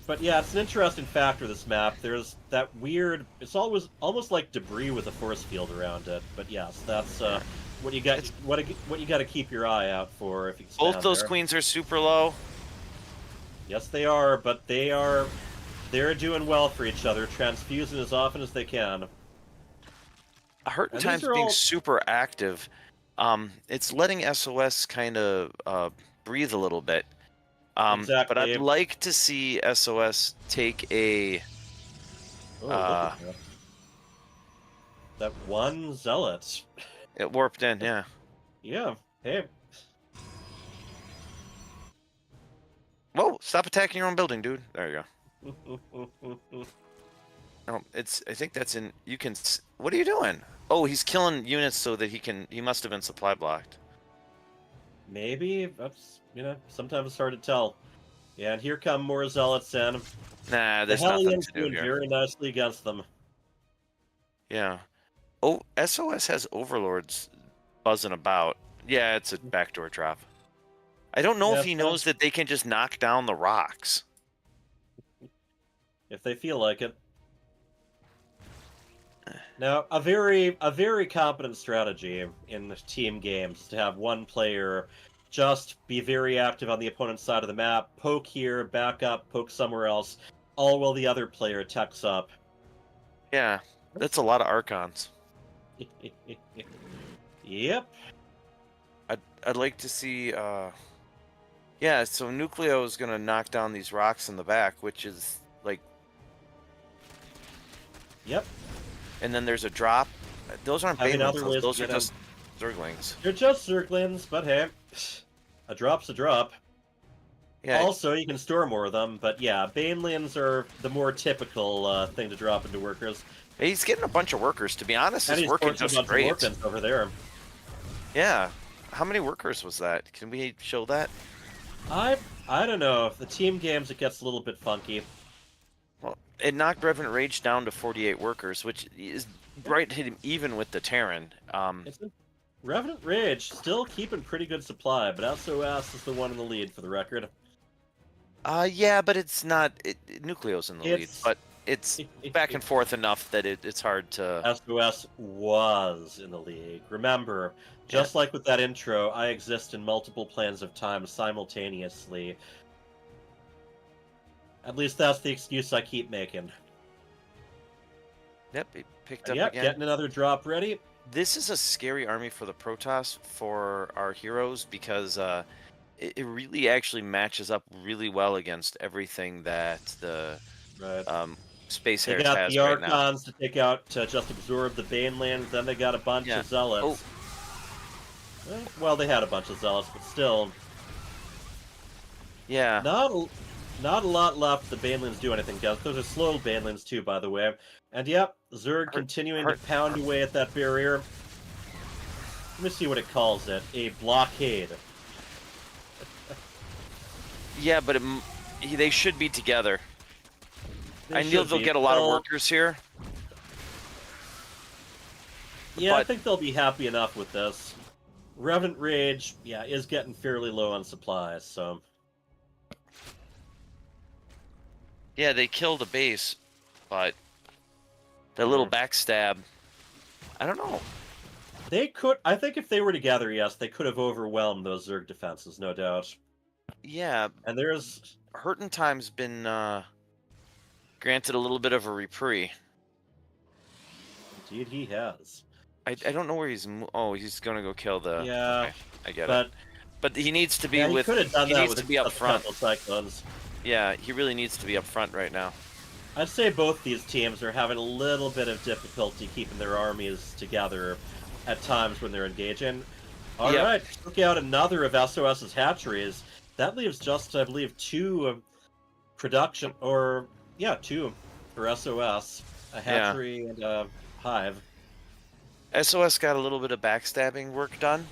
But yeah, it's an interesting factor, this map. There's that weird... It's almost like debris with a force field around it. But yes, that's what you got. What you got to keep your eye out for if you stand Both those there. queens are super low. Yes, they are, but they're doing well for each other, transfusing as often as they can. Hurt Time's being super active. It's letting SOS kind of breathe a little bit. Exactly. But I'd like to see SOS take a... look at that one Zealot. It warped in, yeah. Yeah, hey. Whoa, stop attacking your own building, dude. There you go. Oh, I think that's in... You can... What are you doing? Oh, he's killing units so that he must have been supply blocked. Maybe. That's, sometimes it's hard to tell. Yeah, and here come more Zealots in. Nah, there's the nothing Hellions to do doing here. very nicely against them. Yeah. Oh, SOS has Overlords buzzing about. Yeah, it's a backdoor drop. I don't know if he knows that they can just knock down the rocks. If they feel like it. Now, a very competent strategy in team games is to have one player just be very active on the opponent's side of the map, poke here, back up, poke somewhere else, all while the other player techs up. Yeah, that's a lot of Archons. Yep. I'd like to see... Yeah, so Nucleo is going to knock down these rocks in the back, which is, like... Yep. And then there's a drop. Those aren't Banelings, those are just Zerglings. They're just Zerglings, but hey, a drop's a drop. Yeah. Also, you can store more of them, but yeah, Banelings are the more typical thing to drop into workers. He's getting a bunch of workers, to be honest. And He's working just great. Over there. Yeah. How many workers was that? Can we show that? I don't know. If the team games, it gets a little bit funky. Well, it knocked Revenant Rage down to 48 workers, which is right hit him even with the Terran. Revenant Rage still keeping pretty good supply, but SOS is the one in the lead for the record. Yeah, but it's not. Nucleo's in the lead, but it's back and forth enough that it's hard to... SOS was in the league. Remember, just like with that intro, I exist in multiple planes of time simultaneously. At least that's the excuse I keep making. Yep, he picked up again. Getting another drop ready. This is a scary army for the Protoss, for our heroes, because it really actually matches up really well against everything that the Space Hares has right now. They got the Archons to take out, to just absorb the Banelands, then they got a bunch of Zealots. Well, they had a bunch of Zealots, but still. Yeah. Not a lot left the Banelands do anything against. Those are slow Banelands too, by the way. And yep, Zerg continuing to pound away at that barrier. Let me see what it calls it. A blockade. Yeah, but they should be together. I know they'll get a lot of workers here. Yeah, I think they'll be happy enough with this. Revenant Rage, yeah, is getting fairly low on supplies, so... Yeah, they killed a base, but that little backstab I don't know. They could. I think if they were together, yes, they could have overwhelmed those Zerg defenses, no doubt. Yeah, And there's Time's been granted a little bit of a reprieve. Indeed, he has. I don't know where he's. Oh, he's gonna go kill the. Yeah, okay, I get but it. But he needs to be yeah, with. He could have done he that needs with to be up front. Cyclones. Yeah, he really needs to be up front right now. I'd say both these teams are having a little bit of difficulty keeping their armies together at times when they're engaging. All right, took out another of SOS's hatcheries. That leaves just, I believe, 2 production, or yeah, 2 for SOS, a hatchery and a hive. SOS got a little bit of backstabbing work done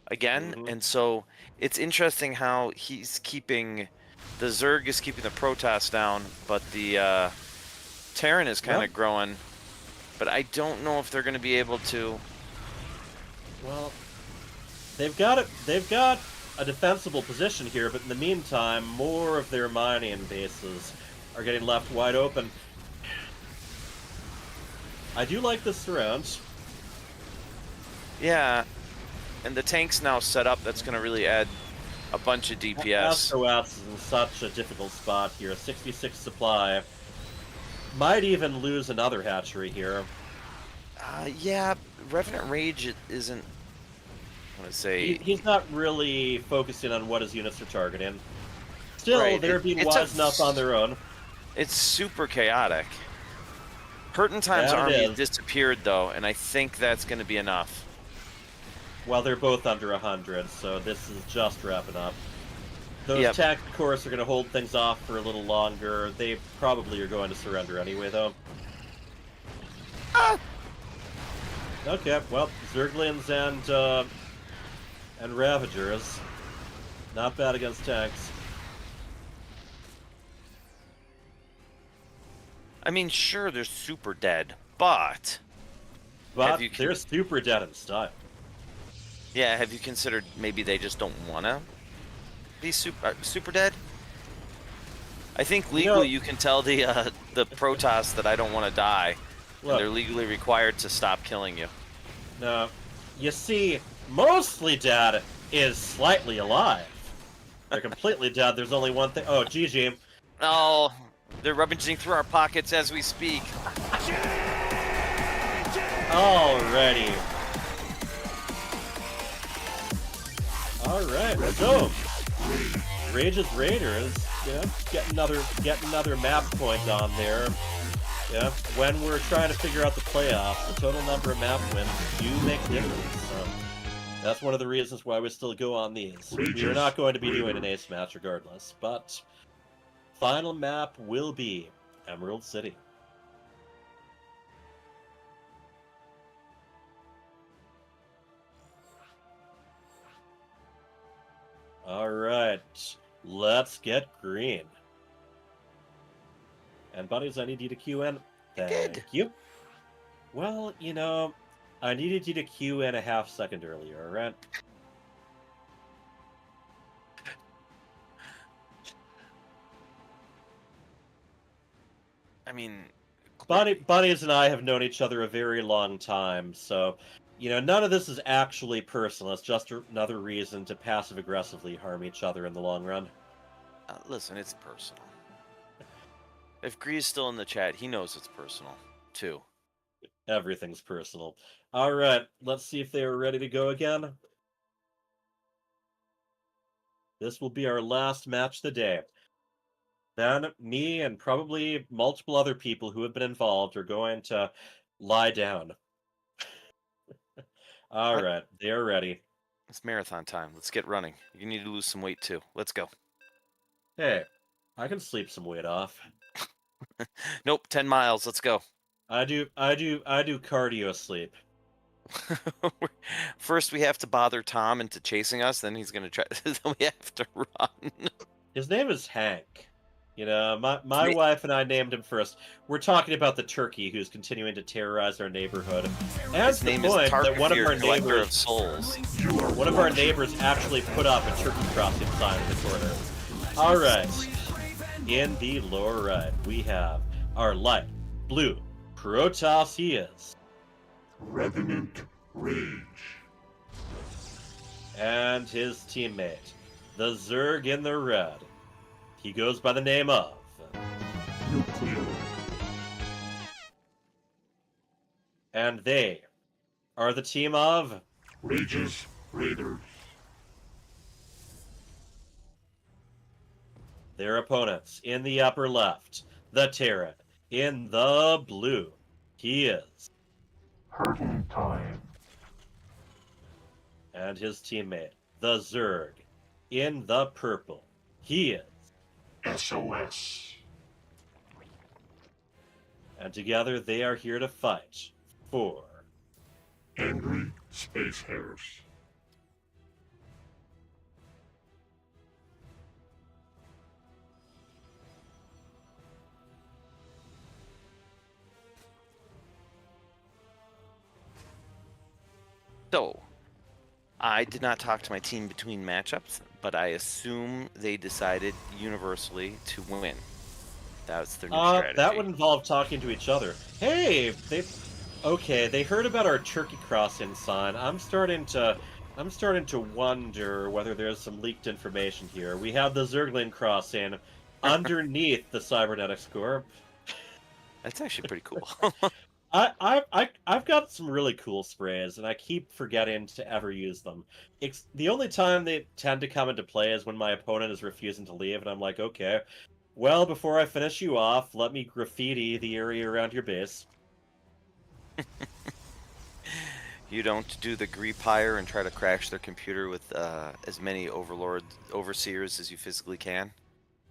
again, and so it's interesting how he's keeping the Zerg is keeping the Protoss down, but the Terran is kind of growing. But I don't know if they're going to be able to. Well, they've got it. They've got a defensible position here, but in the meantime, more of their mining bases are getting left wide open. I do like this surround. Yeah, and the tank's now set up. That's going to really add a bunch of DPS. SOS is in such a difficult spot here. 66 supply. Might even lose another hatchery here. Yeah, Revenant Rage isn't. I want to say he's not really focusing on what his units are targeting. Still, right. they're being wise enough on their own. It's super chaotic. Hurtin' Time's army disappeared though, and I think that's going to be enough. Well, they're both under 100, so this is just wrapping up. Those tech, of course, are going to hold things off for a little longer. They probably are going to surrender anyway, though. Okay, well, Zerglings and Ravagers. Not bad against tanks. I mean, sure, they're super dead, but they're super dead in style. Yeah, have you considered maybe they just don't want to be super dead? I think legally you can tell the Protoss that I don't want to die. Look, and they're legally required to stop killing you. No, you see, mostly dead is slightly alive. They're completely dead. There's only one thing. Oh, GG. Oh, they're rummaging through our pockets as we speak. Alrighty. Alright, let's go. Rage's Raiders, yeah, get another map point on there. Yeah, when we're trying to figure out the playoffs, the total number of map wins do make a difference. So that's one of the reasons why we still go on these. We're not going to be doing an ace match regardless, but final map will be Emerald City. Alright, let's get green. And buddies, I need you to queue in. Thank you. Well, you know, I needed you to queue in a half second earlier, alright? I mean, Buddies and I have known each other a very long time, so, you know, none of this is actually personal. It's just another reason to passive-aggressively harm each other in the long run. Listen, it's personal. If Gree's still in the chat, he knows it's personal, too. Everything's personal. Alright, let's see if they are ready to go again. This will be our last match of the day. Then me and probably multiple other people who have been involved are going to lie down. Alright, they are ready. It's marathon time. Let's get running. You need to lose some weight, too. Let's go. Hey, I can sleep some weight off. Nope, 10 miles. Let's go. I do cardio sleep. First, we have to bother Tom into chasing us. Then he's gonna try. Then we have to run. His name is Hank. You know, my wife and I named him first. We're talking about the turkey who's continuing to terrorize our neighborhood. And his name is that one of our Collector neighbors, of Souls. One of our neighbors actually put up a turkey crossing sign in the corner. All right. In the lower right, we have our light blue Protoss he is. Revenant Rage. And his teammate, the Zerg in the red. He goes by the name of Nuclear. And they are the team of Rages Raiders. their opponents in the upper left. The Terran in the blue. He is. Hurting Time. And his teammate, the Zerg, in the purple. He is. SOS. And together they are here to fight for Angry Space Hares. So, I did not talk to my team between matchups, but I assume they decided universally to win. That's their new strategy. That would involve talking to each other. Hey, they heard about our turkey crossing sign. I'm starting to wonder whether there's some leaked information here. We have the Zergling crossing underneath the cybernetics core. That's actually pretty cool. I've got some really cool sprays, and I keep forgetting to ever use them. The only time they tend to come into play is when my opponent is refusing to leave, and I'm like, okay, well, before I finish you off, let me graffiti the area around your base. You don't do the Greepire and try to crash their computer with as many overseers as you physically can?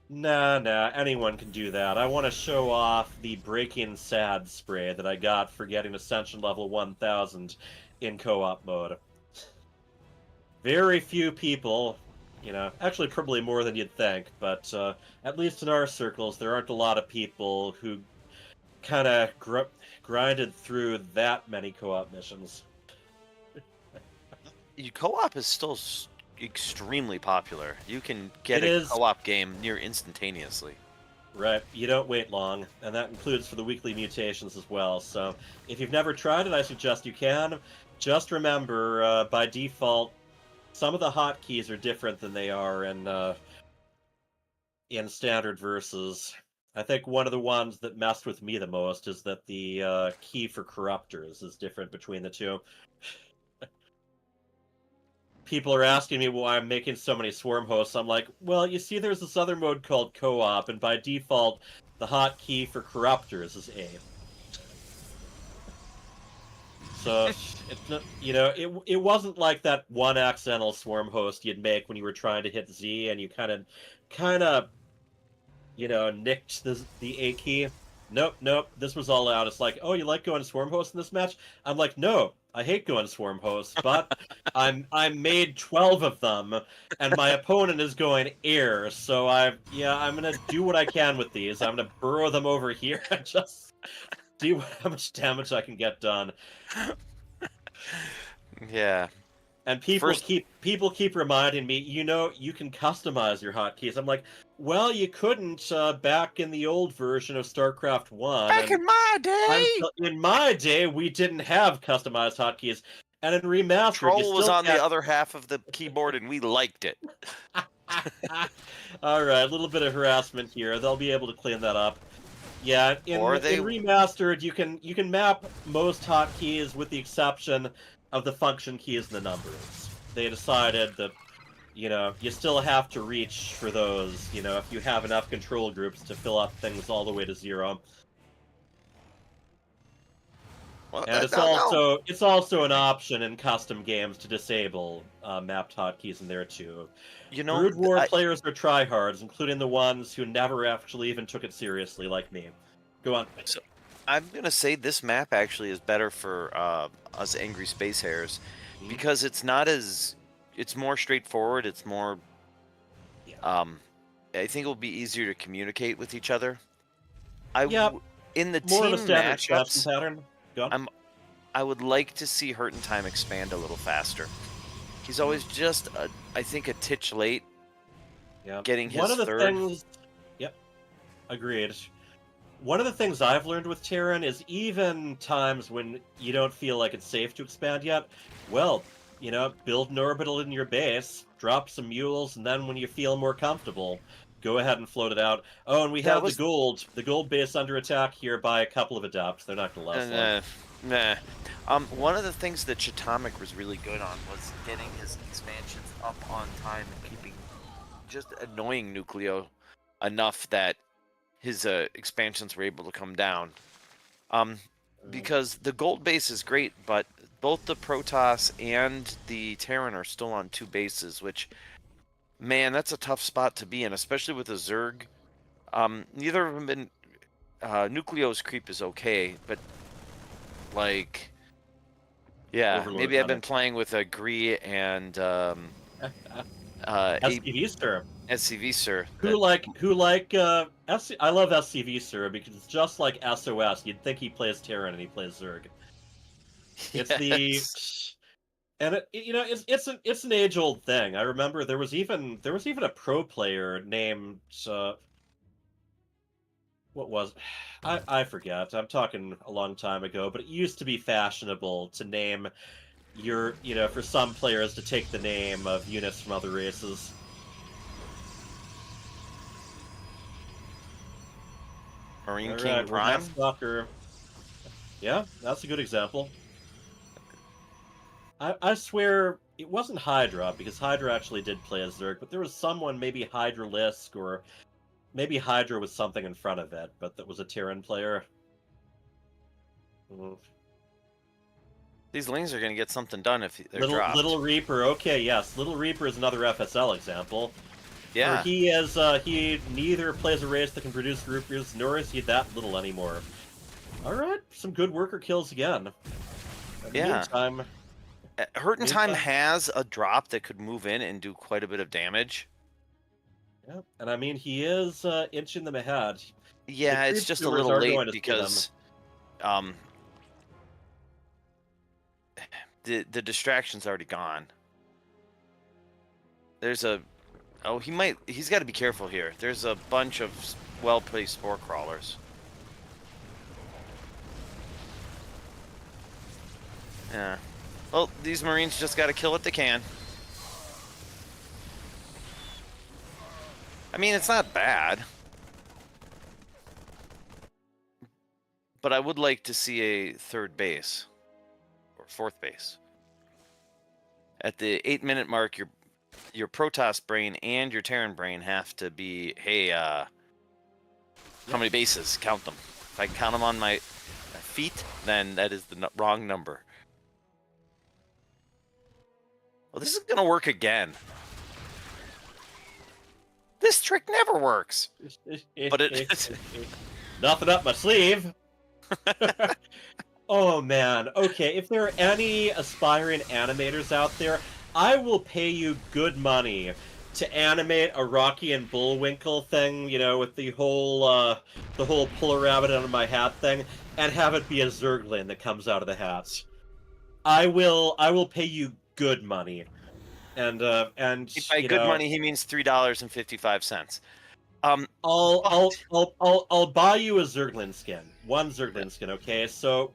Nah, anyone can do that. I want to show off the Breaking Sad spray that I got for getting Ascension level 1000 in co-op mode. Very few people, actually probably more than you'd think, but at least in our circles, there aren't a lot of people who kind of grinded through that many co-op missions. Co-op is still extremely popular. You can get a co-op game near instantaneously. Right, you don't wait long, and that includes for the weekly mutations as well. So if you've never tried it, I suggest you can. Just remember, by default, some of the hotkeys are different than they are in standard versus. I think one of the ones that messed with me the most is that the key for corruptors is different between the two. People are asking me why I'm making so many swarm hosts. I'm like, well, you see there's this other mode called co-op, and by default, the hotkey for corruptors is A. So, it wasn't like that one accidental swarm host you'd make when you were trying to hit Z, and you kind of, nicked the A key. Nope, this was all out. It's like, oh, you like going swarm host in this match? I'm like, no, I hate going swarm host, but I made 12 of them, and my opponent is going air, so I'm gonna do what I can with these. I'm gonna burrow them over here and just see how much damage I can get done. Yeah. And people keep reminding me, you can customize your hotkeys. I'm like, well, you couldn't back in the old version of StarCraft 1. Back in my day! In my day, we didn't have customized hotkeys. And in Remastered, Troll was on the other half of the keyboard, and we liked it. All right, a little bit of harassment here. They'll be able to clean that up. Yeah, in Remastered, you can map most hotkeys with the exception of the function keys and the numbers. They decided that, you still have to reach for those, if you have enough control groups to fill up things all the way to 0. Well, and it's also an option in custom games to disable mapped hotkeys in there too. Brood War players are tryhards, including the ones who never actually even took it seriously, like me. Go on. So, I'm gonna say this map actually is better for us angry space hares because it's more straightforward. It's more. I think it'll be easier to communicate with each other. In the team matchups, pattern. I would like to see Hurt in Time expand a little faster. He's always just, I think, a titch late. Yeah. Getting his One of the third. things. Yep. Agreed. one of the things I've learned with Terran is even times when you don't feel like it's safe to expand yet, well, build an orbital in your base, drop some mules, and then when you feel more comfortable, go ahead and float it out. Oh, and we That have was- the gold base under attack here by a couple of adapts. They're not going to last long. Nah. One of the things that Chatomic was really good on was getting his expansions up on time and keeping just annoying Nucleo enough that his expansions were able to come down. Because the gold base is great, but both the Protoss and the Terran are still on 2 bases, which, man, that's a tough spot to be in, especially with a Zerg. Neither of them been. Nucleo's creep is okay, but like, yeah, Overlord maybe I've been Hunter. playing with a Gree and SCV Sir. SCV Sir. Who like I love SCV Sir because it's just like SOS. You'd think he plays Terran and he plays Zerg. It's the and it's an age old thing. I remember there was even a pro player named what was I forget. I'm talking a long time ago, but it used to be fashionable to name your for some players to take the name of units from other races. Marine All King right, Prime. Stalker. Yeah, that's a good example. I swear it wasn't Hydra, because Hydra actually did play as Zerg, but there was someone, maybe Hydralisk, or maybe Hydra with something in front of it, but that was a Terran player. These Lings are going to get something done if they're Little dropped. Little Reaper, okay, yes. Little Reaper is another FSL example. Yeah. Where he neither plays a race that can produce Reapers, nor is he that little anymore. Alright, some good worker kills again. Yeah. Meantime, Hurt in Time has a drop that could move in and do quite a bit of damage. yeah, and I mean, he is inching them ahead. Yeah, it's just a little late because the distraction's already gone. There's a he's got to be careful here. There's a bunch of well-placed spore crawlers. Yeah. Well, these Marines just got to kill what they can. I mean, it's not bad. But I would like to see a 3rd base. Or 4th base. At the 8-minute mark, your Protoss brain and your Terran brain have to be, hey, how many bases? Count them. If I count them on my feet, then that is the wrong number. Well, this is going to work again. This trick never works. But it... Nothing up my sleeve. Oh, man. Okay, if there are any aspiring animators out there, I will pay you good money to animate a Rocky and Bullwinkle thing, with the whole pull a rabbit out of my hat thing, and have it be a Zerglin that comes out of the hats. I will pay you good money. And by good money he means $3.55. I'll buy you a Zerglin skin. One Zerglin skin, okay? So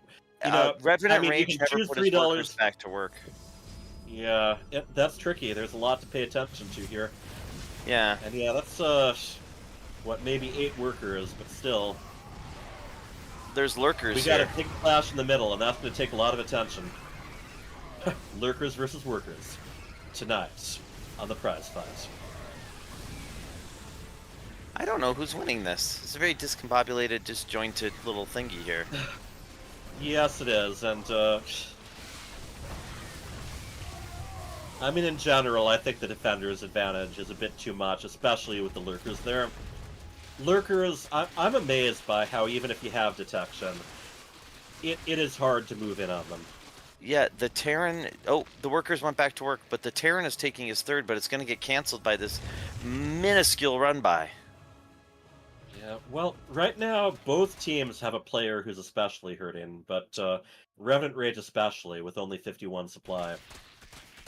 Revenant Rage you can never choose put his workers back to work. Yeah, that's tricky. There's a lot to pay attention to here. Yeah. And yeah, that's what, maybe 8 workers, but still. There's lurkers We got here. a big clash in the middle, and that's going to take a lot of attention. Lurkers versus workers. Tonight on the prize fight. I don't know who's winning this. It's a very discombobulated, disjointed little thingy here. Yes, it is, and I mean, in general, I think the defender's advantage is a bit too much, especially with the lurkers there. Lurkers, I'm amazed by how even if you have detection, it is hard to move in on them. Yeah, the Terran... Oh, the workers went back to work, but the Terran is taking his 3rd, but it's going to get canceled by this minuscule run-by. Yeah, well, right now, both teams have a player who's especially hurting, but Revenant Rage especially, with only 51 supply.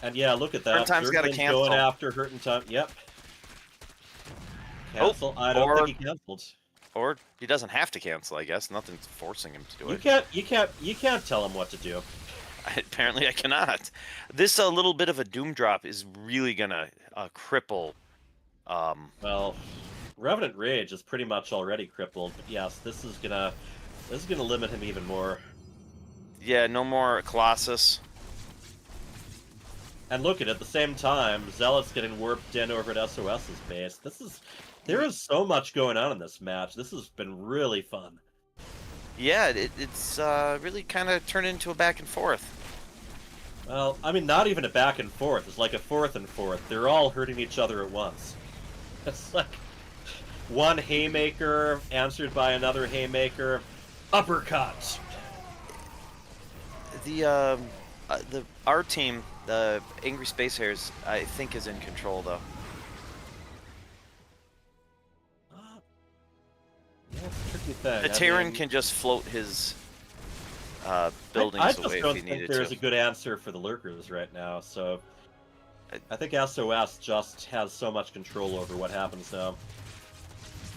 And yeah, look at that. Hurt Time's got to cancel. Going after Hurt in Time. Yep. Cancel. I don't think he canceled. or he doesn't have to cancel. I guess nothing's forcing him to do it. You can't tell him what to do. Apparently, I cannot. This little bit of a doom drop is really gonna cripple. Well, Revenant Rage is pretty much already crippled, but yes, this is gonna limit him even more. Yeah, no more Colossus. And look at the same time, Zealot's getting warped in over at SOS's base. There is so much going on in this match. This has been really fun. Yeah, it's really kind of turned into a back and forth. Well, I mean, not even a back and forth. It's like a fourth and fourth. They're all hurting each other at once. It's like one haymaker answered by another haymaker, uppercut. Our team, the Angry Space Hares, I think is in control though. Yeah, it's a tricky thing. The Terran can just float his buildings I away if he don't think needed there's to. a good answer for the lurkers right now, so I think SOS just has so much control over what happens now.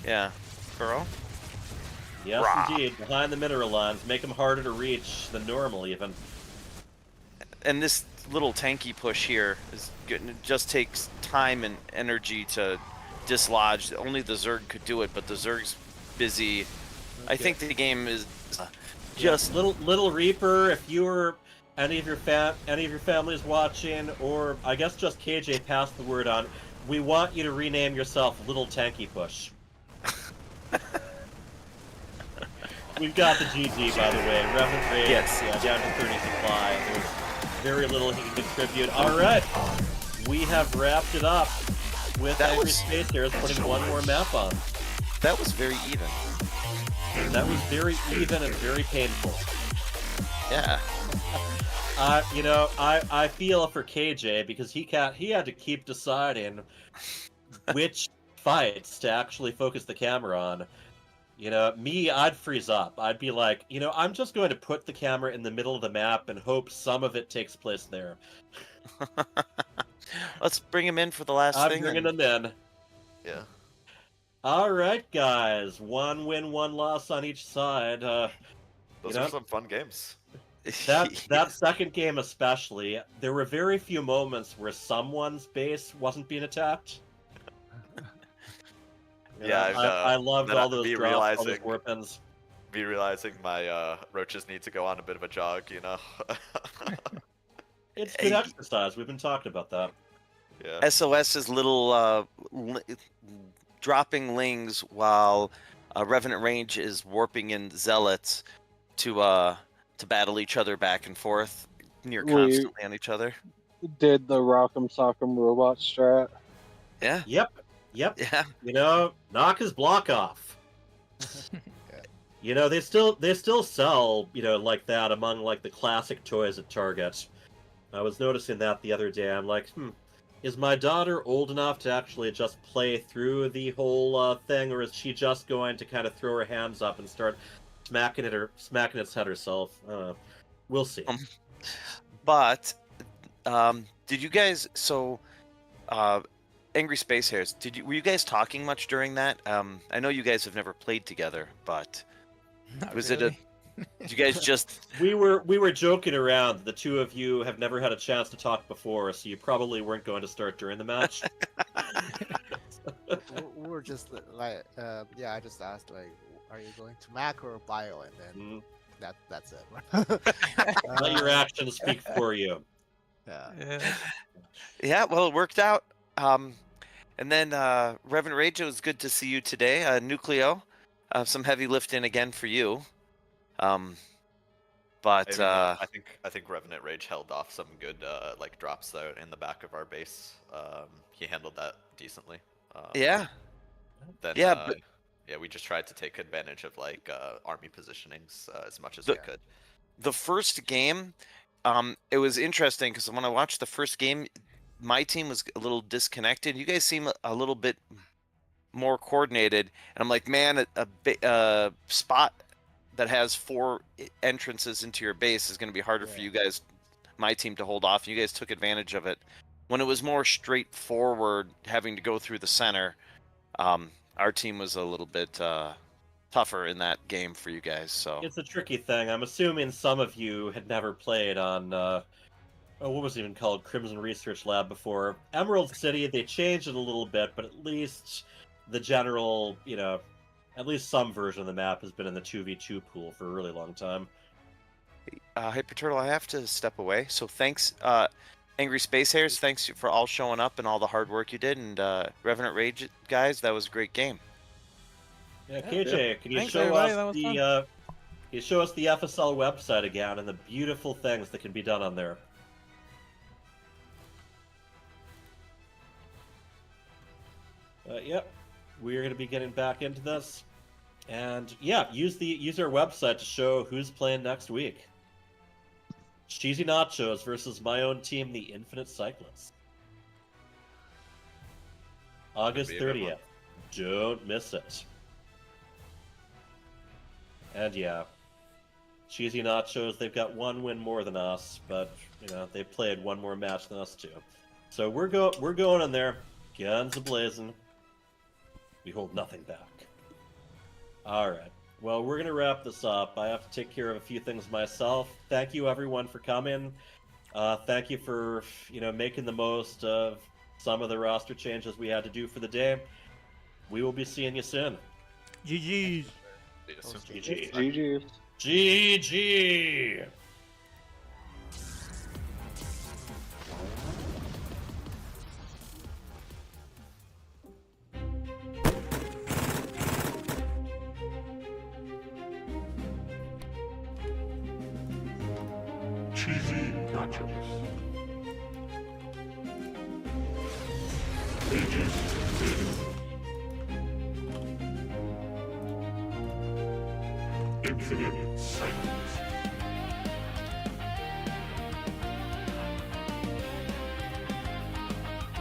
Yeah, Burrow. Yes, Rah. indeed. Behind the mineral lines, make them harder to reach than normal, even. And this little tanky push here is good. It just takes time and energy to dislodge. Only the Zerg could do it, but the Zerg's busy. I think the game is just Little Reaper. If you were any of your families watching, or I guess just KJ passed the word on, we want you to rename yourself Little Tanky Push. We've got the GG, by the way. Revenant Rage, Yes. yeah, down to 30 supply. There's very little he can contribute. All right, we have wrapped it up with Angry Space Hares putting one more map on. That was very even. That was very even and very painful. Yeah. I feel for KJ because he had to keep deciding which fights to actually focus the camera on. Me, I'd freeze up. I'd be like, I'm just going to put the camera in the middle of the map and hope some of it takes place there. Let's bring him in for the last thing. I'm bringing him in. Yeah. All right, guys. 1 win, 1 loss on each side. Those are some fun games. That second game especially, there were very few moments where someone's base wasn't being attacked. I loved all those drops, all those weapons. Be realizing my roaches need to go on a bit of a jog, It's good exercise. We've been talking about that. Yeah. SOS's little dropping lings while Revenant Range is warping in Zealots to battle each other back and forth, near constantly on each other. Did the Rock'em Sock'em robot strat? Yeah. Yep. Yeah. Knock his block off. They still sell, like that among like the classic toys at Target. I was noticing that the other day. I'm like, is my daughter old enough to actually just play through the whole thing, or is she just going to kind of throw her hands up and start smacking its head herself? We'll see. But did you guys? So, Angry Space Hares. Were you guys talking much during that? I know you guys have never played together, but was it a? Did you guys just? We were joking around. The two of you have never had a chance to talk before, so you probably weren't going to start during the match. We're just like, I just asked like, are you going to Mac or Bio, and then that's it. Let your actions speak for you. Yeah. Well, it worked out. And then Reverend Rage, it was good to see you today. Nucleo, some heavy lifting again for you. But I think Revenant Rage held off some good like drops there in the back of our base. He handled that decently. Yeah. Then yeah, we just tried to take advantage of like army positionings as much as we could. The first game, it was interesting because when I watched the first game, my team was a little disconnected. You guys seem a little bit more coordinated, and I'm like, man, a spot that has 4 entrances into your base is going to be harder for you guys, my team, to hold off. You guys took advantage of it. When it was more straightforward, having to go through the center, our team was a little bit tougher in that game for you guys. So It's a tricky thing. I'm assuming some of you had never played on what was it even called, Crimson Research Lab before. Emerald City, they changed it a little bit, but at least the general, at least some version of the map has been in the 2v2 pool for a really long time. Hyper Turtle, I have to step away. So thanks, Angry Space Hares. Thanks for all showing up and all the hard work you did. And Revenant Rage guys, that was a great game. Yeah, KJ, can you Thanks, show everybody. us That was the fun. can you show us the FSL website again and the beautiful things that can be done on there? Yep, we're going to be getting back into this, and yeah, use our website to show who's playing next week. Cheesy Nachos versus my own team, the Infinite Cyclists. August Be a good one. 30th. Don't miss it. And yeah, Cheesy Nachos, they've got one win more than us, but they played one more match than us too. So we're going in there, guns a-blazing. We hold nothing back. All right. Well, we're gonna wrap this up. I have to take care of a few things myself. Thank you, everyone, for coming. Thank you for making the most of some of the roster changes we had to do for the day. We will be seeing you soon. GG's. GG. GG. GG. Cheesy nachos. Aegis Raider. Infinite Cycles.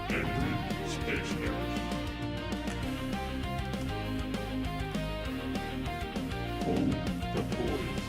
Angry Space Hares. Hold the toys.